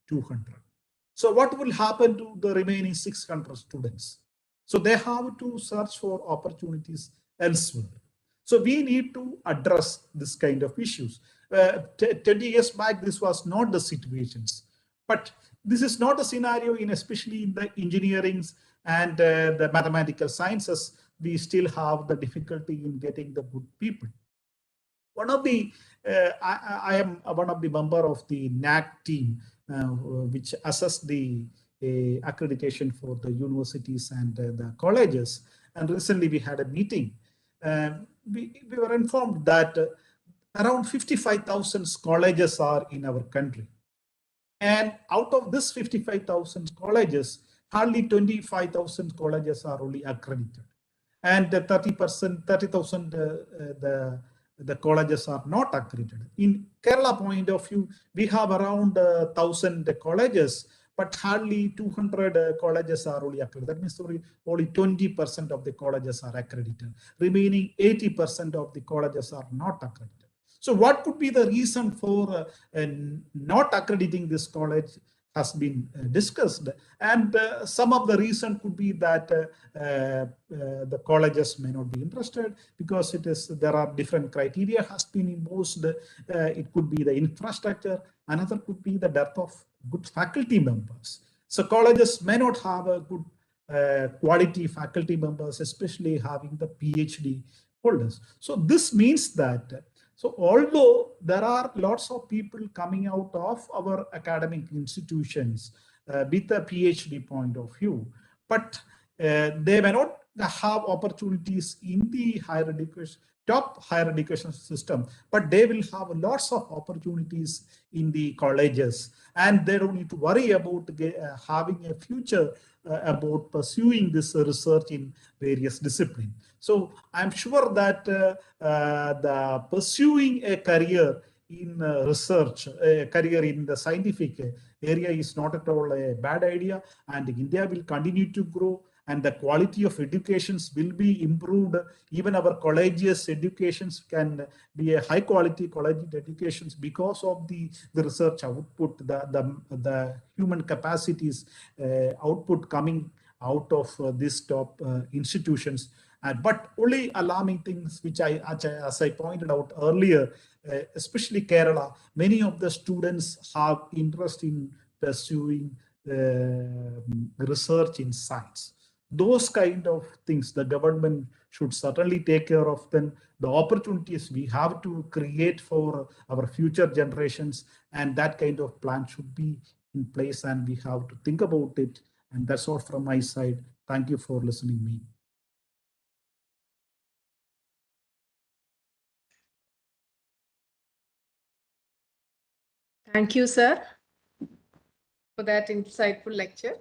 200. So what will happen to the remaining 600 students? So they have to search for opportunities elsewhere. So we need to address this kind of issues. 20 years back, this was not the situations, but this is not a scenario in, especially in the engineering and the mathematical sciences. We still have the difficulty in getting the good people. One of the, I am one of the member of the NAC team, which assess the accreditation for the universities and the colleges. And recently we had a meeting. We were informed that around 55,000 colleges are in our country. And out of this 55,000 colleges, hardly 25,000 colleges are only accredited. And 30,000 the colleges are not accredited. In Kerala point of view, we have around 1,000 colleges, but hardly 200 colleges are only accredited. That means only 20% of the colleges are accredited. Remaining 80% of the colleges are not accredited. So what could be the reason for not accrediting this college has been discussed. And some of the reason could be that the colleges may not be interested because there are different criteria has been imposed. It could be the infrastructure. Another could be the dearth of good faculty members. So colleges may not have a good quality faculty members, especially having the PhD holders. So this means that, so although there are lots of people coming out of our academic institutions with a PhD point of view, but they may not have opportunities in the higher education top higher education system, but they will have lots of opportunities in the colleges, and they don't need to worry about having a future about pursuing this research in various disciplines. So I'm sure that the pursuing a career in research, a career in the scientific area is not at all a bad idea, and India will continue to grow, and the quality of educations will be improved. Even our colleges educations can be a high quality college educations because of the research output, the human capacities output coming out of these top institutions. But only alarming things, which as I pointed out earlier, especially Kerala, many of the students have interest in pursuing research in science. Those kind of things the government should certainly take care of. Then the opportunities we have to create for our future generations, and that kind of plan should be in place, and we have to think about it. And that's all from my side. Thank you for listening me. Thank you, sir, for that insightful lecture.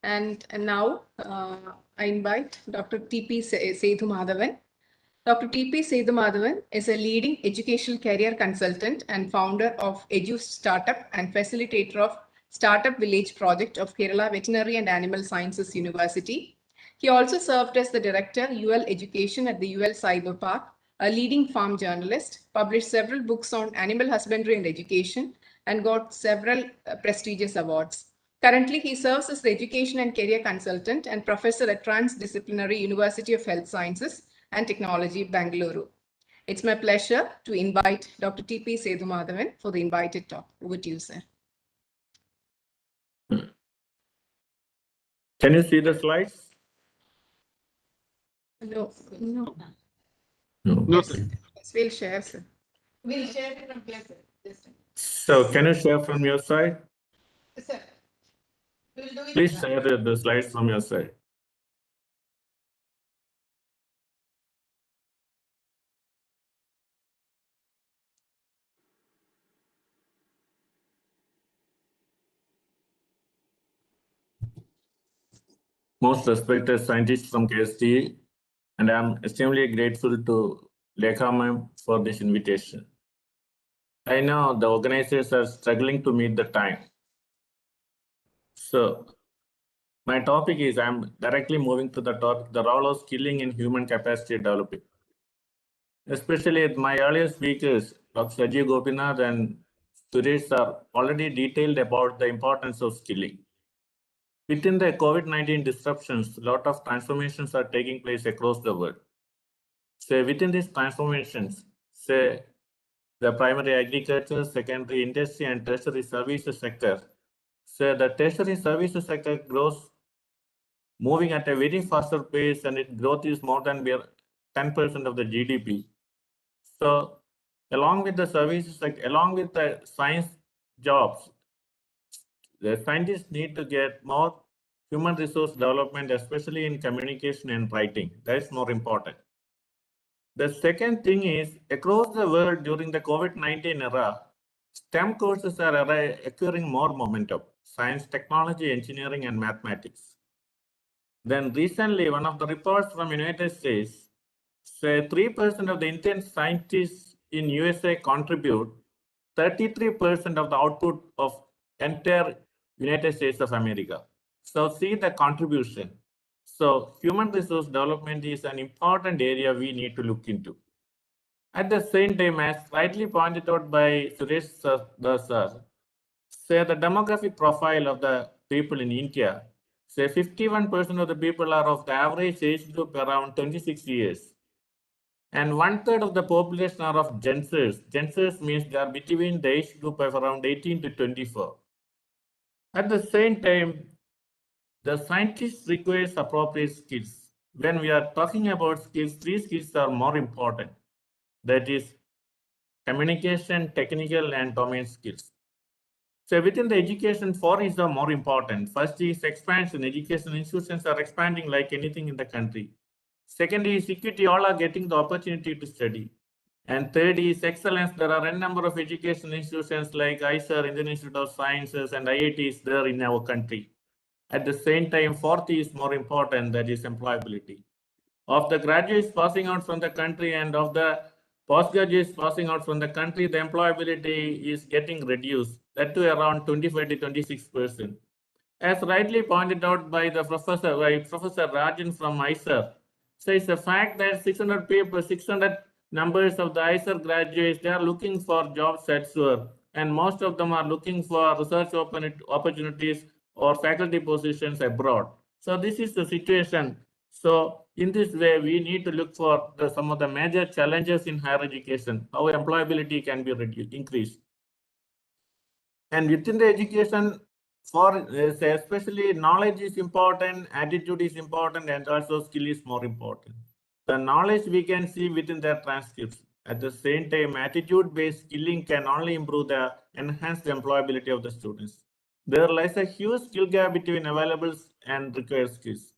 And now I invite Dr. T.P. Sethu Madhavan. Dr. T.P. Sethu Madhavan is a leading educational career consultant and founder of Edu Startup and facilitator of Startup Village project of Kerala Veterinary and Animal Sciences University. He also served as the director, UL Education at the UL Cyber Park, a leading farm journalist, published several books on animal husbandry and education, and got several prestigious awards. Currently, he serves as the education and career consultant and professor at Transdisciplinary University of Health Sciences and Technology, Bangalore. It's my pleasure to invite Dr. T.P. Sethu Madhavan for the invited talk. Over to you, sir. Can you see the slides? No, no. No, sir. Yes, we'll share, sir. We'll share it from here, sir. Yes, sir. So can you share from your side? Sir, we'll do it. Please share the slides from your side. Most respected scientists from KSCSTE, and I'm extremely grateful to Lekha ma'am for this invitation. I know the organizers are struggling to meet the time. So my topic is, I'm directly moving to the topic, the role of skilling in human capacity developing. Especially my earlier speakers, Dr. Sajeev Gopinath and Suresh are already detailed about the importance of skilling. Within the COVID-19 disruptions, a lot of transformations are taking place across the world. So within these transformations, say the primary agriculture, secondary industry, and tertiary services sector. So the tertiary services sector grows moving at a very faster pace, and its growth is more than 10% of the GDP. So along with the services, like along with the science jobs, the scientists need to get more human resource development, especially in communication and writing. That's more important. The second thing is, across the world during the COVID-19 era, STEM courses are acquiring more momentum: science, technology, engineering, and mathematics. Then recently, one of the reports from United States say 3% of the Indian scientists in USA contribute 33% of the output of entire United States of America. So see the contribution. So human resource development is an important area we need to look into. At the same time, as rightly pointed out by Suresh sir, say the demographic profile of the people in India, say 51% of the people are of the average age group around 26 years. And 1/3 of the population are of Gen Zers. Gen Zers means they are between the age group of around 18 to 24. At the same time, the scientists requires appropriate skills. When we are talking about skills, 3 skills are more important. That is communication, technical, and domain skills. So within the education, 4 is the more important. First is expansion. Education institutions are expanding like anything in the country. Second is equity, all are getting the opportunity to study. And third is excellence. There are a number of education institutions like ISER, Indian Institute of Sciences, and IITs there in our country. At the same time, fourth is more important, that is employability. Of the graduates passing out from the country and of the postgraduates passing out from the country, the employability is getting reduced, that to around 25 to 26%. As rightly pointed out by the Professor Rajan from ISER, so it's a fact that 600 people, 600 numbers of the ISER graduates, they are looking for jobs elsewhere, and most of them are looking for research opportunities or faculty positions abroad. So this is the situation. So in this way, we need to look for some of the major challenges in higher education, how employability can be increased. And within the education, for especially knowledge is important, attitude is important, and also skill is more important. The knowledge we can see within their transcripts. At the same time, attitude-based skilling can only improve the enhance the employability of the students. There lies a huge skill gap between available and required skills.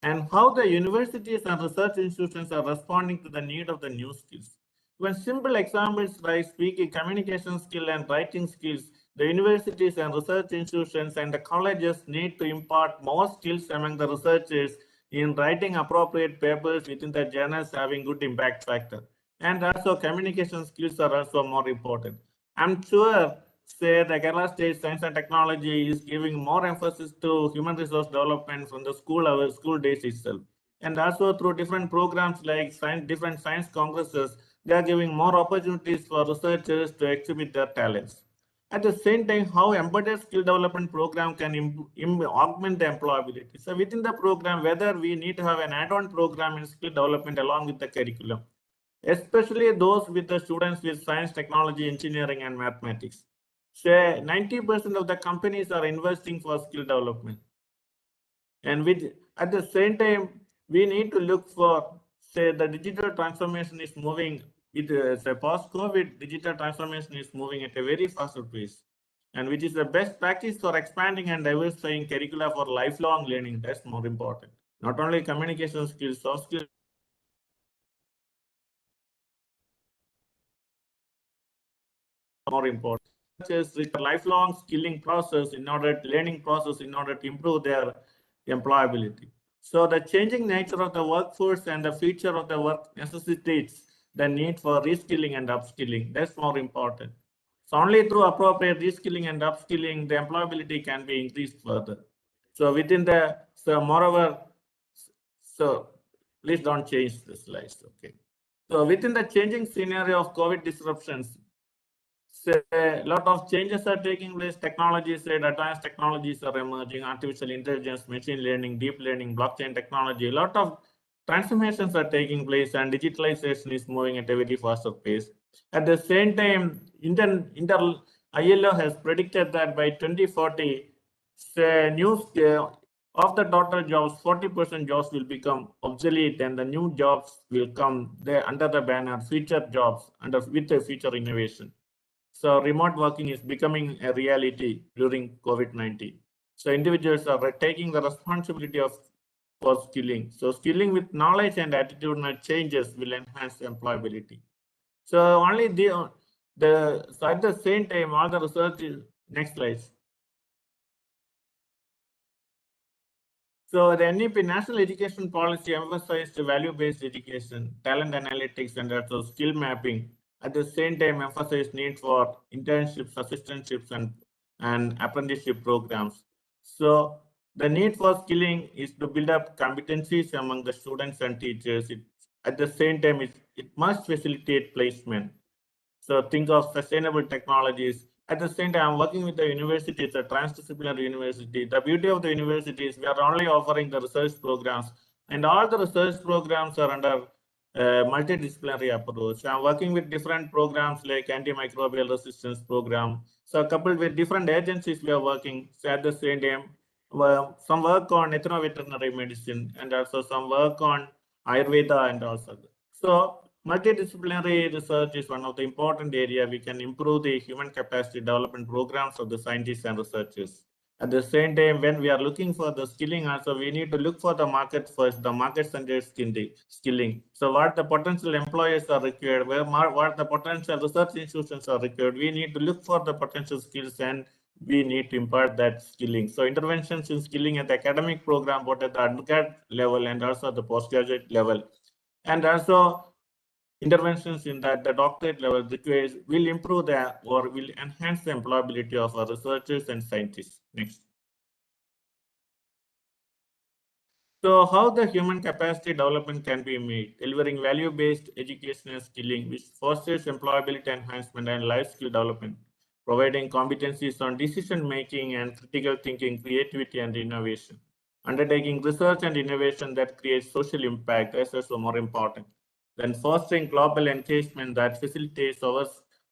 And how the universities and research institutions are responding to the need of the new skills. When simple examples like speaking, communication skill, and writing skills, the universities and research institutions and the colleges need to impart more skills among the researchers in writing appropriate papers within the journals having good impact factor. And also communication skills are also more important. I'm sure say the Kerala State Science and Technology is giving more emphasis to human resource development from the school days itself. And also through different programs like different science congresses, they are giving more opportunities for researchers to exhibit their talents. At the same time, how embedded skill development program can augment the employability. So within the program, whether we need to have an add-on program in skill development along with the curriculum, especially those with the students with science, technology, engineering, and mathematics. Say 90% of the companies are investing for skill development. And at the same time, we need to look for, say, the digital transformation is moving. Say post-COVID digital transformation is moving at a very faster pace, and which is the best practice for expanding and diversifying curricula for lifelong learning. That's more important. Not only communication skills, soft skills. More important. It's a lifelong skilling process learning process in order to improve their employability. So the changing nature of the workforce and the future of the work necessitates the need for reskilling and upskilling. That's more important. So only through appropriate reskilling and upskilling, the employability can be increased further. So within moreover, so please don't change the slides. Okay. So within the changing scenario of COVID disruptions, a lot of changes are taking place. Technologies, advanced technologies are emerging, artificial intelligence, machine learning, deep learning, blockchain technology. A lot of transformations are taking place, and digitalization is moving at a very faster pace. At the same time, ILO has predicted that by 2040, of the total jobs, 40% jobs will become obsolete, and the new jobs will come there under the banner future jobs with the future innovation. So remote working is becoming a reality during COVID-19. So individuals are taking the responsibility for skilling. So skilling with knowledge and attitudinal changes will enhance employability. So only so at the same time, all the research is next slide. So the NEP National Education Policy emphasized value-based education, talent analytics, and also skill mapping. At the same time, emphasized need for internships, assistantships, and apprenticeship programs. So the need for skilling is to build up competencies among the students and teachers. At the same time, it must facilitate placement. So think of sustainable technologies. At the same time, I'm working with the university. It's a transdisciplinary university. The beauty of the university is we are only offering the research programs, and all the research programs are under multidisciplinary approach. So I'm working with different programs like antimicrobial resistance program. So coupled with different agencies, we are working. So at the same time, some work on ethno-veterinary medicine, and also some work on Ayurveda, and also so multidisciplinary research is one of the important areas we can improve the human capacity development programs of the scientists and researchers. At the same time, when we are looking for the skilling also, we need to look for the market first, the market-centered skilling. So what the potential employers are required, what the potential research institutions are required, we need to look for the potential skills and we need to impart that skilling. So interventions in skilling at the academic program, both at the undergrad level and also at the postgraduate level. And also interventions in that the doctorate level requires will improve the or will enhance the employability of our researchers and scientists. Next. So how the human capacity development can be made, delivering value-based education and skilling, which fosters employability enhancement and life skill development, providing competencies on decision-making and critical thinking, creativity and innovation, undertaking research and innovation that creates social impact, as also more important. Then fostering global engagement that facilitates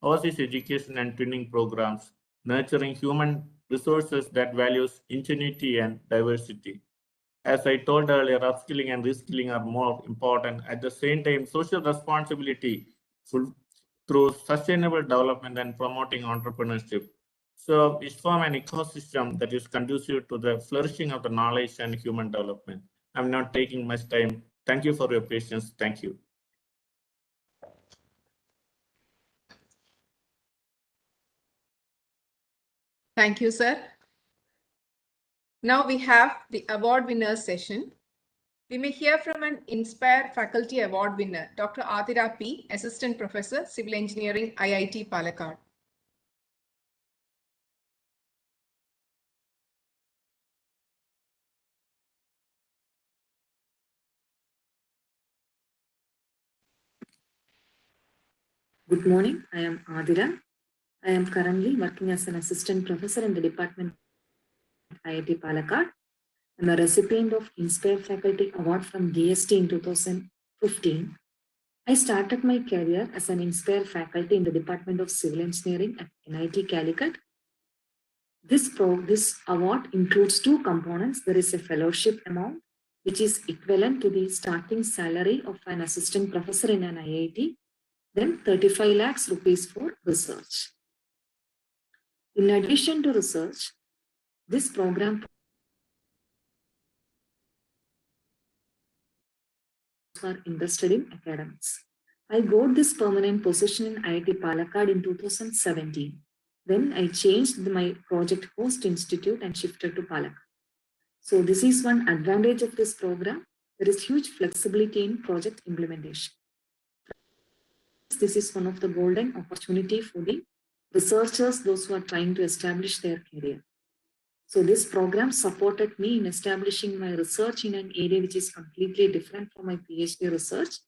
overseas education and training programs, nurturing human resources that values ingenuity and diversity. As I told earlier, upskilling and reskilling are more important. At the same time, social responsibility through sustainable development and promoting entrepreneurship. So it forms an ecosystem that is conducive to the flourishing of the knowledge and human development. I'm not taking much time. Thank you for your patience. Thank you. Thank you, sir. Now we have the award winners session. We may hear from an Inspire Faculty Award winner, Dr. Adira P., Assistant Professor, Civil Engineering, IIT Palakkad. Good morning, I am Adira. I am currently working as an assistant professor in the department at IIT Palakkad. I am a recipient of Inspire Faculty Award from DST in 2015. I started my career as an Inspire faculty in the Department of Civil Engineering at NIT Calicut. This award includes two components. There is a fellowship amount, which is equivalent to the starting salary of an assistant professor in an IIT, then 35 lakhs rupees for research. In addition to research, this program are interested in academics. I got this permanent position in IIT Palakkad in 2017. Then I changed my project host institute and shifted to Palakkad. So this is one advantage of this program. There is huge flexibility in project implementation. This is one of the golden opportunity for the researchers, those who are trying to establish their career. So this program supported me in establishing my research in an area which is completely different from my PhD research.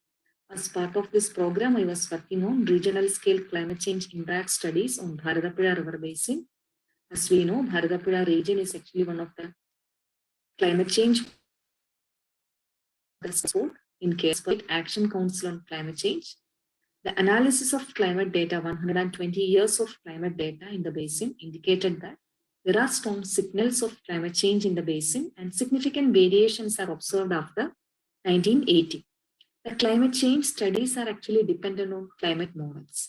As part of this program, I was working on regional scale climate change impact studies on Bharatapuzha River Basin. As we know, Bharatapuzha region is actually one of the climate change in KSCSTE Action Council on Climate Change. The analysis of climate data, 120 years of climate data in the basin indicated that there are strong signals of climate change in the basin and significant variations are observed after 1980. The climate change studies are actually dependent on climate models.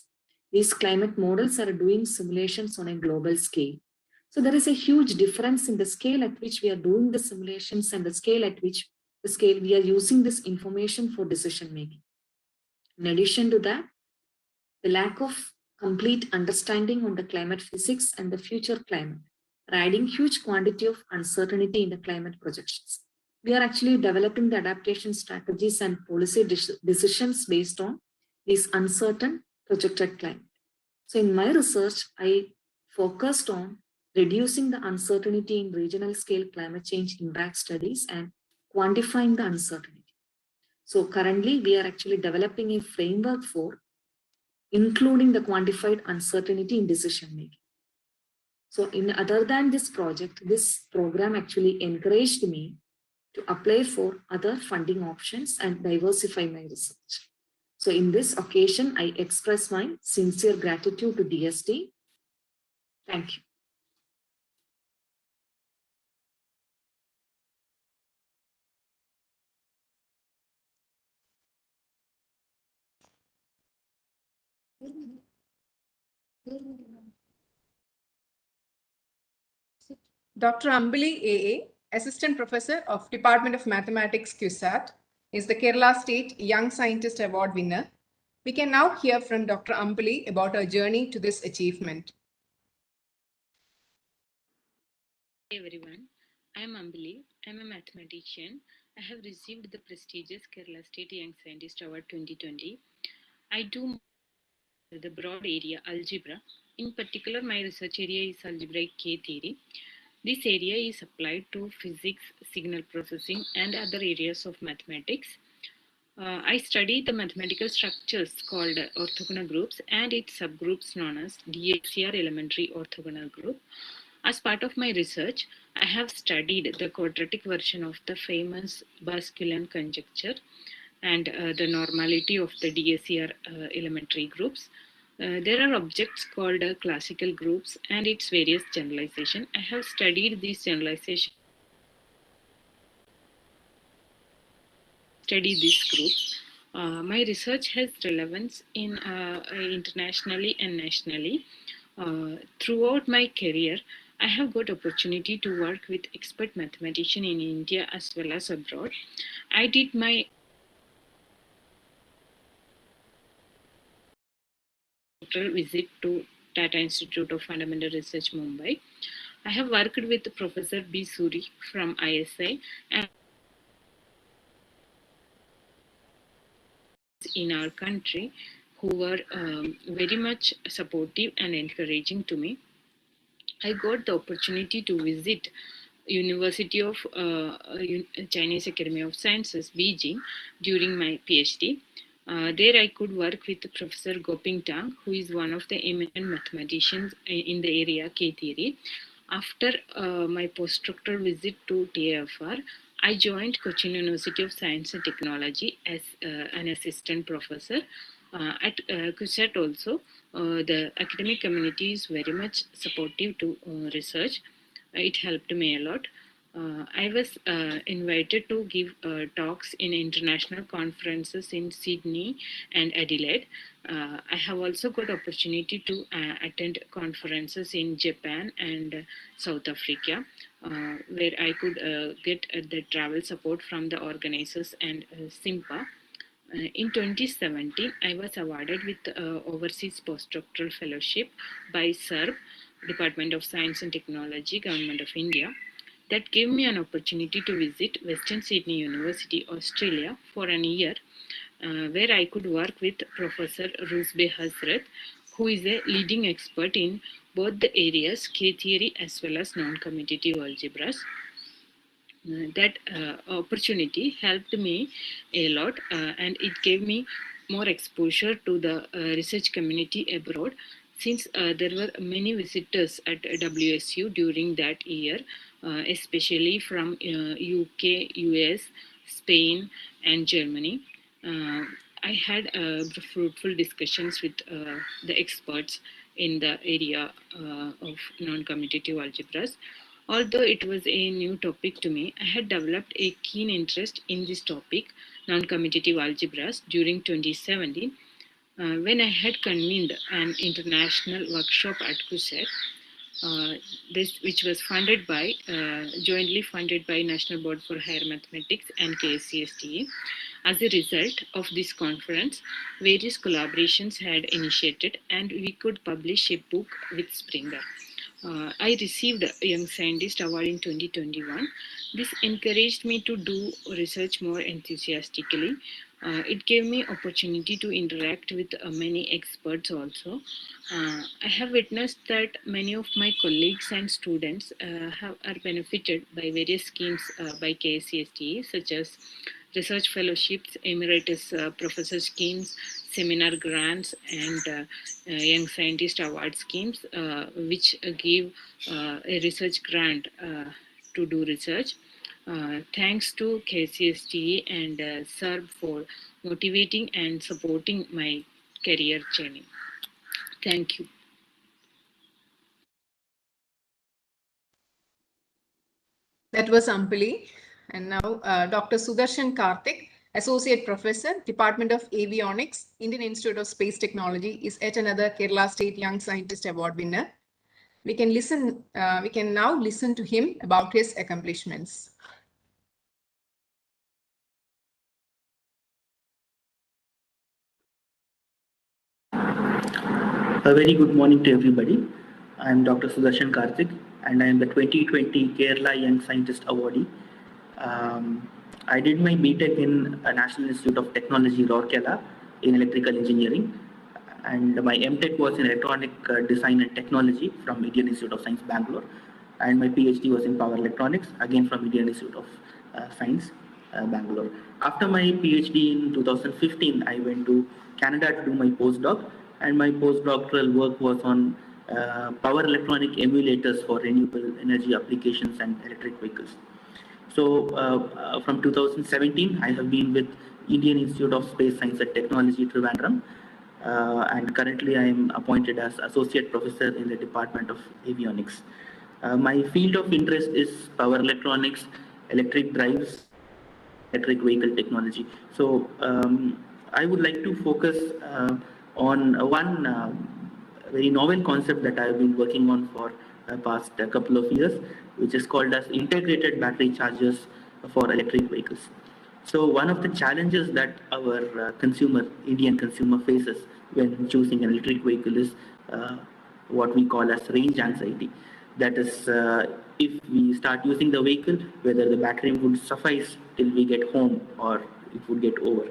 These climate models are doing simulations on a global scale. So there is a huge difference in the scale at which we are doing the simulations and the scale at which we are using this information for decision making. In addition to that, the lack of complete understanding on the climate physics and the future climate are adding huge quantity of uncertainty in the climate projections. We are actually developing the adaptation strategies and policy decisions based on these uncertain projected climate. So in my research, I focused on reducing the uncertainty in regional scale climate change impact studies and quantifying the uncertainty. So currently we are actually developing a framework for including the quantified uncertainty in decision making. So other than this project, this program actually encouraged me to apply for other funding options and diversify my research. So in this occasion, I express my sincere gratitude to DST. Thank you. Dr. Ambali AA, Assistant Professor of Department of Mathematics QSAT, is the Kerala State Young Scientist Award winner. We can now hear from Dr. Ambali about her journey to this achievement. Hey everyone, I am Ambali. I am a mathematician. I have received the prestigious Kerala State Young Scientist Award 2020. I do the broad area algebra. In particular, my research area is algebraic K theory. This area is applied to physics, signal processing, and other areas of mathematics. I study the mathematical structures called orthogonal groups and its subgroups known as DSCR elementary orthogonal group. As part of my research, I have studied the quadratic version of the famous Basculan conjecture and the normality of the DSCR elementary groups. There are objects called classical groups and its various generalizations. I have studied these generalizations. Study these groups. My research has relevance in internationally and nationally. Throughout my career, I have got opportunity to work with expert mathematicians in India as well as abroad. I did my visit to Tata Institute of Fundamental Research, Mumbai. I have worked with Professor B. Suri from ISI and in our country who were very much supportive and encouraging to me. I got the opportunity to visit University of Chinese Academy of Sciences, Beijing, during my PhD. There I could work with Professor Goping Tang, who is one of the eminent mathematicians in the area K theory. After my postdoctoral visit to TAFR, I joined Cochin University of Science and Technology as an assistant professor. At QSAT also, the academic community is very much supportive to research. It helped me a lot. I was invited to give talks in international conferences in Sydney and Adelaide. I have also got opportunity to attend conferences in Japan and South Africa, where I could get the travel support from the organizers and SIMPA. In 2017, I was awarded with Overseas Postdoctoral Fellowship by SERB, Department of Science and Technology, Government of India. That gave me an opportunity to visit Western Sydney University, Australia for an year, where I could work with Professor Rusbe Hazrat, who is a leading expert in both the areas K theory as well as non-commutative algebras. That opportunity helped me a lot and it gave me more exposure to the research community abroad, since there were many visitors at WSU during that year, especially from UK, US, Spain, and Germany. I had fruitful discussions with the experts in the area of non-commutative algebras. Although it was a new topic to me, I had developed a keen interest in this topic, non-commutative algebras, during 2017, when I had convened an international workshop at QSAT, which was funded by, jointly funded by National Board for Higher Mathematics and KSCSTE. As a result of this conference, various collaborations had initiated and we could publish a book with Springer. I received a Young Scientist Award in 2021. This encouraged me to do research more enthusiastically. It gave me opportunity to interact with many experts also. I have witnessed that many of my colleagues and students are benefited by various schemes by KSCSTE, such as research fellowships, emeritus professor schemes, seminar grants, and Young Scientist Award schemes, which give a research grant to do research. Thanks to KCSTE and SERB for motivating and supporting my career journey. Thank you. That was Ambali. And now Dr. Sudarshan Karthik, Associate Professor, Department of Avionics, Indian Institute of Space Technology, is yet another Kerala State Young Scientist Award winner. We can now listen to him about his accomplishments. A very good morning to everybody. I am Dr. Sudarshan Karthik, and I am the 2020 Kerala Young Scientist Awardee. I did my BTech in National Institute of Technology, Rourkela, in electrical engineering, and my MTech was in electronic design and technology from Indian Institute of Science, Bangalore, and my PhD was in power electronics, again from Indian Institute of Science, Bangalore. After my PhD in 2015, I went to Canada to do my postdoc, and my postdoctoral work was on power electronic emulators for renewable energy applications and electric vehicles. So from 2017, I have been with Indian Institute of Space Science and Technology, Trivandrum, and currently I am appointed as Associate Professor in the Department of Avionics. My field of interest is power electronics, electric drives, electric vehicle technology. So I would like to focus on one very novel concept that I have been working on for the past couple of years, which is called as integrated battery chargers for electric vehicles. So one of the challenges that our Indian consumer faces when choosing an electric vehicle is what we call as range anxiety. That is, if we start using the vehicle, whether the battery would suffice till we get home or it would get over.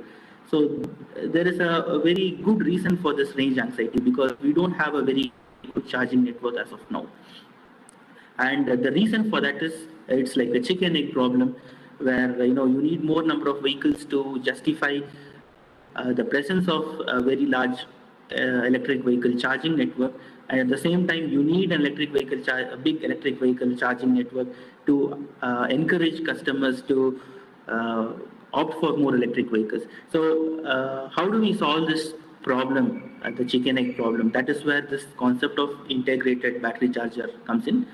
So there is a very good reason for this range anxiety because we don't have a very good charging network as of now. And the reason for that is it's like the chicken egg problem, where you need more number of vehicles to justify the presence of a very large electric vehicle charging network, and at the same time you need an a big electric vehicle charging network to encourage customers to opt for more electric vehicles. So how do we solve this problem, the chicken egg problem? That is where this concept of integrated battery charger comes in.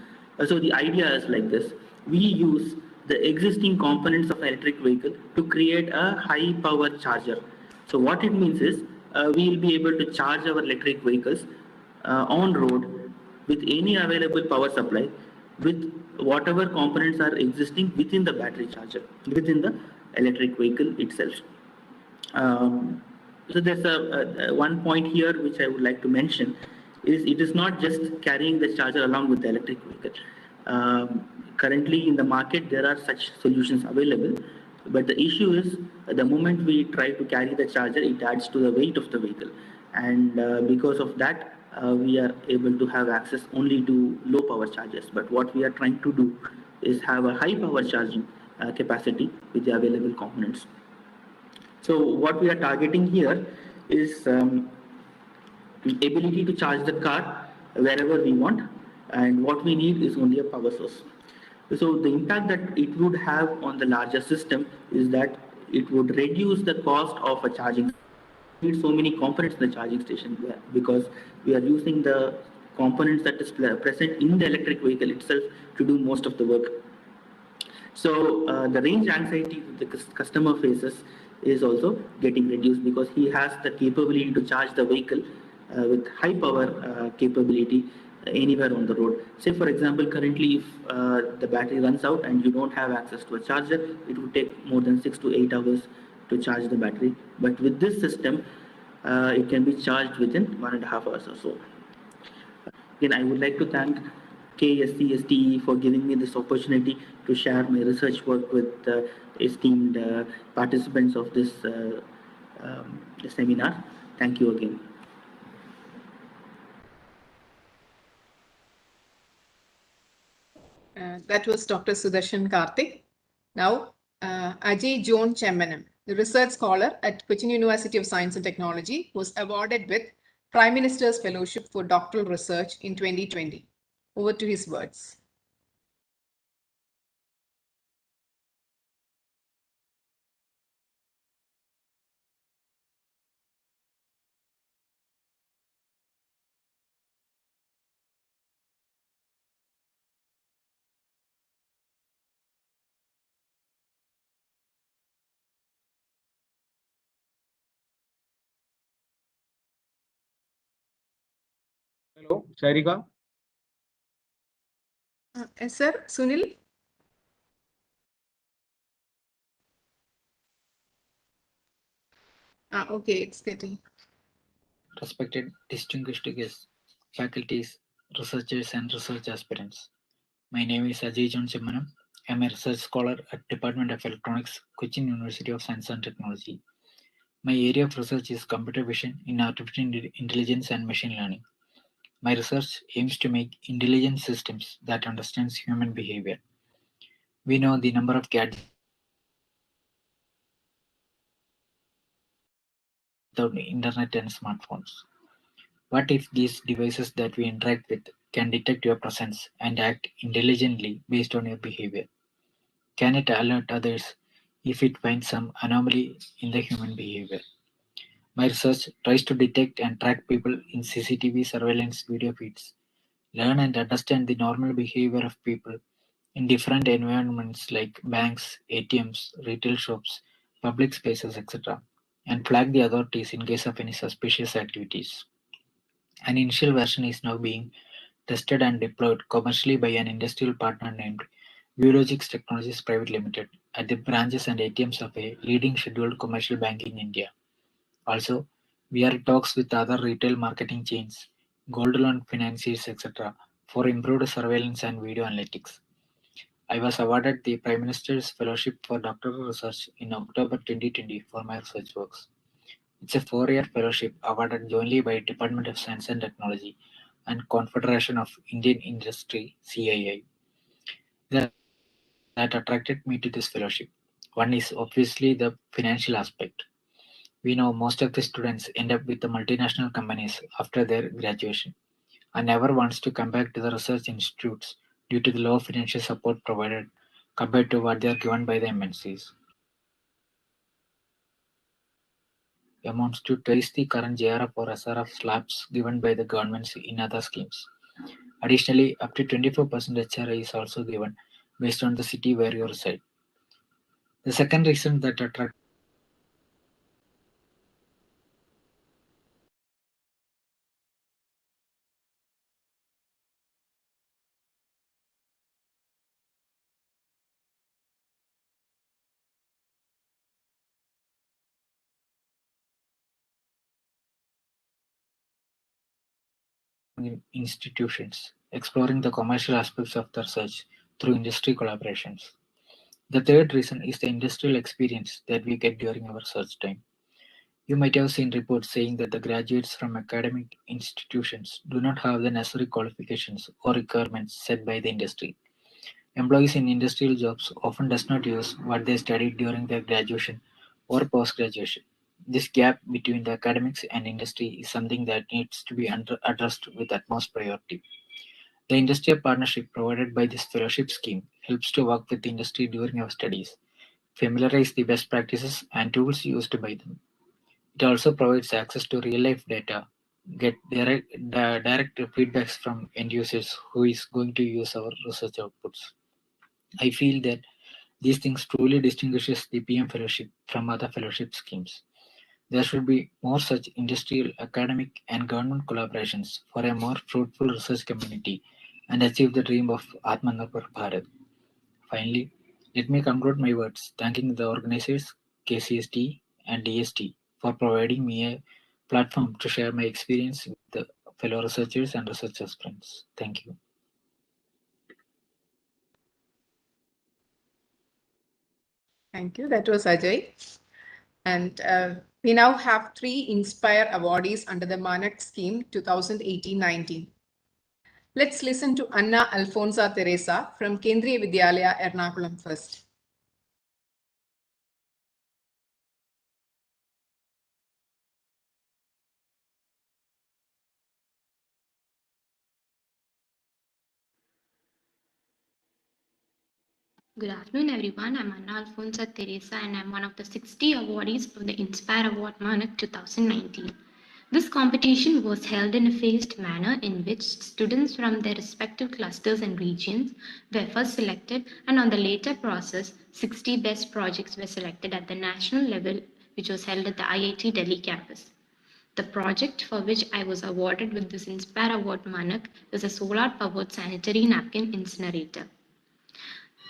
So the idea is like this: we use the existing components of an electric vehicle to create a high power charger. So what it means is we will be able to charge our electric vehicles on road with any available power supply with whatever components are existing within the battery charger, within the electric vehicle itself. So there's one point here which I would like to mention is it is not just carrying the charger along with the electric vehicle. Currently in the market there are such solutions available, but the issue is the moment we try to carry the charger, it adds to the weight of the vehicle, and because of that we are able to have access only to low power chargers. But what we are trying to do is have a high power charging capacity with the available components. So what we are targeting here is ability to charge the car wherever we want, and what we need is only a power source. So the impact that it would have on the larger system is that it would reduce the cost of a charging. We need so many components in the charging station because we are using the components that is present in the electric vehicle itself to do most of the work. So the range anxiety that the customer faces is also getting reduced because he has the capability to charge the vehicle with high power capability anywhere on the road. Say for example, currently if the battery runs out and you don't have access to a charger, it would take more than 6 to 8 hours to charge the battery. But with this system, it can be charged within 1.5 hours or so. Again, I would like to thank KSCSTE for giving me this opportunity to share my research work with esteemed participants of this seminar. Thank you again. That was Dr. Sudarshan Karthik. Now, Ajay John Chemmanam, the research scholar at Cochin University of Science and Technology, was awarded with Prime Minister's Fellowship for Doctoral Research in 2020. Over to his words. Hello, Sharika. Yes, sir. Sunil? Okay, it's getting. Respected distinguished guests, faculties, researchers, and research aspirants. My name is Ajay John Chimmanam. I am a research scholar at Department of Electronics, Cochin University of Science and Technology. My area of research is computer vision in artificial intelligence and machine learning. My research aims to make intelligent systems that understands human behavior. We know the number of gadgets without internet and smartphones. What if these devices that we interact with can detect your presence and act intelligently based on your behavior? Can it alert others if it finds some anomaly in the human behavior? My research tries to detect and track people in CCTV surveillance video feeds, learn and understand the normal behavior of people in different environments like banks, ATMs, retail shops, public spaces, etc., and flag the authorities in case of any suspicious activities. An initial version is now being tested and deployed commercially by an industrial partner named Viewlogics Technologies Private Limited at the branches and ATMs of a leading scheduled commercial bank in India. Also, we are in talks with other retail marketing chains, gold loan financiers, etc., for improved surveillance and video analytics. I was awarded the Prime Minister's Fellowship for Doctoral Research in October 2020 for my research works. It's a 4-year fellowship awarded jointly by Department of Science and Technology and Confederation of Indian Industry (CII). That attracted me to this fellowship. One is obviously the financial aspect. We know most of the students end up with the multinational companies after their graduation and never wants to come back to the research institutes due to the low financial support provided compared to what they are given by the MNCs. Amounts to twice the current JRF or SRF slabs given by the governments in other schemes. Additionally, up to 24% HRI is also given based on the city where you reside. The second reason that attracts institutions, exploring the commercial aspects of the research through industry collaborations. The third reason is the industrial experience that we get during our research time. You might have seen reports saying that the graduates from academic institutions do not have the necessary qualifications or requirements set by the industry. Employees in industrial jobs often does not use what they studied during their graduation or post-graduation. This gap between the academics and industry is something that needs to be addressed with utmost priority. The industrial partnership provided by this fellowship scheme helps to work with the industry during our studies, familiarize the best practices and tools used by them. It also provides access to real-life data, get direct feedbacks from end users who is going to use our research outputs. I feel that these things truly distinguishes the PM fellowship from other fellowship schemes. There should be more such industrial, academic, and government collaborations for a more fruitful research community and achieve the dream of Atmanirbhar Bharat. Finally, let me conclude my words thanking the organizers, KCSTE and DST, for providing me a platform to share my experience with the fellow researchers and research aspirants. Thank you. Thank you. That was Ajay. And we now have 3 Inspire awardees under the Manak scheme 2018-19. Let's listen to Anna Alfonsa Teresa from Kendriya Vidyalaya, Ernakulam first. Good afternoon, everyone. I'm Anna Alfonsa Teresa, and I'm one of the 60 awardees from the Inspire Award Manak 2019. This competition was held in a phased manner in which students from their respective clusters and regions were first selected, and on the later process, 60 best projects were selected at the national level, which was held at the IIT Delhi campus. The project for which I was awarded with this Inspire Award Manak is a solar-powered sanitary napkin incinerator.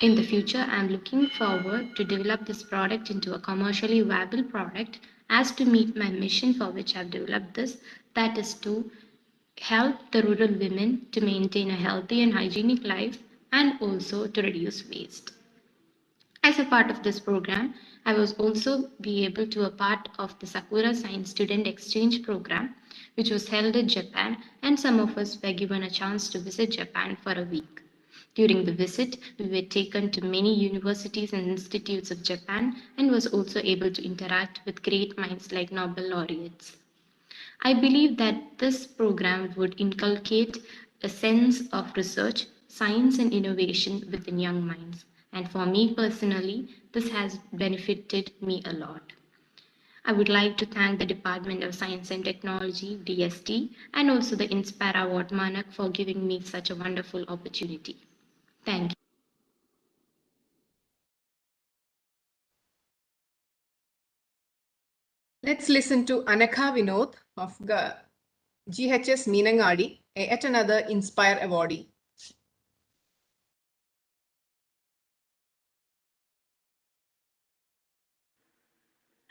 In the future, I am looking forward to develop this product into a commercially viable product as to meet my mission for which I have developed this, that is to help the rural women to maintain a healthy and hygienic life and also to reduce waste. As a part of this program, I was also be able to a part of the Sakura Science Student Exchange Program, which was held in Japan, and some of us were given a chance to visit Japan for a week. During the visit, we were taken to many universities and institutes of Japan and was also able to interact with great minds like Nobel laureates. I believe that this program would inculcate a sense of research, science, and innovation within young minds. And for me personally, this has benefited me a lot. I would like to thank the Department of Science and Technology, DST, and also the Inspire Award Manak for giving me such a wonderful opportunity. Thank you. Let's listen to Anakha Vinod of GHS Meenangadi, yet another Inspire awardee.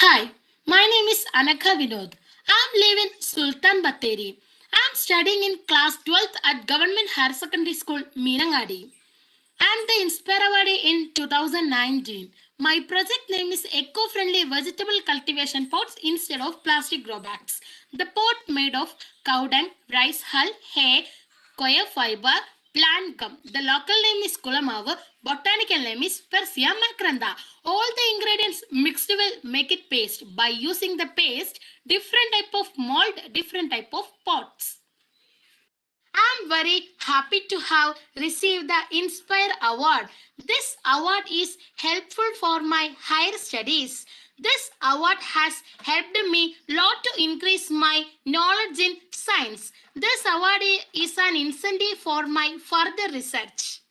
Hi, my name is Anakha Vinod. I live in Sultan Batteri. I am studying in class 12th at Government Higher Secondary School, Meenangadi. I am the Inspire Awardee in 2019. My project name is Eco-Friendly Vegetable Cultivation Pots instead of plastic grow bags. The pot made of cow dung, rice hull, hay, coir fiber, plant gum. The local name is Kulamavu. Botanical name is Persea macrantha. All the ingredients mixed will make it paste. By using the paste, different type of mold, different type of pots. I am very happy to have received the Inspire Award. This award is helpful for my higher studies. This award has helped me a lot to increase my knowledge in science. This award is an incentive for my further research.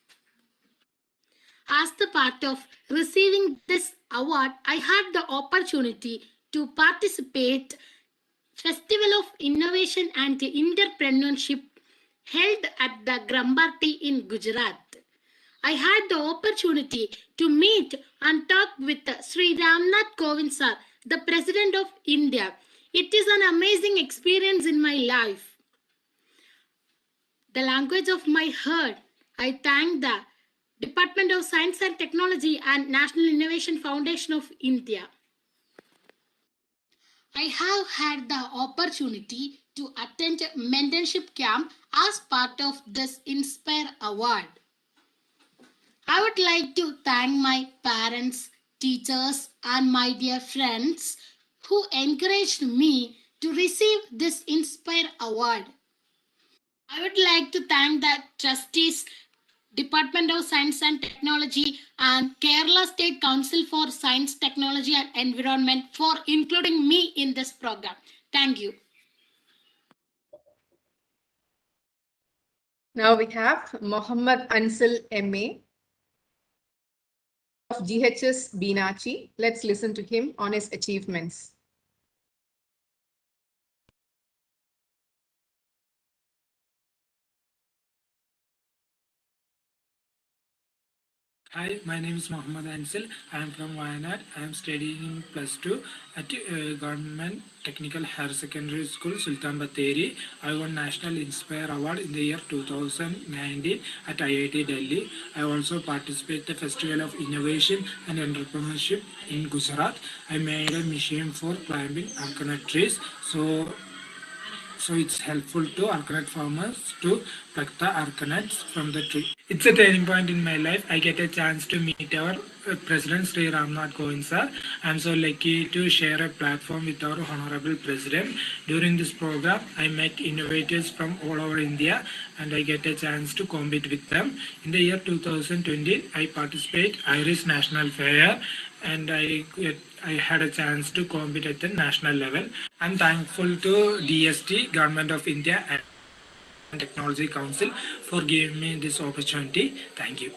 As the part of receiving this award, I had the opportunity to participate Festival of Innovation and Entrepreneurship held at the Grambati in Gujarat. I had the opportunity to meet and talk with Sri Ramnath Kovind sir, the President of India. It is an amazing experience in my life. The language of my heart, I thank the Department of Science and Technology and National Innovation Foundation of India. I have had the opportunity to attend a mentorship camp as part of this Inspire Award. I would like to thank my parents, teachers, and my dear friends who encouraged me to receive this Inspire Award. I would like to thank the trustees, Department of Science and Technology, and Kerala State Council for Science, Technology and Environment for including me in this program. Thank you. Now we have Mohammad Ansel MA of GHS Binachi. Let's listen to him on his achievements. Hi, my name is Mohammad Ansel. I am from Wayanad. I am studying in +2 at Government Technical Higher Secondary School, Sultan Batteri. I won National Inspire Award in the year 2019 at IIT Delhi. I also participated in the Festival of Innovation and Entrepreneurship in Gujarat. I made a machine for climbing coconut trees. So it's helpful to coconut farmers to pluck the coconuts from the tree. It's a turning point in my life. I get a chance to meet our President Sri Ramnath Kovind sir. I'm so lucky to share a platform with our Honorable President. During this program, I met innovators from all over India and I get a chance to compete with them. In the year 2020, I participate IRIS National Fair and I had a chance to compete at the national level. I'm thankful to DST, Government of India and Technology Council for giving me this opportunity. Thank you.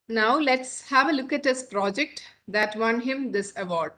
Now let's have a look at his project that won him this award.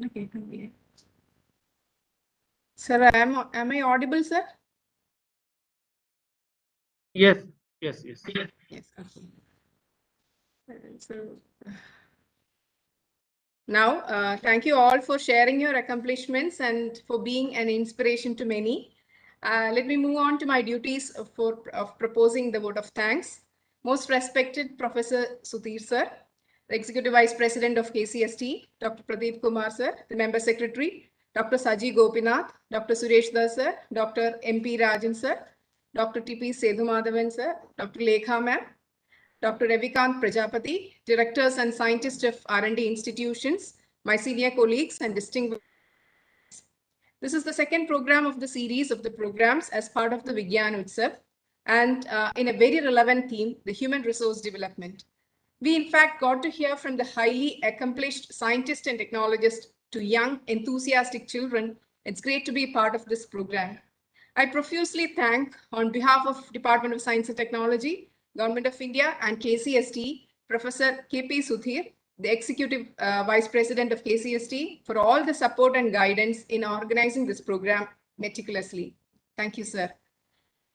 Okay. Sir, am I audible, sir? Yes. Yes. Okay. So now, thank you all for sharing your accomplishments and for being an inspiration to many. Let me move on to my duties of proposing the vote of thanks. Most respected Professor Sudhir sir, the Executive Vice President of KCSTE, Dr. Pradeep Kumar sir, the Member Secretary, Dr. Saji Gopinath, Dr. Suresh Das sir, Dr. MP Rajan sir, Dr. TP Sedhumadhavan sir, Dr. Lekha ma'am, Dr. Ravikant Prajapati, directors and scientists of R&D institutions, my senior colleagues and distinguished. This is the second program of the series of the programs as part of the Vigyan Utsav, and in a very relevant theme, the human resource development. We in fact got to hear from the highly accomplished scientists and technologists to young enthusiastic children. It's great to be part of this program. I profusely thank, on behalf of Department of Science and Technology, Government of India and KCSTE, Professor KP Sudhir, the Executive Vice President of KCSTE, for all the support and guidance in organizing this program meticulously. Thank you, sir.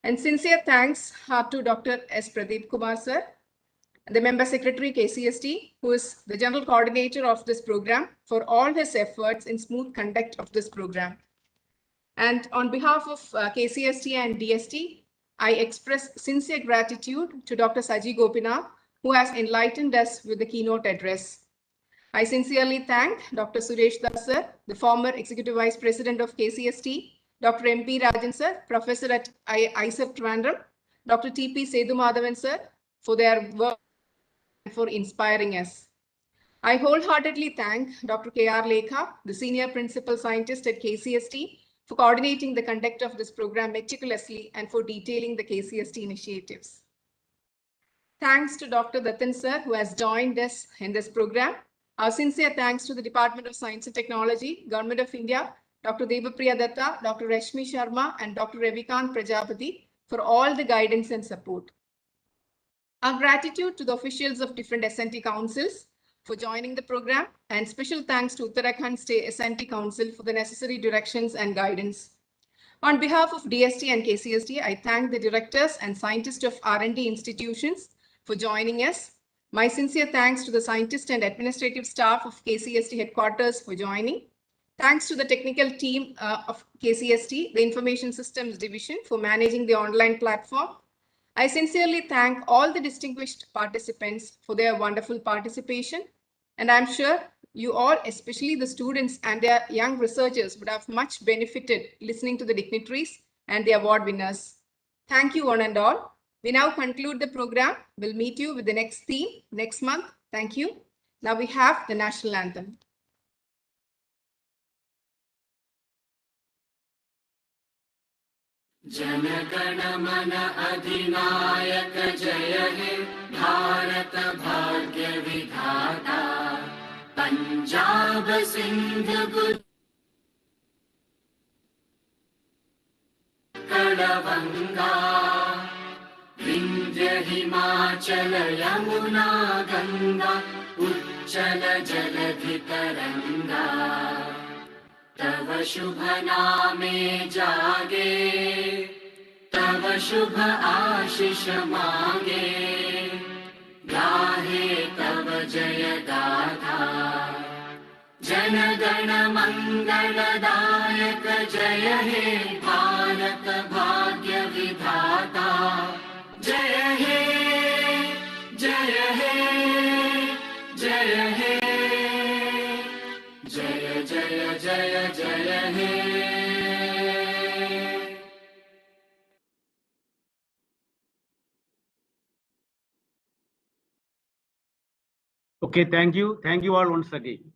And sincere thanks to Dr. S. Pradeep Kumar, sir, the Member Secretary KCSTE, who is the General Coordinator of this program, for all his efforts in smooth conduct of this program. And on behalf of KCSTE and DST, I express sincere gratitude to Dr. Saji Gopinath, who has enlightened us with the keynote address. I sincerely thank Dr. Suresh Das sir, the former Executive Vice President of KCSTE, Dr. MP Rajan sir, Professor at ISEF Trivandrum, Dr. TP Sedhumadhavan sir, for their work and for inspiring us. I wholeheartedly thank Dr. K.R. Lekha, the Senior Principal Scientist at KCSTE, for coordinating the conduct of this program meticulously and for detailing the KCSTE initiatives. Thanks to Dr. Dattan sir, who has joined us in this program. Our sincere thanks to the Department of Science and Technology, Government of India, Dr. Devapriya Datta, Dr. Rashmi Sharma, and Dr. Ravikant Prajapati for all the guidance and support. Our gratitude to the officials of different SNT councils for joining the program, and special thanks to Uttarakhand State SNT Council for the necessary directions and guidance. On behalf of DST and KCST, I thank the directors and scientists of R&D institutions for joining us. My sincere thanks to the scientists and administrative staff of KCST headquarters for joining. Thanks to the technical team of KCST, the Information Systems Division, for managing the online platform. I sincerely thank all the distinguished participants for their wonderful participation. And I'm sure you all, especially the students and their young researchers, would have much benefited listening to the dignitaries and the award winners. Thank you one and all. We now conclude the program. We'll meet you with the next theme next month. Thank you. Now we have the national anthem. जनगण मन अधिनायक जय हे भारत भाग्य विधाता पंजाब सिंध उत्कलगंगा विंध्य हिमाचल यमुना गंगा उच्चल जलधि तरंगा तव शुभ नामे जागे तव शुभ आशीष मांगे गाहे तव जय गाथा जनगण मंगलदायक जय हे भारत भाग्य विधाता जय हे जय हे जय हे जय जय जय जय हे Okay, thank you. Thank you all once again.